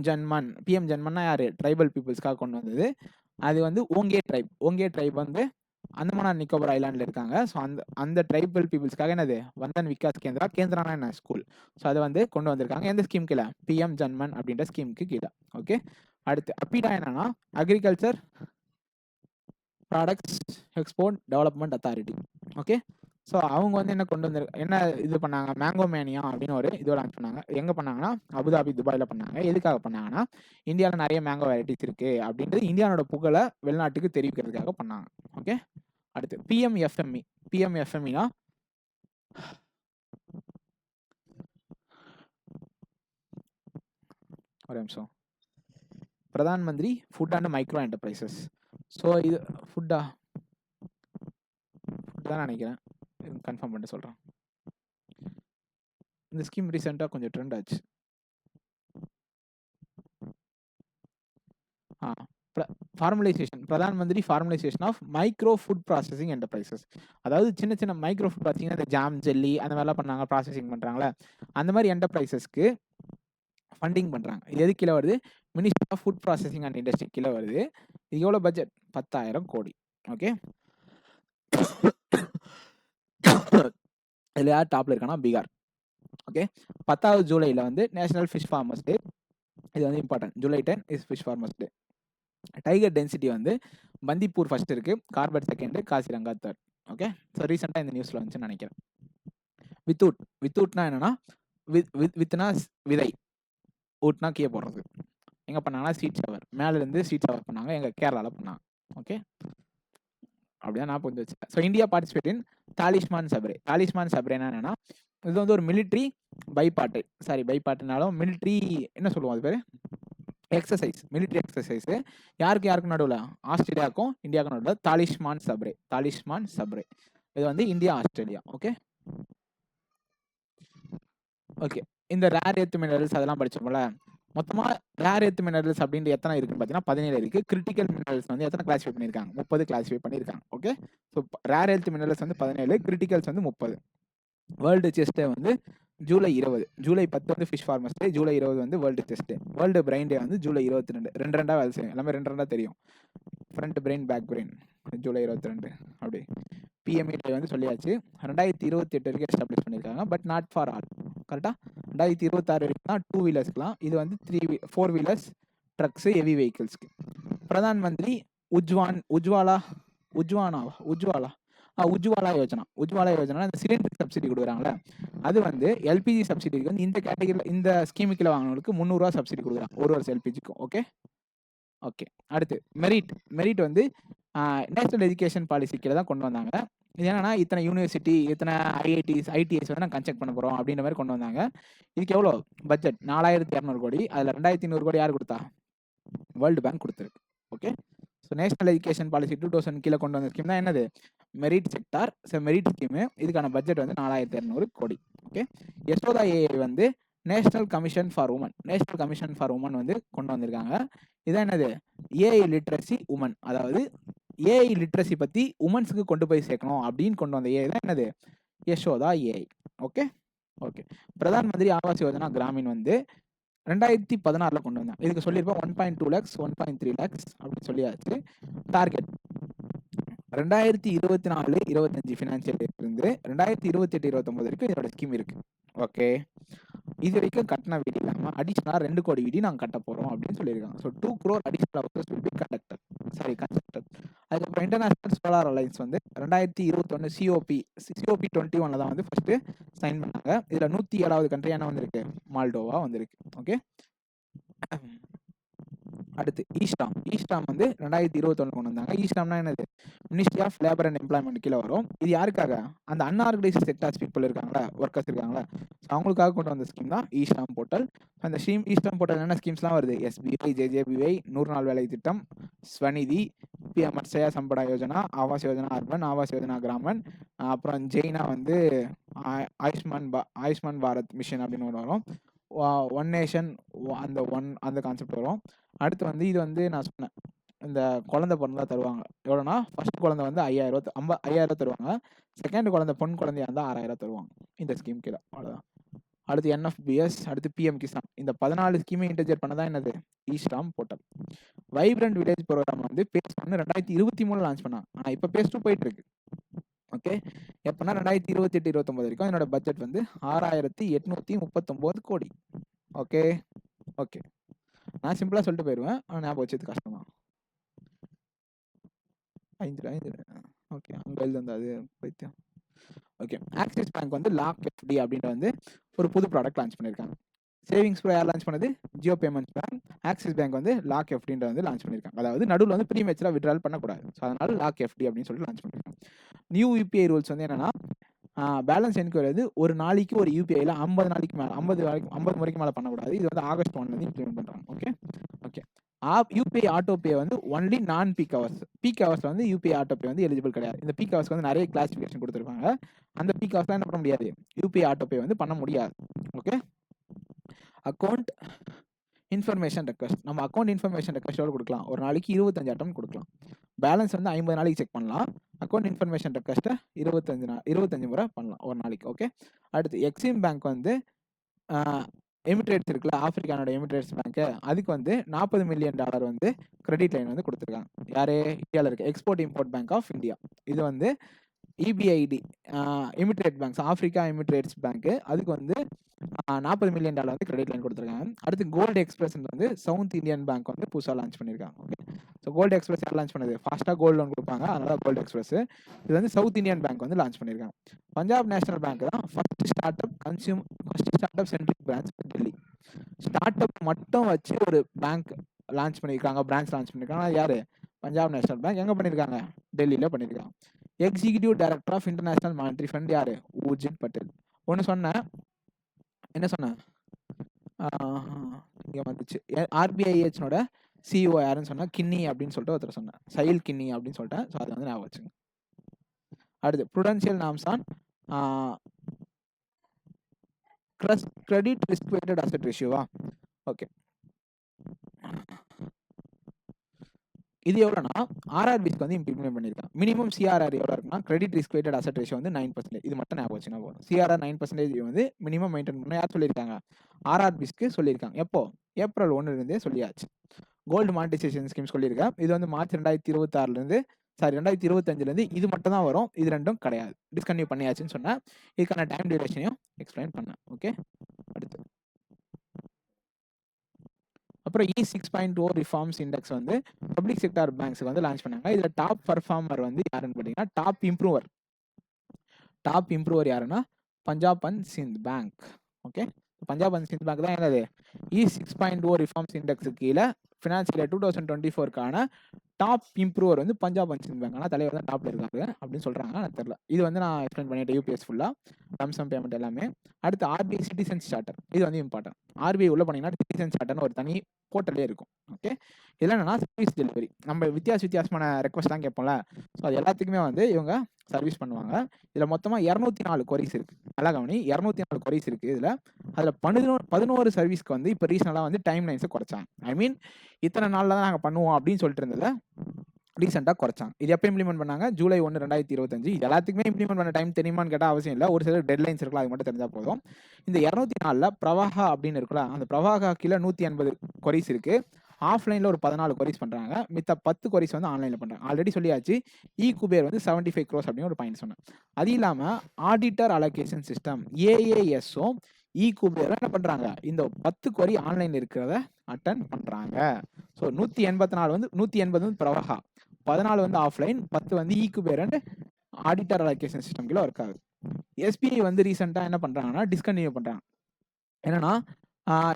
ஜன்மன்னா யாரு, ட்ரைபல் பீப்புள்ஸ்க்காக கொண்டு வந்தது. அது வந்து ஓங்கே ட்ரைப் வந்து அந்தமான் அண்ட் நிக்கோபார் ஐலாண்டில் இருக்காங்க. ஸோ அந்த ட்ரைபல் பீப்புள்ஸ்க்காக என்னது, வந்தன் விகாஸ் கேந்திரானா என்ன, ஸ்கூல். ஸோ அதை வந்து கொண்டு வந்திருக்காங்க. எந்த ஸ்கீம் கீழே, பிஎம் ஜன்மன் அப்படின்ற ஸ்கீமுக்கு கீழே. ஓகே, அடுத்து அப்பிடா என்னன்னா agriculture products export development authority. Okay, so அவங்க வந்து என்ன இது பண்ணாங்க, மேங்கோ மேனியா அப்படின்னு ஒரு இதோட லான்ச் பண்ணாங்க. எங்கே பண்ணாங்கன்னா அபுதாபி, துபாயில் பண்ணாங்க. எதுக்காக பண்ணாங்கன்னா இந்தியாவில் நிறைய மேங்கோ வெரைட்டிஸ் இருக்குது அப்படின்றது இந்தியாவோட புகழை வெளிநாட்டுக்கு தெரிவிக்கிறதுக்காக பண்ணாங்க. ஓகே, அடுத்து பிஎம்எஃப்எம்இனா ஒரு நிமிஷம், Pradhan Mantri food and micro enterprises. So இது ஃபுட் தான் நினைக்கிறேன், கன்ஃபார்ம் பண்ணிட்டு சொல்கிறேன். இந்த ஸ்கீம் ரீசெண்டாக கொஞ்சம் ட்ரெண்ட் ஆச்சு. Formalisation, Pradhan Mantri formalisation of micro food processing enterprises. அதாவது சின்ன மைக்ரோ ஃபுட் பார்த்தீங்கன்னா இந்த ஜாம், ஜெல்லி அந்த மாதிரிலாம் பண்ணாங்க, ப்ராசஸிங் பண்ணுறாங்களே, அந்த மாதிரி என்டர்பிரைசஸ்க்கு ஃபண்டிங் பண்ணுறாங்க. இது எது கீழே வருது, ministry of food processing and industry கீழே வருது. இது எவ்வளோ பட்ஜெட், 10,000 கோடி. ஓகே, இதில் யார் டாப்பில் இருக்கானா பீகார். ஓகே, 10வது ஜூலையில் வந்து நேஷனல் ஃபிஷ் ஃபார்மர்ஸ் டே. இது வந்து important. July 10 is fish farmers day. Tiger density வந்து பந்திப்பூர் ஃபர்ஸ்ட் இருக்கு, Corbett second, Kaziranga third. Okay, so ரீசெண்டாக இந்த நியூஸில் வந்துச்சுன்னு நினைக்கிறேன். வித்தவுட்னா என்னன்னா வித்னா விதை, ஊட்னா கீழே போடுறது. எங்கே பண்ணாங்கன்னா சீட் ஷவர், மேலேருந்து சீட் ஷவர் பண்ணாங்க, எங்கள் கேரளாவில் பண்ணாங்க. ஓகே, அப்படியே நான் புரிஞ்சு வச்சுட்டேன். So India participate in talisman sabre. Talisman சப்ரேனா என்னன்னா, இது வந்து ஒரு மிலிட்ரி பைபார்ட்னாலும் மிலிட்ரி என்ன சொல்லுவோம் அது பேர், எக்ஸசைஸ், மிலிட்ரி எக்ஸசைஸ். யாருக்கும் நடுவில், ஆஸ்திரேலியாவுக்கும் இந்தியாவுக்கும் நடுவில் தாலிஸ்மான் சப்ரே. இது வந்து இந்தியா ஆஸ்திரேலியா. ஓகே, இந்த ரேர் எர்த் மினரல்ஸ் அதெல்லாம் படிச்சோம்ல. மொத்தமாக ரேர் எர்த் மினரல்ஸ் அப்படின்ட்டு எத்தனை இருக்குன்னு பார்த்தீங்கன்னா 17 இருக்குது. கிரிட்டிக்கல் மினரல்ஸ் வந்து எத்தனை கிளாஸிஃபை பண்ணியிருக்காங்க, 30 கிளாஸிஃபை பண்ணியிருக்காங்க. Okay, so rare earth minerals வந்து 17, கிரிட்டிக்கல்ஸ் வந்து 30. வேர்ல்டு செஸ் டே வந்து ஜூலை 20. ஜூலை 10 வந்து ஃபிஷ் ஃபார்மர்ஸ் டே, ஜூலை 20 வந்து world chess day. World brain day வந்து ஜூலை 22. 2 வேலை செய்யும், எல்லாமே 2 தெரியும். Front brain, back brain, July 22. அப்படி பிஎம்இ டே வந்து சொல்லியாச்சு. 2028 வரைக்கும் எஸ்டாப்ளிஷ் பண்ணியிருக்காங்க, பட் நாட் ஃபார் ஆல். கரெக்டாக 2026 வரைக்கும் தான் 2 வீலர்ஸ்க்குலாம். இது வந்து 4 wheelers, drugs, heavy வெஹிக்கிள்ஸ்க்கு. Pradhan Mantri Ujjwala Yojana இந்த சிலிண்டர் சப்சிடி கொடுக்குறாங்களே, அது வந்து எல்பிஜி சப்சிடிக்கு வந்து இந்த கேட்டகரியில் இந்த ஸ்கீமுக்கில் வாங்கினவங்களுக்கு 300 ரூபா சப்சிடி கொடுக்குறாங்க ஒரு வருஷம் எல்பிஜிக்கும். ஓகே, அடுத்து மெரிட் வந்து நேஷனல் எஜுகேஷன் பாலிசி கீழே தான் கொண்டு வந்தாங்க. இது என்னன்னா, இத்தனை யூனிவர்சிட்டி, இத்தனை ஐடிஎஸ் வந்து நான் கன்ஸ்ட்ரக்ட் பண்ண போகிறோம் அப்படின்ற மாதிரி கொண்டு வந்தாங்க. இதுக்கு எவ்வளோ பட்ஜெட், 4200 கோடி. அதில் 2500 கோடி யார் கொடுத்தா, வேர்ல்டு பேங்க் கொடுத்துருக்கு. Okay, so national education policy 2000 கீழே கொண்டு வந்த ஸ்கீம் தான் என்னது, merit sector. So merit scheme, இதுக்கான பட்ஜெட் வந்து 4200 கோடி. ஓகே, யசோதா ஏஐ வந்து நேஷனல் கமிஷன் ஃபார் உமன் வந்து கொண்டு வந்திருக்காங்க. இதான் என்னது, ஏஐ லிட்ரஸி உமன், அதாவது ஏஐ லிட்ரஸி பற்றி உமன்ஸுக்கு கொண்டு போய் சேர்க்கணும் அப்படின்னு கொண்டு வந்த ஏஐ தான் என்னது, யசோதா ஏஐ. ஓகே, பிரதான் மந்திரி ஆவாஸ் யோஜனா கிராமீன் வந்து 2016 கொண்டு வந்தாங்க. இதுக்கு சொல்லியிருப்போம் 1.2 lakhs 1.3 lakhs அப்படின்னு சொல்லியாச்சு. டார்கெட் 2024-25 ஃபினான்ஷியல் இருந்து 2028-29 வரைக்கும் இதோட ஸ்கீம் இருக்கு. ஓகே, இது வரைக்கும் கட்டின வீடு இல்லாமல் அடிஷனலாக 2 கோடி வீடு நாங்கள் கட்ட போகிறோம் அப்படின்னு சொல்லியிருக்காங்க. So 2 crore additional houses will be constructed. அதுக்கப்புறம் இன்டர்நேஷனல் சோலார் அலைன்ஸ் வந்து 2021 சிஓபி 21 தான் வந்து ஃபர்ஸ்ட் சைன் பண்ணாங்க. இதில் 107வது கண்ட்ரி என்ன வந்திருக்கு, மால்டோவா வந்திருக்கு. ஓகே, அடுத்து ஈஸ்டாம் வந்து 2021 கொண்டு வந்தாங்க. ஈஸ்டாம்னா என்னது, ministry of labour and employment கீழே வரும். இது யாருக்காக, அந்த அன்ஆர்கனைஸ்ட் செக்டார்ஸ் பீப்புள் இருக்காங்களா, ஒர்க்கர்ஸ் இருக்காங்களா, அவங்களுக்காக கொண்டு வந்த ஸ்கீம் தான் ஈஸ்டாம் போர்ட்டல். அந்த ஈஸ்டாம் போர்ட்டல் என்ன ஸ்கீம்ஸ்லாம் வருது, எஸ்பிஐ, ஜேஜேபிஐ, 100 நாள் வேலை திட்டம், ஸ்வநிதி, பிஎம் மத்ஸ்யா சம்படா யோஜனா, ஆவாஸ் யோஜனா அர்பன், ஆவாஸ் யோஜனா கிராமன், அப்புறம் ஜெயினா வந்து ஆயுஷ்மான் பாரத் மிஷன் அப்படின்னு ஒன்று வரும். ஒன் நேஷன் அந்த கான்செப்ட் வரும். அடுத்து வந்து இது வந்து நான் சொன்னேன், இந்த குழந்தை பிறந்தா தருவாங்க. எவ்வளோனா, ஃபர்ஸ்ட் குழந்தை வந்து 5000 தருவாங்க. செகண்ட் குழந்தை பொன் குழந்தையா இருந்தால் 6000 தருவாங்க இந்த ஸ்கீம் கீழே. அவ்வளோதான். அடுத்து என்எஃபிஎஸ், அடுத்து பிஎம் கிசான். இந்த 14 ஸ்கீமை இன்டர்ஜெக்ட் பண்ணதான் என்னது, ஈஸ்டாம் போர்ட்டல். வைப்ரண்ட் வில்லேஜ் ப்ரோக்ராம் வந்து பேஸ் 1 2023 லான்ச் பண்ணாங்க. ஆனால் இப்போ பேஸ் 2 போயிட்டு இருக்கு. ஓகே, எப்போனா 2028-29 வரைக்கும் என்னோட பட்ஜெட் வந்து 6839 கோடி. ஓகே, நான் சிம்பிளாக சொல்லிட்டு போயிடுவேன், ஆனால் ஞாபகம் வச்சது கஷ்டம் தான். 5 ஓகே, அங்கே எழுது அது பைத்தியம். ஓகே, ஆக்சிஸ் பேங்க் வந்து லாக் எஃப்டி அப்படின்ற வந்து ஒரு புது ப்ராடக்ட் லான்ச் பண்ணியிருக்காங்க. சேவிங்ஸ் ப்ரோ யார் லான்ச் பண்ணது, Jio payments bank. Axis bank வந்து லாக் எஃப்டின்ற வந்து லான்ச் பண்ணியிருக்காங்க. அதாவது நடுவில் வந்து ப்ரீமேச்சராக விட்ரால் பண்ணக்கூடாது. ஸோ அதனால லாக் எஃப்டி அப்படின்னு சொல்லிட்டு லான்ச் பண்ணியிருக்காங்க. நியூ யூபிஐ ரூல்ஸ் வந்து என்னன்னா, பேலன்ஸ் என்கொயரி வந்து ஒரு நாளைக்கு ஒரு யூபிஐயில் 50 முறைக்கு மேலே பண்ணக்கூடாது. இது வந்து ஆகஸ்ட் 1 இம்ப்ளிமெண்ட் பண்ணுறாங்க. ஓகே, யூபிஐ ஆட்டோ பே வந்து ஒன்லி நான் பீக் ஹவர்ஸ். பீக் ஹவர்ஸ் வந்து யூபிஐ ஆட்டோ பே வந்து எலிஜிபிள் கிடையாது. இந்த பீக் ஹவர்ஸ்க்கு வந்து நிறைய கிளாசிஃபிகேஷன் கொடுத்துருப்பாங்க. அந்த பீக் ஹவர்ஸ்லாம் என்ன பண்ண முடியாது, யூபிஐ ஆட்டோ பே வந்து பண்ண முடியாது. ஓகே, அக்கௌண்ட் இன்ஃபர்மேஷன் ரெக்வஸ்ட், நம்ம அக்கௌண்ட் இன்ஃபர்மேஷன் ரெக்வஸ்ட்டோடு கொடுக்கலாம். ஒரு நாளைக்கு 25 அட்டம் கொடுக்கலாம். பேலன்ஸ் வந்து 50 நாளைக்கு செக் பண்ணலாம். அக்கௌண்ட் இன்ஃபர்மேஷன் ரெக்வஸ்ட்டை 25 முறை பண்ணலாம் ஒரு நாளைக்கு. ஓகே, அடுத்து எக்ஸிம் பேங்க் வந்து எமிரேட்ஸ் இருக்குல்ல, ஆப்பிரிக்கானோட எமிரேட்ஸ் பேங்க்கு, அதுக்கு வந்து $40 மில்லியன் வந்து கிரெடிட் லைன் வந்து கொடுத்துருக்காங்க. யாரு, இந்தியாவில் இருக்க export import bank of India. இது வந்து EBID emirate banks, Africa emirates பேங்க்கு, அதுக்கு வந்து $40 மில்லியன் வந்து கிரெடிட் லைன் கொடுத்துருக்காங்க. அடுத்து கோல்டு எக்ஸ்பிரஸ் வந்து சவுத் இந்தியன் பேங்க் வந்து புதுசாக லான்ச் பண்ணியிருக்காங்க. ஓகே, ஸோ கோல்டு எக்ஸ்பிரஸ் யார் லான்ச் பண்ணது? ஃபாஸ்ட்டாக கோல்டு லோன் கொடுப்பாங்க, அதனால கோல்டு எக்ஸ்பிரஸ். இது வந்து சவுத் இந்தியன் பேங்க் வந்து லான்ச் பண்ணியிருக்காங்க. பஞ்சாப் நேஷனல் பேங்க் தான் first start up centric branch Delhi. Start up மட்டும் வச்சு ஒரு பேங்க் லான்ச் பண்ணியிருக்காங்க, பிரான்ச் லான்ச் பண்ணியிருக்காங்க. யாரு? Punjab national bank. எங்கே பண்ணியிருக்காங்க? டெல்லியில் பண்ணியிருக்காங்க. Executive director of international monetary fund யாரு? ஊர்ஜித் பட்டேல். ஒன்று சொன்னேன், என்ன சொன்னேன்? இங்கே வந்துச்சு. ஆர்பிஐஹெச்னோட சிஇஓ யாருன்னு சொன்னா கின்னி அப்படின்னு சொல்லிட்டு ஒருத்தர் சொன்னேன், சைல் கின்னி அப்படின்னு சொல்லிட்டேன். ஸோ அது வந்து ஞாபகம் வச்சுங்க. அடுத்து prudential norms on credit risk weighted asset ரேஷியோவா? ஓகே, இது எவ்வளோனா ஆர்ஆர்பிஸ்க்கு வந்து இம்ப்ளிமெண்ட் பண்ணியிருக்காங்க. மினிமம் சிஆர்ஆர் எவ்வளோ இருக்குன்னா credit risk weighted asset ratio வந்து 9%. இது மட்டும் ஞாபகம் வச்சுன்னா போதும். சிஆர்ஆர் 9% வந்து மினிமம் மெயின்டைன் பண்ண யார் சொல்லியிருக்காங்க? ஆர்ஆர்பிஸ்க்கு சொல்லியிருக்காங்க. எப்போ? ஏப்ரல் 1 சொல்லியாச்சு. கோல்டு மானிட்டைசேஷன் ஸ்கீம் சொல்லியிருக்கேன். இது வந்து மார்ச் 2025 இது மட்டும் தான் வரும். இது ரெண்டும் கிடையாது, டிஸ்கன்டினியூ பண்ணியாச்சுன்னு சொன்னேன். இதுக்கான டைம் டியூரேஷனையும் எக்ஸ்பிளைன் பண்ணேன். ஓகே, அடுத்து அப்புறம் E6.0 ரிஃபார்ம்ஸ் இண்டெக்ஸ் வந்து பப்ளிக் செக்டார் பேங்க்ஸுக்கு வந்து லான்ச் பண்ணாங்க. இதில் டாப் பர்ஃபார்மர் வந்து யாருன்னு பார்த்தீங்கன்னா டாப் இம்ப்ரூவர் யாருன்னா Punjab and Sindh bank. Okay, Punjab and Sindh bank தான் என்னது E6.0 ரிஃபார்ம்ஸ் இண்டெக்ஸுக்கு கீழே ஃபினான்ஷியல் இயர் 2024க்கான டாப் இம்ப்ரூவர் வந்து பஞ்சாப் அண்ட் சிந்த் பேங்க். ஆனால் தலைவர் தான் டாப்ல இருக்காரு அப்படின்னு சொல்றாங்க, எனக்கு தெரியல. இது வந்து நான் எக்ஸ்பிளைன் பண்ணிட்டேன் யூபிஎஸ் ஃபுல்லாக, லம்சம் பேமெண்ட் எல்லாமே. அடுத்து ஆர்பிஐ சிட்டிசன் சார்ட்டர், இது வந்து இம்பார்ட்டன்ட். ஆர்பிஐ உள்ள போனீங்கன்னா சிட்டிசன் சார்ட்டர்னு ஒரு தனி போர்ட்டலே இருக்கும். ஓகே, இதில் என்னன்னா சர்வீஸ் டெலிவரி, நம்ம வித்தியாசமான ரெக்வஸ்ட்லாம் கேட்போம்ல, ஸோ அது எல்லாத்துக்குமே வந்து இவங்க சர்வீஸ் பண்ணுவாங்க. இதில் மொத்தமாக 204 கொரிஸ் இருக்கு. நல்லா கவனி, 204 கொரிஸ் இருக்கு. இதில் அதில் 11 சர்வீஸ்க்கு வந்து இப்போ ரீசனலாக வந்து டைம் லைன்ஸை குறைச்சாங்க. ஐ மீன் இத்தனை நாளில் தான் நாங்கள் பண்ணுவோம் அப்படின்னு சொல்லிட்டு இருந்ததை ரீசெண்டாக குறைச்சாங்க. இது எப்போ இம்ப்ளிமெண்ட் பண்ணாங்க? ஜூலை 1, 2025. இது எல்லாத்துக்குமே இம்ப்ளிமெண்ட் பண்ண டைம் தெரியுமான்னு கேட்டால் அவசியம் இல்லை. ஒரு சில டெட்லைன்ஸ் இருக்கலாம், அது மட்டும் தெரிஞ்சால் போதும். இந்த 204ல் பிரவாகா அப்படின்னு இருக்குல்ல, அந்த பிரவாகா கீழே 180 கொரிஸ் இருக்கு. ஆஃப்லைனில் ஒரு 14 கொரிஸ் பண்ணுறாங்க, மித்த 10 கொரிஸ் வந்து ஆன்லைனில் பண்ணுறாங்க. ஆல்ரெடி சொல்லியாச்சு, குபேர் வந்து 75 crores அப்படின்னு ஒரு பாயிண்ட் சொன்னேன். அது இல்லாமல் ஆடிட்டர் அலோகேஷன் சிஸ்டம் AASம் குபேர் என்ன பண்ணுறாங்க, இந்த 10 கொரி ஆன்லைன் இருக்கிறத அட்டன் பண்ணுறாங்க. ஸோ 184 வந்து 180 வந்து பிரவாகா, 14 வந்து ஆஃப்லைன், 10 வந்து Kuber and auditor allocation system கீழே ஒர்க் ஆகுது. SBI வந்து ரீசெண்டாக என்ன பண்ணுறாங்கன்னா டிஸ்கண்டினியூ பண்ணுறாங்க. என்னன்னா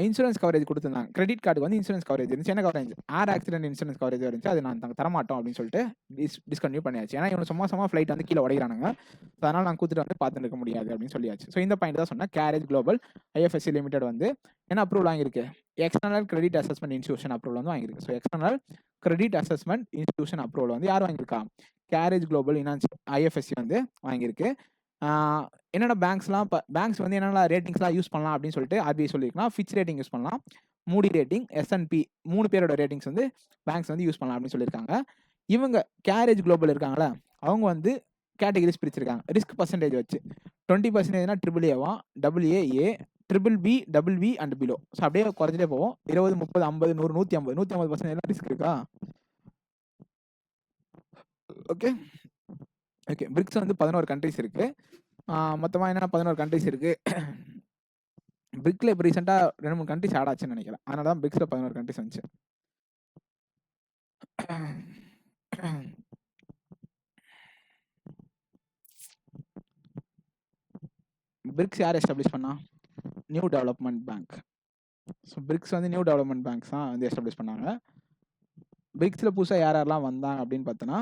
இன்சூரன்ஸ் கவரேஜ் கொடுத்துருந்தாங்க. கிரெடிட் கார்டுக்கு வந்து இன்சூரன்ஸ் கவரேஜ் இருந்துச்சு. என்ன கவரேஜ்? ஏர் ஆக்சிடென்ட் இன்சூரன்ஸ் கவரேஜ் இருந்துச்சு. அது நாங்கள் தரமாட்டோம் அப்படின்னு சொல்லிட்டு டிஸ்கண்டினியூ பண்ணியாச்சு. ஏன்னா இவங்க சும்மா ஃப்ளைட் வந்து கீழே உடைக்கிறானுங்க, அதனால் நாங்கள் கூத்துட்டு வந்து பார்த்துட்டு இருக்க முடியாது அப்படின்னு சொல்லியாச்சு. ஸோ இந்த பாயிண்ட் தான் சொன்னால் கேரேஜ் குளோபல் IFSC லிமிடெட் வந்து என்ன அப்ரூவல் வாங்கியிருக்கு? External credit assessment institution approval வந்து வாங்கியிருக்கு. So external credit assessment institution approval வந்து யார் வாங்கியிருக்கா? கேரேஜ் குளோபல் IFSC வந்து வாங்கியிருக்கு. என்னென்ன பேங்க்ஸ் வந்து என்னென்ன ரேட்டிங்ஸ்லாம் யூஸ் பண்ணலாம் அப்படின்னு சொல்லிட்டு ஆர்பிஐ சொல்லியிருக்கலாம். ஃபிட்ச் ரேட்டிங் யூஸ் பண்ணலாம், மூடி ரேட்டிங், S&P 3 பேரோட ரேட்டிங்ஸ் வந்து பேங்க்ஸ் வந்து யூஸ் பண்ணலாம் அப்படின்னு சொல்லியிருக்காங்க. இவங்க கேரேஜ் குளோபல் இருக்காங்களா, அவங்க வந்து கேட்டகரிஸ் பிரிச்சிருக்காங்க ரிஸ்க் பர்சன்டேஜ் வச்சு. 20%னா AAA, AA, BBB, BB and below. So அப்படியே குறைஞ்சிட்டே போவோம். 20, 30, 50, 100, 150% ரிஸ்க் இருக்கா? ஓகே, பிரிக்ஸ் வந்து 11 கண்ட்ரிஸ் இருக்கு. மொத்தமாக என்னென்ன 11 கண்ட்ரிஸ் இருக்கு. பிரிக்ல இப்போ ரீசெண்டாக 2-3 கண்ட்ரிஸ் ஆட் ஆச்சுன்னு நினைக்கிறேன். அதனால தான் பிரிக்ஸில் 11 கண்ட்ரிஸ் வந்துச்சு. பிரிக்ஸ் யார் எஸ்டாப்ளிஷ் பண்ணா? New development bank. So BRICS வந்து நியூ டெவலப்மெண்ட் பேங்க்ஸ் தான் வந்து எஸ்டாப்ளிஷ் பண்ணாங்க. பிரிக்ஸில் புதுசாக யாரெல்லாம் வந்தாங்க அப்படின்னு பார்த்தோன்னா,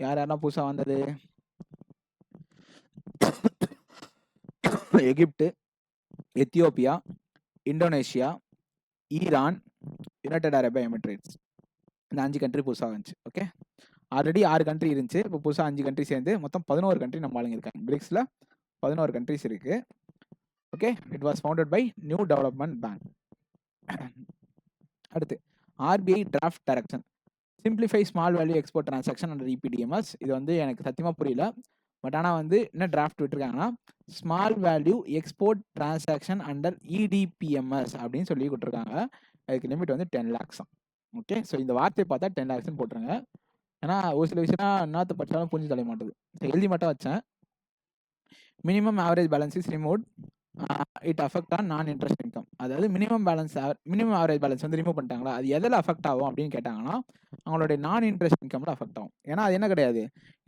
யாரெல்லாம் புதுசாக வந்தது? எகிப்து, எத்தியோப்பியா, இந்தோனேஷியா, ஈரான், யுனைடெட் அரபு எமிரேட்ஸ். இந்த 5 கண்ட்ரி புதுசாக வந்துச்சு. ஓகே, ஆல்ரெடி 6 கண்ட்ரி இருந்துச்சு, இப்போ புதுசாக 5 கண்ட்ரி சேர்ந்து மொத்தம் 11 கண்ட்ரி நம்ம ஆளுங்க இருக்காங்க. பிரிக்ஸில் 11 கண்ட்ரிஸ் இருக்கு. Okay, it was founded by new development bank. அடுத்து RBI draft direction simplify small value export transaction under EPDMS. இது வந்து எனக்கு சத்தியமாக புரியல, பட் ஆனால் வந்து என்ன டிராஃப்ட் விட்டுருக்காங்கன்னா small value export transaction under EDPMS அப்படின்னு சொல்லி கொடுத்துருக்காங்க. அதுக்கு லிமிட் வந்து 10 lakhs. ஓகே. ஸோ இந்த வார்த்தையை பார்த்தா 10 லேக்ஸ்ன்னு போட்டுருங்க. ஏன்னா ஒரு சில விஷயம்லாம் என்னத்த படிச்சாலும் புரிஞ்சு தொலைய மாட்டுது. எழுதி மட்டும் வச்சேன். Minimum average balance is removed. It affect on நான் இன்ட்ரெஸ்ட் இன்கம். அதாவது மினிமம் ஆவரேஜ் பேலன்ஸ் வந்து ரிமூவ் பண்ணிட்டாங்களா, அது எதில் அஃபெக்ட் ஆகும் அப்படின்னு கேட்டாங்கன்னா, அவங்களுடைய நான் இன்ட்ரெஸ்ட் இன்கம்ல அஃபெக்ட் ஆகும். ஏன்னா அது என்ன கிடையாது,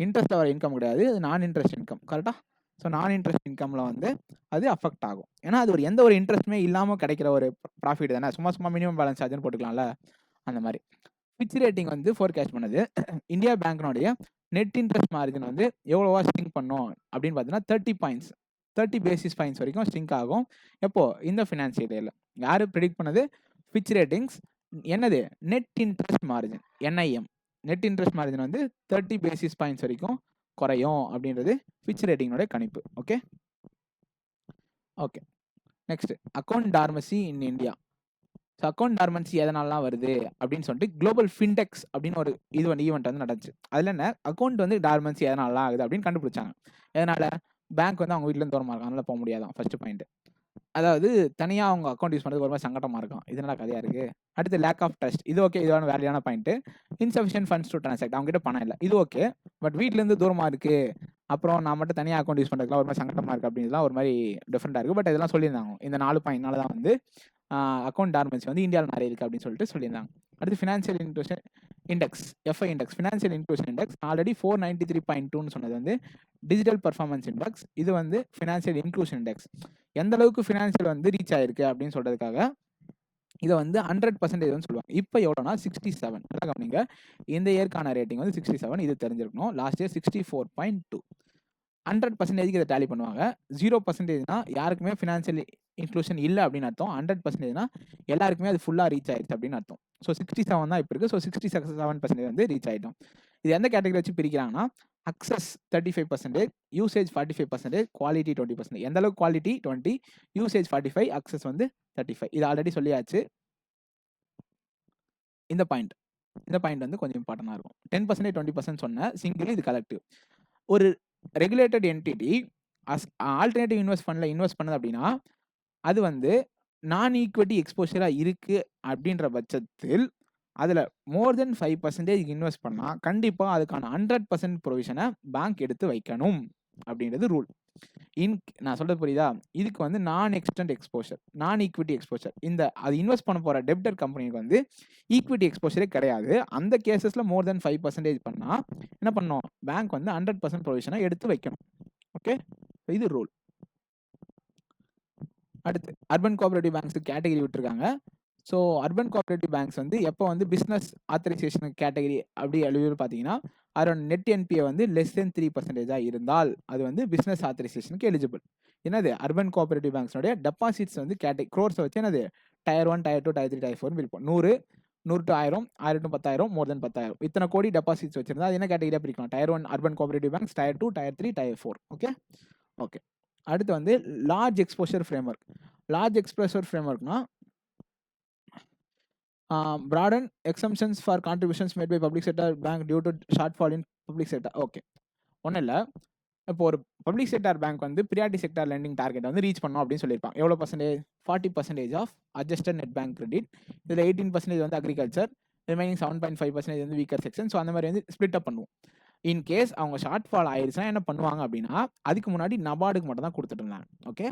இன்ட்ரெஸ்ட் வர இன்கம் கிடையாது, அது நான் இன்ட்ரெஸ்ட் இன்கம். கரெக்டாக? ஸோ நான் இன்ட்ரெஸ்ட் இன்கம்ல வந்து அது அஃபெக்ட் ஆகும். ஏன்னா அது ஒரு எந்த ஒரு இன்ட்ரெஸ்ட்டுமே இல்லாமல் கிடைக்கிற ஒரு ப்ராஃபிட் தானே. சும்மா சும்மா மினிமம் பேலன்ஸ் சார்ஜ்னு போட்டுக்கலாம்ல, அந்த மாதிரி. ஃபிட்ச் ரேட்டிங் வந்து ஃபோர்காஸ்ட் பண்ணுது இந்தியா பேங்க்னுடைய நெட் இன்ட்ரெஸ்ட் மார்ஜின் வந்து எவ்வளோவா ஸ்ட்ரிங்க் பண்ணும் அப்படின்னு பார்த்தீங்கன்னா 30 பேசிஸ் பாயிண்ட்ஸ் வரைக்கும் ஸ்ட்ரிங்க் ஆகும். எப்போ? இந்த ஃபினான்ஷியல் இயரில். யார் ப்ரிடிக்ட் பண்ணது? Fitch ratings. என்னது? Net interest margin, NIM. Net interest margin வந்து 30 பேசிஸ் பாயிண்ட்ஸ் வரைக்கும் குறையும் அப்படின்றது ஃபிட்ச் ரேட்டிங்கோட கணிப்பு. Okay okay. Next, account dormancy in India. So account dormancy எதனாலலாம் வருது அப்படின்னு சொல்லிட்டு குளோபல் ஃபின்டெக்ஸ் அப்படின்னு ஒரு ஈவெண்ட் வந்து நடந்துச்சு. அதில் என்ன, அக்கௌண்ட் வந்து டார்மன்சி எதனாலலாம் ஆகுது அப்படின்னு கண்டுபிடிச்சாங்க. எதனால? பேங்க் வந்து அவங்க வீட்டிலேருந்து தூரமாக இருக்கும், அதனால போக முடியாதான். First point. அதாவது தனியாக அவங்க அக்கௌண்ட் யூஸ் பண்ணுறதுக்கு ஒரு மாதிரி சங்கடமாக இருக்கும். இதனால கதையாக இருக்குது. அடுத்து லேக் ஆஃப் ட்ரஸ்ட். இது ஓகே, இதுவான வேலையான point. Insufficient funds to transact. அவங்ககிட்ட பணம் இல்லை, இது ஓகே. பட் வீட்டிலேருந்து தூரமாக இருக்குது, அப்புறம் நான் மட்டும் தனியாக அக்கௌண்ட் யூஸ் பண்ணுறதுக்குலாம் ஒரு மாதிரி சங்கடமாக இருக்குது அப்படின்லாம் ஒரு மாதிரி டிஃப்ரெண்ட்டாக இருக்குது. பட் இதெல்லாம் சொல்லியிருந்தாங்க. இந்த 4 பாயிண்ட்னால தான் வந்து அக்கௌண்ட் டார்மன்சி வந்து இந்தியாவில் மாறி இருக்குது அப்படின்னு சொல்லிட்டு சொல்லியிருந்தாங்க. அடுத்து financial inclusion index, FI index, financial inclusion index. Already 493.2ன்னு சொன்னது வந்து டிஜிட்டல் பர்ஃபார்மன்ஸ் இண்டெக்ஸ். இது வந்து ஃபினான்ஷியல் இன்க்ளூஷன் இண்டெக்ஸ். எந்த அளவுக்கு ஃபினான்ஷியல் வந்து ரீச் ஆயிருக்கு அப்படின்னு சொல்றதுக்காக இதை வந்து 100% வந்து சொல்லுவாங்க. இப்போ எவ்வளோனா 67. நல்லா கவனிங்க, இந்த இயர்க்கான ரேட்டிங் வந்து 67. இது தெரிஞ்சிருக்கணும். Last year 64.2. 100% இதை டேலி பண்ணுவாங்க. 0%னா யாருக்குமே ஃபினான்ஷியல் இன்க்ளூஷன் இல்லை அப்படின்னு அர்த்தம். 100%னா எல்லாருக்குமே அது ஃபுல்லாக ரீச் ஆயிடுச்சு அப்படின்னு அர்த்தம். ஸோ 67 தான் இப்போ இருக்குது. ஸோ 67% வந்து ரீச் ஆகிட்டோம். இது எந்த கேட்டகரி வச்சு பிரிக்கிறாங்கன்னா, அக்சஸ் 35%, யூசேஜ் 45%, குவாலிட்டி 20%. எந்த அளவுக்கு குவாலிட்டி 20, யூசேஜ் 45, அக்சஸ் வந்து 35. இது ஆல்ரெடி சொல்லியாச்சு. இந்த பாயிண்ட் வந்து கொஞ்சம் இம்பார்ட்டண்டாக இருக்கும். 10%, 20% சொன்ன சிங்கிள், இது கலெக்டிவ். ஒரு ரெகுலேட்டட் என்டிட்டி ஆல்டர்னேட்டிவ் இன்வெஸ்ட் ஃபண்டில் இன்வெஸ்ட் பண்ணுது அப்படின்னா, அது வந்து நான் ஈக்விட்டி எக்ஸ்போஷராக இருக்குது அப்படின்ற பட்சத்தில் அதில் மோர் தென் 5% இன்வெஸ்ட் பண்ணால் கண்டிப்பாக அதுக்கான 100% ப்ரொவிஷனை பேங்க் எடுத்து வைக்கணும் அப்படின்றது ரூல். நான் சொல்கிறது புரியுதா? இதுக்கு வந்து நான் எக்ஸ்டெண்ட் எக்ஸ்போஷர், நான் ஈக்விட்டி எக்ஸ்போஷர். அது இன்வெஸ்ட் பண்ண போகிற டெப்டர் கம்பெனிக்கு வந்து ஈக்விட்டி எக்ஸ்போஷரே கிடையாது. அந்த கேசஸில் மோர் தென் 5% பண்ணால் என்ன பண்ணணும்? பேங்க் வந்து 100% ப்ரொவிஷனை எடுத்து வைக்கணும். ஓகே, இது ரூல். அடுத்து அர்பன் கோஆபரேட்டிவ் பேங்க்ஸ் கேட்டகரி விட்டுருக்காங்க. ஸோ அர்பன் கோஆபரேட்டிவ் பேங்க்ஸ் வந்து எப்போ வந்து பிஸ்னஸ் ஆத்தரைசேஷன் கேட்டகரி அப்படி எழுதி பார்த்தீங்கன்னா, அதோட நெட் NPA வந்து லெஸ் தென் 3% இருந்தால் அது வந்து பிஸ்னஸ் ஆத்தரைசேஷனுக்கு எலிஜிபிள். என்னது? அர்பன் கோஆபரேட்டிவ் பேங்க்ஸோடைய டெபாசிட்ஸ் வந்து க்ரோர்ஸை வச்சு என்னது Tier 1, Tier 2, Tier 3, Tier 4 பிரிப்போம். 100 to 1000, 1000 to 10,000, மோர் தென் 10,000 இத்தனை கோடி டெபாசிட்ஸ் வச்சிருந்தா அது என்ன கேட்டகரியாக பிரிக்கலாம்? Tier 1 urban cooperative banks, Tier 2, Tier 3, Tier 4. Okay okay. அடுத்து வந்து large exposure framework. Large exposure ஃப்ரேம்வொர்க்னா broaden exemptions for contributions made by public sector bank due to shortfall in public sector. Okay, ஒன்றும் இல்லை. இப்போ ஒரு பப்ளிக் செக்டார் பேங்க் வந்து priority sector lending target வந்து reach பண்ணோம் அப்படின்னு சொல்லியிருப்பாங்க. எவ்வளோ percentage? 40% of adjusted net bank credit. இதில் 18% வந்து அக்ரிகல்ச்சர், ரிமைனிங் 7.5% வந்து வீக்கர் செக்ஷன். ஸோ அந்த மாதிரி வந்து ஸ்பிளிட் அப் பண்ணுவோம். இன்கேஸ் அவங்க ஷார்ட் ஃபால் ஆயிடுச்சுன்னா என்ன பண்ணுவாங்க அப்படின்னா, அதுக்கு முன்னாடி நபார்டுக்கு மட்டும் தான் கொடுத்துட்டு இருந்தாங்க. ஓகே,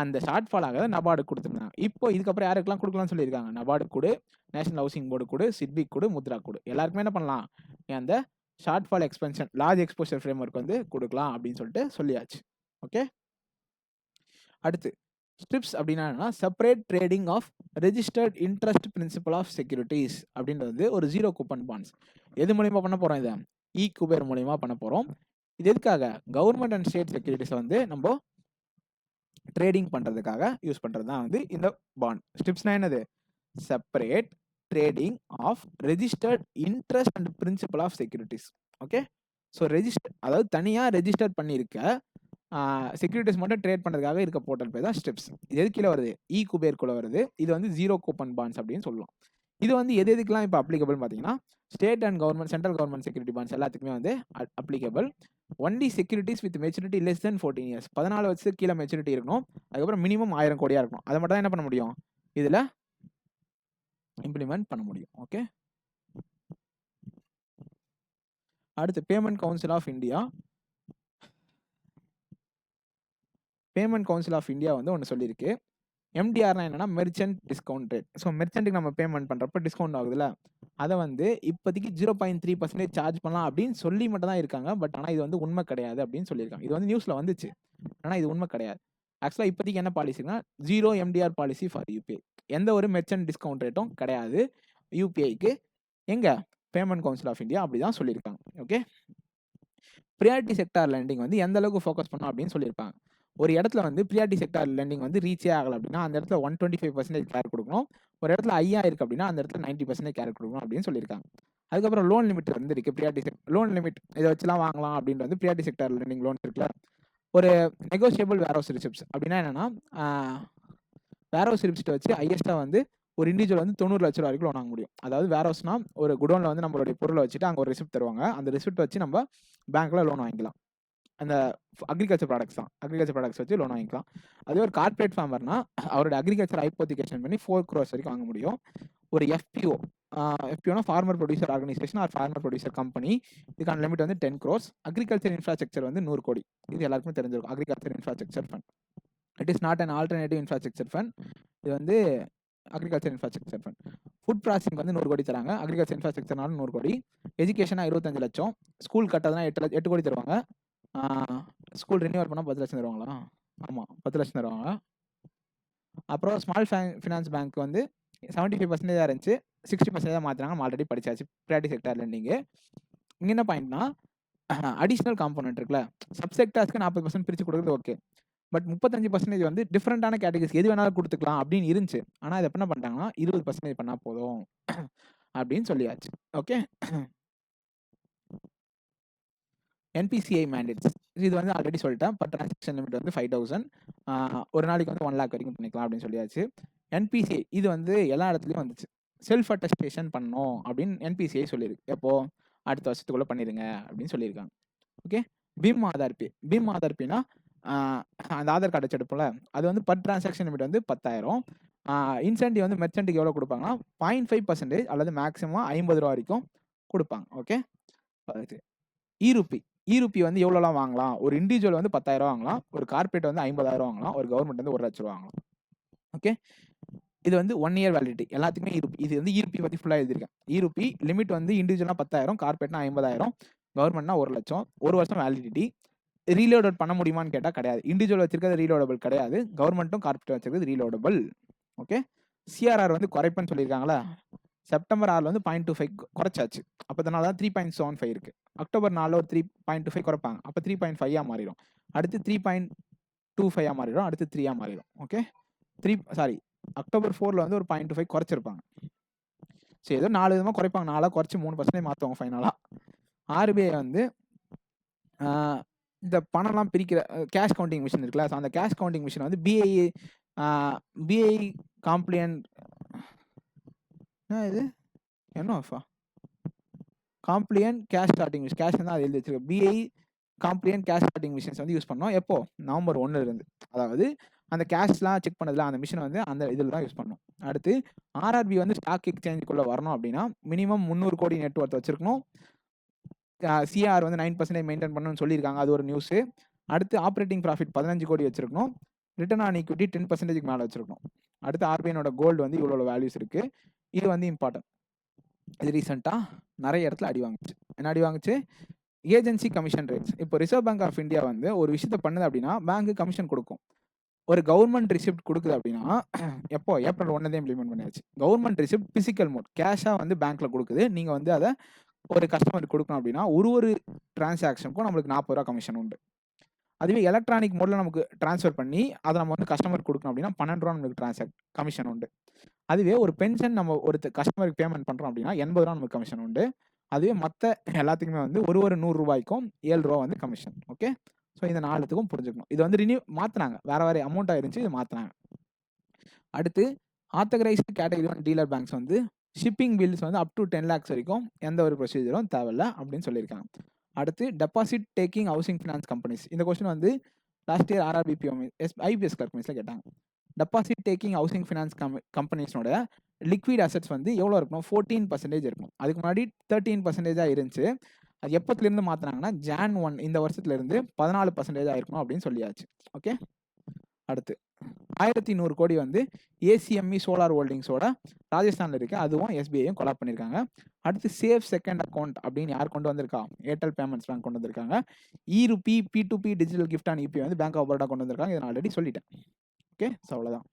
அந்த ஷார்ட் ஃபால் ஆகாத நபார்டு கொடுத்துருந்தாங்க. இப்போ இதுக்கப்புறம் யாருக்கெல்லாம் கொடுக்கலாம்னு சொல்லியிருக்காங்க? நபார்டு கொடு, நேஷனல் ஹவுசிங் போர்டு கொடு, சிட்பிக் கொடு, முத்ரா கொடு. எல்லாருக்குமே என்ன பண்ணலாம்? அந்த shortfall exemption large exposure framework வந்து கொடுக்கலாம் அப்படின்னு சொல்லிட்டு சொல்லியாச்சு. ஓகே, அடுத்து ஸ்ட்ரிப்ஸ் அப்படின்னா separate trading of registered interest principal of securities அப்படின்றது வந்து ஒரு 0 கூப்பன் பாண்ட்ஸ். எது மூலியமா பண்ண போகிறோம்? இதை குபேர் மூலியமா பண்ண போகிறோம். இது எதுக்காக? கவர்மெண்ட் அண்ட் ஸ்டேட் செக்யூரிட்டிஸை வந்து நம்ம ட்ரேடிங் பண்ணுறதுக்காக யூஸ் பண்ணுறது தான் வந்து இந்த பாண்ட். ஸ்ட்ரிப்ஸ்னா என்னது? Separate trading of registered interest and principal of securities. Okay, so register அதாவது தனியாக ரெஜிஸ்டர் பண்ணியிருக்க செக்யூரிட்டிஸ் மட்டும் ட்ரேட் பண்ணுறதுக்காக இருக்க போர்ட்டல் பேர் தான் ஸ்ட்ரிப்ஸ். இது எது கீழே வருது? குபேர்க்குள்ளே வருது. இது வந்து 0 கூப்பன் பாண்ட்ஸ் அப்படின்னு சொல்லலாம். இது வந்து எதுக்கெல்லாம் இப்போ அப்ளிகபிள் பார்த்தீங்கன்னா, state and government, central government security bonds எல்லாத்துக்குமே வந்து applicable. Only securities with maturity less than 14 years. 14 வருஷத்துக்கு கீழே மெச்சூரிட்டி இருக்கணும். அதுக்கப்புறம் மினிமம் 1000 கோடியாக இருக்கணும். அதை மட்டும் தான் என்ன பண்ண முடியும்? இதில் இம்ப்ளிமெண்ட் பண்ண முடியும். ஓகே. அடுத்து payment council of India. Payment council of India வந்து ஒன்று சொல்லியிருக்கு. எம்டிஆர்னா என்னன்னா மெர்ச்சன்ட் டிஸ்கவுண்ட் ரேட். ஸோ மெர்ச்சன்ட்டுக்கு நம்ம பேமெண்ட் பண்ணுறப்ப டிஸ்கவுண்ட் ஆகுதுல்ல, அதை வந்து இப்போதைக்கு 0.3% சார்ஜ் பண்ணலாம் அப்படின்னு சொல்லி மட்டும் தான் இருக்காங்க. பட் ஆனால் இது வந்து உண்மை கிடையாது அப்படின்னு சொல்லியிருக்காங்க. இது வந்து நியூஸில் வந்துச்சு, ஆனால் இது உண்மை கிடையாது. ஆக்சுவலாக இப்போதைக்கு என்ன பாலிசினா 0 எம்டிஆர் பாலிசி ஃபார் யூபிஐ. எந்த ஒரு மெர்ச்சன்ட் டிஸ்கவுண்ட் ரேட்டும் கிடையாது யூபிஐக்கு. எங்க பேமெண்ட் கவுன்சில் ஆஃப் இந்தியா அப்படி தான் சொல்லியிருக்காங்க. ஓகே. ப்ரியாரிட்டி செக்டார் லெண்டிங் வந்து எந்த அளவுக்கு ஃபோக்கஸ் பண்ணோம் அப்படின்னு சொல்லியிருப்பாங்க. ஒரு இடத்துல வந்து ப்ரியாரிட்டி செக்டார் லெண்டிங் வந்து ரீச்சே ஆகலை அப்படின்னா அந்த இடத்துல 125% கேர் கொடுக்கணும். ஒரு இடத்துல ஐயா இருக்குது அப்படின்னா அந்த இடத்துல 90% கேர் கொடுக்கணும் அப்படின்னு சொல்லியிருக்காங்க. அதுக்கப்புறம் லோன் லிமிட் வந்து இருக்கு. ப்ரியாரிட்டி லோன் லிமிட் இதை வச்சுலாம் வாங்கலாம் அப்படின்றது வந்து ப்ரியாரிட்டி செக்டார் லெண்டிங் லோன் இருக்குல்ல. ஒரு நெகோசியபிள் வேர்ஹவுஸ் ரிசிப்ட்ஸ் அப்படின்னா என்னன்னா, வேர்ஹவுஸ் ரிசிப்ட் வச்சு ஹையஸ்ட்டாக வந்து ஒரு இண்டிவிஜுவல் வந்து 90 லட்ச ரூபா வரைக்கும் லோன் வாங்க முடியும். அதாவது வேர்ஹவுஸ்னா ஒரு குடோனில் வந்து நம்மளுடைய பொருளை வச்சுட்டு அங்கே ஒரு ரிசிப்ட் தருவாங்க. அந்த ரிசிப்ட் வச்சு நம்ம பேங்க்ல லோன் வாங்கிக்கலாம். அந்த அக்ரிகல்ச்சர் ப்ராடக்ட்ஸ் தான். அக்ரிகல்ச்சர் ப்ராடக்ட்ஸ் வச்சு லோன் வாங்கிக்கலாம். அதே ஒரு கார்பரேட் ஃபார்மர்னா அவரோட அக்ரிகல்ச்சர் ஹைப்போதிகேஷன் பண்ணி 4 crores வரைக்கும் வாங்க முடியும். ஒரு எஃபிஓ, எஃபிஓனா farmer producer organisation or farmer producer company, இதுக்கான லிமிட் வந்து 10 crores. அக்ரிகல்ச்சர் இன்ஃப்ராஸ்ட்ரக்சர் வந்து 100 கோடி. இது எல்லாருக்குமே தெரிஞ்சிருக்கும். Agriculture infrastructure fund. It is not an alternative infrastructure fund. இது வந்து agriculture infrastructure fund. Food processing வந்து 100 கோடி தராங்க. அக்ரிகல்ச்சர் இன்ஃப்ராஸ்ட்ரக்சர்னாலும் 100 கோடி. எஜுகேஷனா 25 லட்சம். ஸ்கூல் கட்டதுனா 8 கோடி தருவாங்க. ஸ்கூல் ரினியூவல் பண்ணால் 10 லட்சம் தருவாங்களா? ஆமாம், 10 லட்சம் தருவாங்க. அப்புறம் ஸ்மால் ஃபினான்ஸ் பேங்க் வந்து 75% இருந்துச்சு, 60% மாற்றினாங்க. நம்ம ஆல்ரெடி படிச்சாச்சு ப்ரியாரிட்டி செக்டார் லெண்டிங்கு. இங்கே என்ன பாயிண்ட்னா, அடிஷ்னல் காம்போனன்ட் இருக்குல்ல, சப்செக்டார்ஸ்க்கு 40% பிரித்து கொடுக்குறது ஓகே. பட் 35% வந்து டிஃப்ரெண்டான கேட்டகரிஸ் எது வேணாலும் கொடுத்துக்கலாம் அப்படின்னு இருந்துச்சு. ஆனால் இதை என்ன பண்ணிட்டாங்கன்னா 20% பண்ணால் போதும் அப்படின்னு சொல்லியாச்சு. ஓகே. என்பிசிஐ மேண்டேட்ஸ் இது வந்து ஆல்ரெடி சொல்லிட்டேன். பட் டிரான்சாக்ஷன் லிமிட் வந்து 5,000. ஒரு நாளைக்கு வந்து 1 lakh வரைக்கும் பண்ணிக்கலாம் அப்படின்னு சொல்லியாச்சு. என்பிசிஐ இது வந்து எல்லா இடத்துலையும் வந்துச்சு. செல்ஃப் அட்டஸ்டேஷன் பண்ணணும் அப்படின்னு என்பிசிஐ சொல்லியிருக்கு. எப்போ? அடுத்த வருஷத்துக்குள்ளே பண்ணிடுங்க அப்படின்னு சொல்லியிருக்காங்க. ஓகே. பீம் ஆதார் பே. பீம் ஆதார் பேனா அந்த ஆதார் கார்டு வச்செடுப்போம்ல, அது வந்து பர் டிரான்சாக்ஷன் லிமிட் வந்து 10,000. இன்சென்டிவ் வந்து மெர்ச்சன்ட்டுக்கு எவ்வளோ கொடுப்பாங்கன்னா 0.5% அல்லது மேக்ஸிமம் 50 ரூபா வரைக்கும் கொடுப்பாங்க. ஓகே. இ-ரூபி வந்து எவ்வளோலாம் வாங்கலாம்? ஒரு இண்டிவிஜுவல் வந்து 10,000 வாங்கலாம். ஒரு கார்பரேட் வந்து 50,000 வாங்கலாம். ஒரு கவர்மெண்ட் வந்து 1 லட்ச ரூபா வாங்கலாம். ஓகே. இது வந்து 1 year வேலிடிட்டி. எல்லாத்துக்குமே இ-ரூபி. இது வந்து இ-ரூபி பற்றி ஃபுல்லாக எழுதியிருக்கேன். இ-ரூபி லிமிட் வந்து இண்டிவிஜுவலாக 10,000, கார்பரேட்னா 50,000, கவர்மெண்ட்னா 1 லட்சம். 1 வருஷம் வேலிடிட்டி. ரீலோடட் பண்ண முடியுமான்னு கேட்டால் கிடையாது. இண்டிவிஜுவல் வச்சிருக்கிறது ரீலோடபிள் கிடையாது. கவர்மெண்ட்டும் கார்பரேட் வச்சிருக்கிறது ரீலோடபிள். ஓகே. சிஆர்ஆர் வந்து குறைப்பேன்னு சொல்லியிருக்காங்களா? செப்டம்பர் 6 வந்து 0.25 குறைச்சாச்சு. அப்போ அதனால தான் 3.75 இருக்கு. அக்டோபர் 4 ஒரு 3.25 குறைப்பாங்க. அப்போ 3.5 மாறிடும். அடுத்து 3.25 மாறிடும். அடுத்து 3 மாறிடும். ஓகே. அக்டோபர் 4 வந்து ஒரு 0.25 குறைச்சிருப்பாங்க. சரி, ஏதோ 4 விதமாக குறைப்பாங்க. 4 குறைச்சி 3% மாற்றுவாங்க ஃபைனலாக. ஆர்பிஐ வந்து இந்த பணம்லாம் பிரிக்கிற கேஷ் கவுண்டிங் மிஷின் இருக்குல்ல, ஸோ அந்த கேஷ் கவுண்டிங் மிஷின் வந்து பிஐ காம்ப்ளியன்ட் இது என்னப்பா காம்ப்ளியன்ட் கேஷ் ஸ்டார்டிங் மிஷின், கேஷ் தான் அது எழுதி வச்சிருக்கேன். பிஐ காம்ப்ளியன்ட் கேஷ் ஸ்டார்டிங் மிஷின்ஸ் வந்து யூஸ் பண்ணோம். எப்போ? நவம்பர் 1 இருந்து. அதாவது அந்த கேஷ்லாம் செக் பண்ணதில்ல, அந்த மிஷின் வந்து அந்த இதில் தான் யூஸ் பண்ணோம். அடுத்து ஆர்ஆர்பி வந்து ஸ்டாக் எக்ஸ்சேஞ்சுக்குள்ளே வரணும் அப்படின்னா மினிமம் 300 கோடி நெட்ஒர்த் வச்சிருக்கணும். சிஆர் வந்து 9% மெயின்டைன் பண்ணணும்னு சொல்லியிருக்காங்க. அது ஒரு நியூஸு. அடுத்து ஆப்ரேட்டிங் ப்ராஃபிட் 15 கோடி வச்சிருக்கணும். ரிட்டர்ன் ஆன் ஈக்விட்டி 10% மேலே வச்சிருக்கணும். அடுத்து ஆர்பிஐனோட கோல்டு வந்து இவ்வளோ வேல்யூஸ் இருக்குது. இது வந்து இம்பார்ட்டன்ட். இது ரீசெண்டாக நிறைய இடத்துல அடி வாங்குச்சு. என்ன அடி வாங்குச்சு? Agency commission rates. இப்போ ரிசர்வ் பேங்க் ஆஃப் இந்தியா வந்து ஒரு விஷயத்தை பண்ணுது அப்படின்னா பேங்க்கு கமிஷன் கொடுக்கும். ஒரு கவர்மெண்ட் ரிசிப்ட் கொடுக்குது அப்படின்னா எப்போ? ஏப்ரல் 1 இம்ப்ளிமெண்ட் பண்ணியாச்சு. கவர்மெண்ட் ரிசிப்ட் பிசிக்கல் மோட் கேஷாக வந்து பேங்க்கில் கொடுக்குது. நீங்கள் வந்து அதை ஒரு கஸ்டமருக்கு கொடுக்கணும் அப்படின்னா ஒரு டிரான்சாக்ஷனுக்கும் நம்மளுக்கு 40 ரூபா கமிஷன் உண்டு. அதுவே எலக்ட்ரானிக் மோடில் நமக்கு ட்ரான்ஸ்ஃபர் பண்ணி அதை நம்ம வந்து கஸ்டமருக்கு கொடுக்கணும் அப்படின்னா 12 ரூபா நம்மளுக்கு கமிஷன் உண்டு. அதுவே ஒரு பென்ஷன் நம்ம ஒரு கஸ்டமருக்கு பேமெண்ட் பண்ணுறோம் அப்படின்னா 80 ரூபா நமக்கு கமிஷன் உண்டு. அதுவே மற்ற எல்லாத்துக்குமே வந்து ஒரு 100 ரூபாய்க்கும் 7 ரூபா வந்து கமிஷன். ஓகே. ஸோ இந்த 4த்துக்கும் புரிஞ்சுக்கணும். இது வந்து மாற்றினாங்க, வேறு அமௌண்ட்டாக இருந்துச்சு, இது மாற்றினாங்க. அடுத்து ஆத்தரைஸ்டு கேட்டகரி 1 டீலர் பேங்க்ஸ் வந்து ஷிப்பிங் பில்ஸ் வந்து அப் டு 10 lakhs வரைக்கும் எந்த ஒரு ப்ரொசீஜரும் தேவையில்லை அப்படின்னு சொல்லியிருக்காங்க. அடுத்து deposit taking housing finance companies. இந்த கொஸ்டின் வந்து லாஸ்ட் இயர் ஆர்ஆர்பிபிஎம் ஐபிஎஸ் கிளர்க் மிஸ்ல கேட்டாங்க. டெபாசிட் டேக்கிங் ஹவுசிங் ஃபினான்ஸ் கம்பெனிஸ்னோட லிக்விட் அசெட்ஸ் வந்து எவ்வளோ இருக்கணும்? 14% இருக்கணும். அதுக்கு முன்னாடி 13% இருந்துச்சு. அது எப்பத்துலேருந்து மாத்துனாங்கன்னா, ஜான் 1 இந்த வருஷத்துலேருந்து 14% ஆயிருக்கணும் அப்படின்னு சொல்லியாச்சு. ஓகே. அடுத்து 1100 கோடி வந்து ஏசிஎம்இ சோலார் ஹோல்டிங்ஸோட ராஜஸ்தான்ல இருக்கு. அதுவும் எஸ்பிஐயும் கொலாப் பண்ணியிருக்காங்க. அடுத்து சேஃப் செகண்ட் அக்கௌண்ட் அப்படின்னு யார் கொண்டு வந்திருக்கா? ஏர்டெல் பேமெண்ட்ஸ் பேங்க் கொண்டு வந்திருக்காங்க. இ-ரூபி P2P digital gift and EB வந்து பேங்க் ஆஃப் பரோடா கொண்டு வந்திருக்காங்க. இதை நான் ஆல்ரெடி சொல்லிட்டேன். ஓகே. ஸோ அவ்வளோதான்.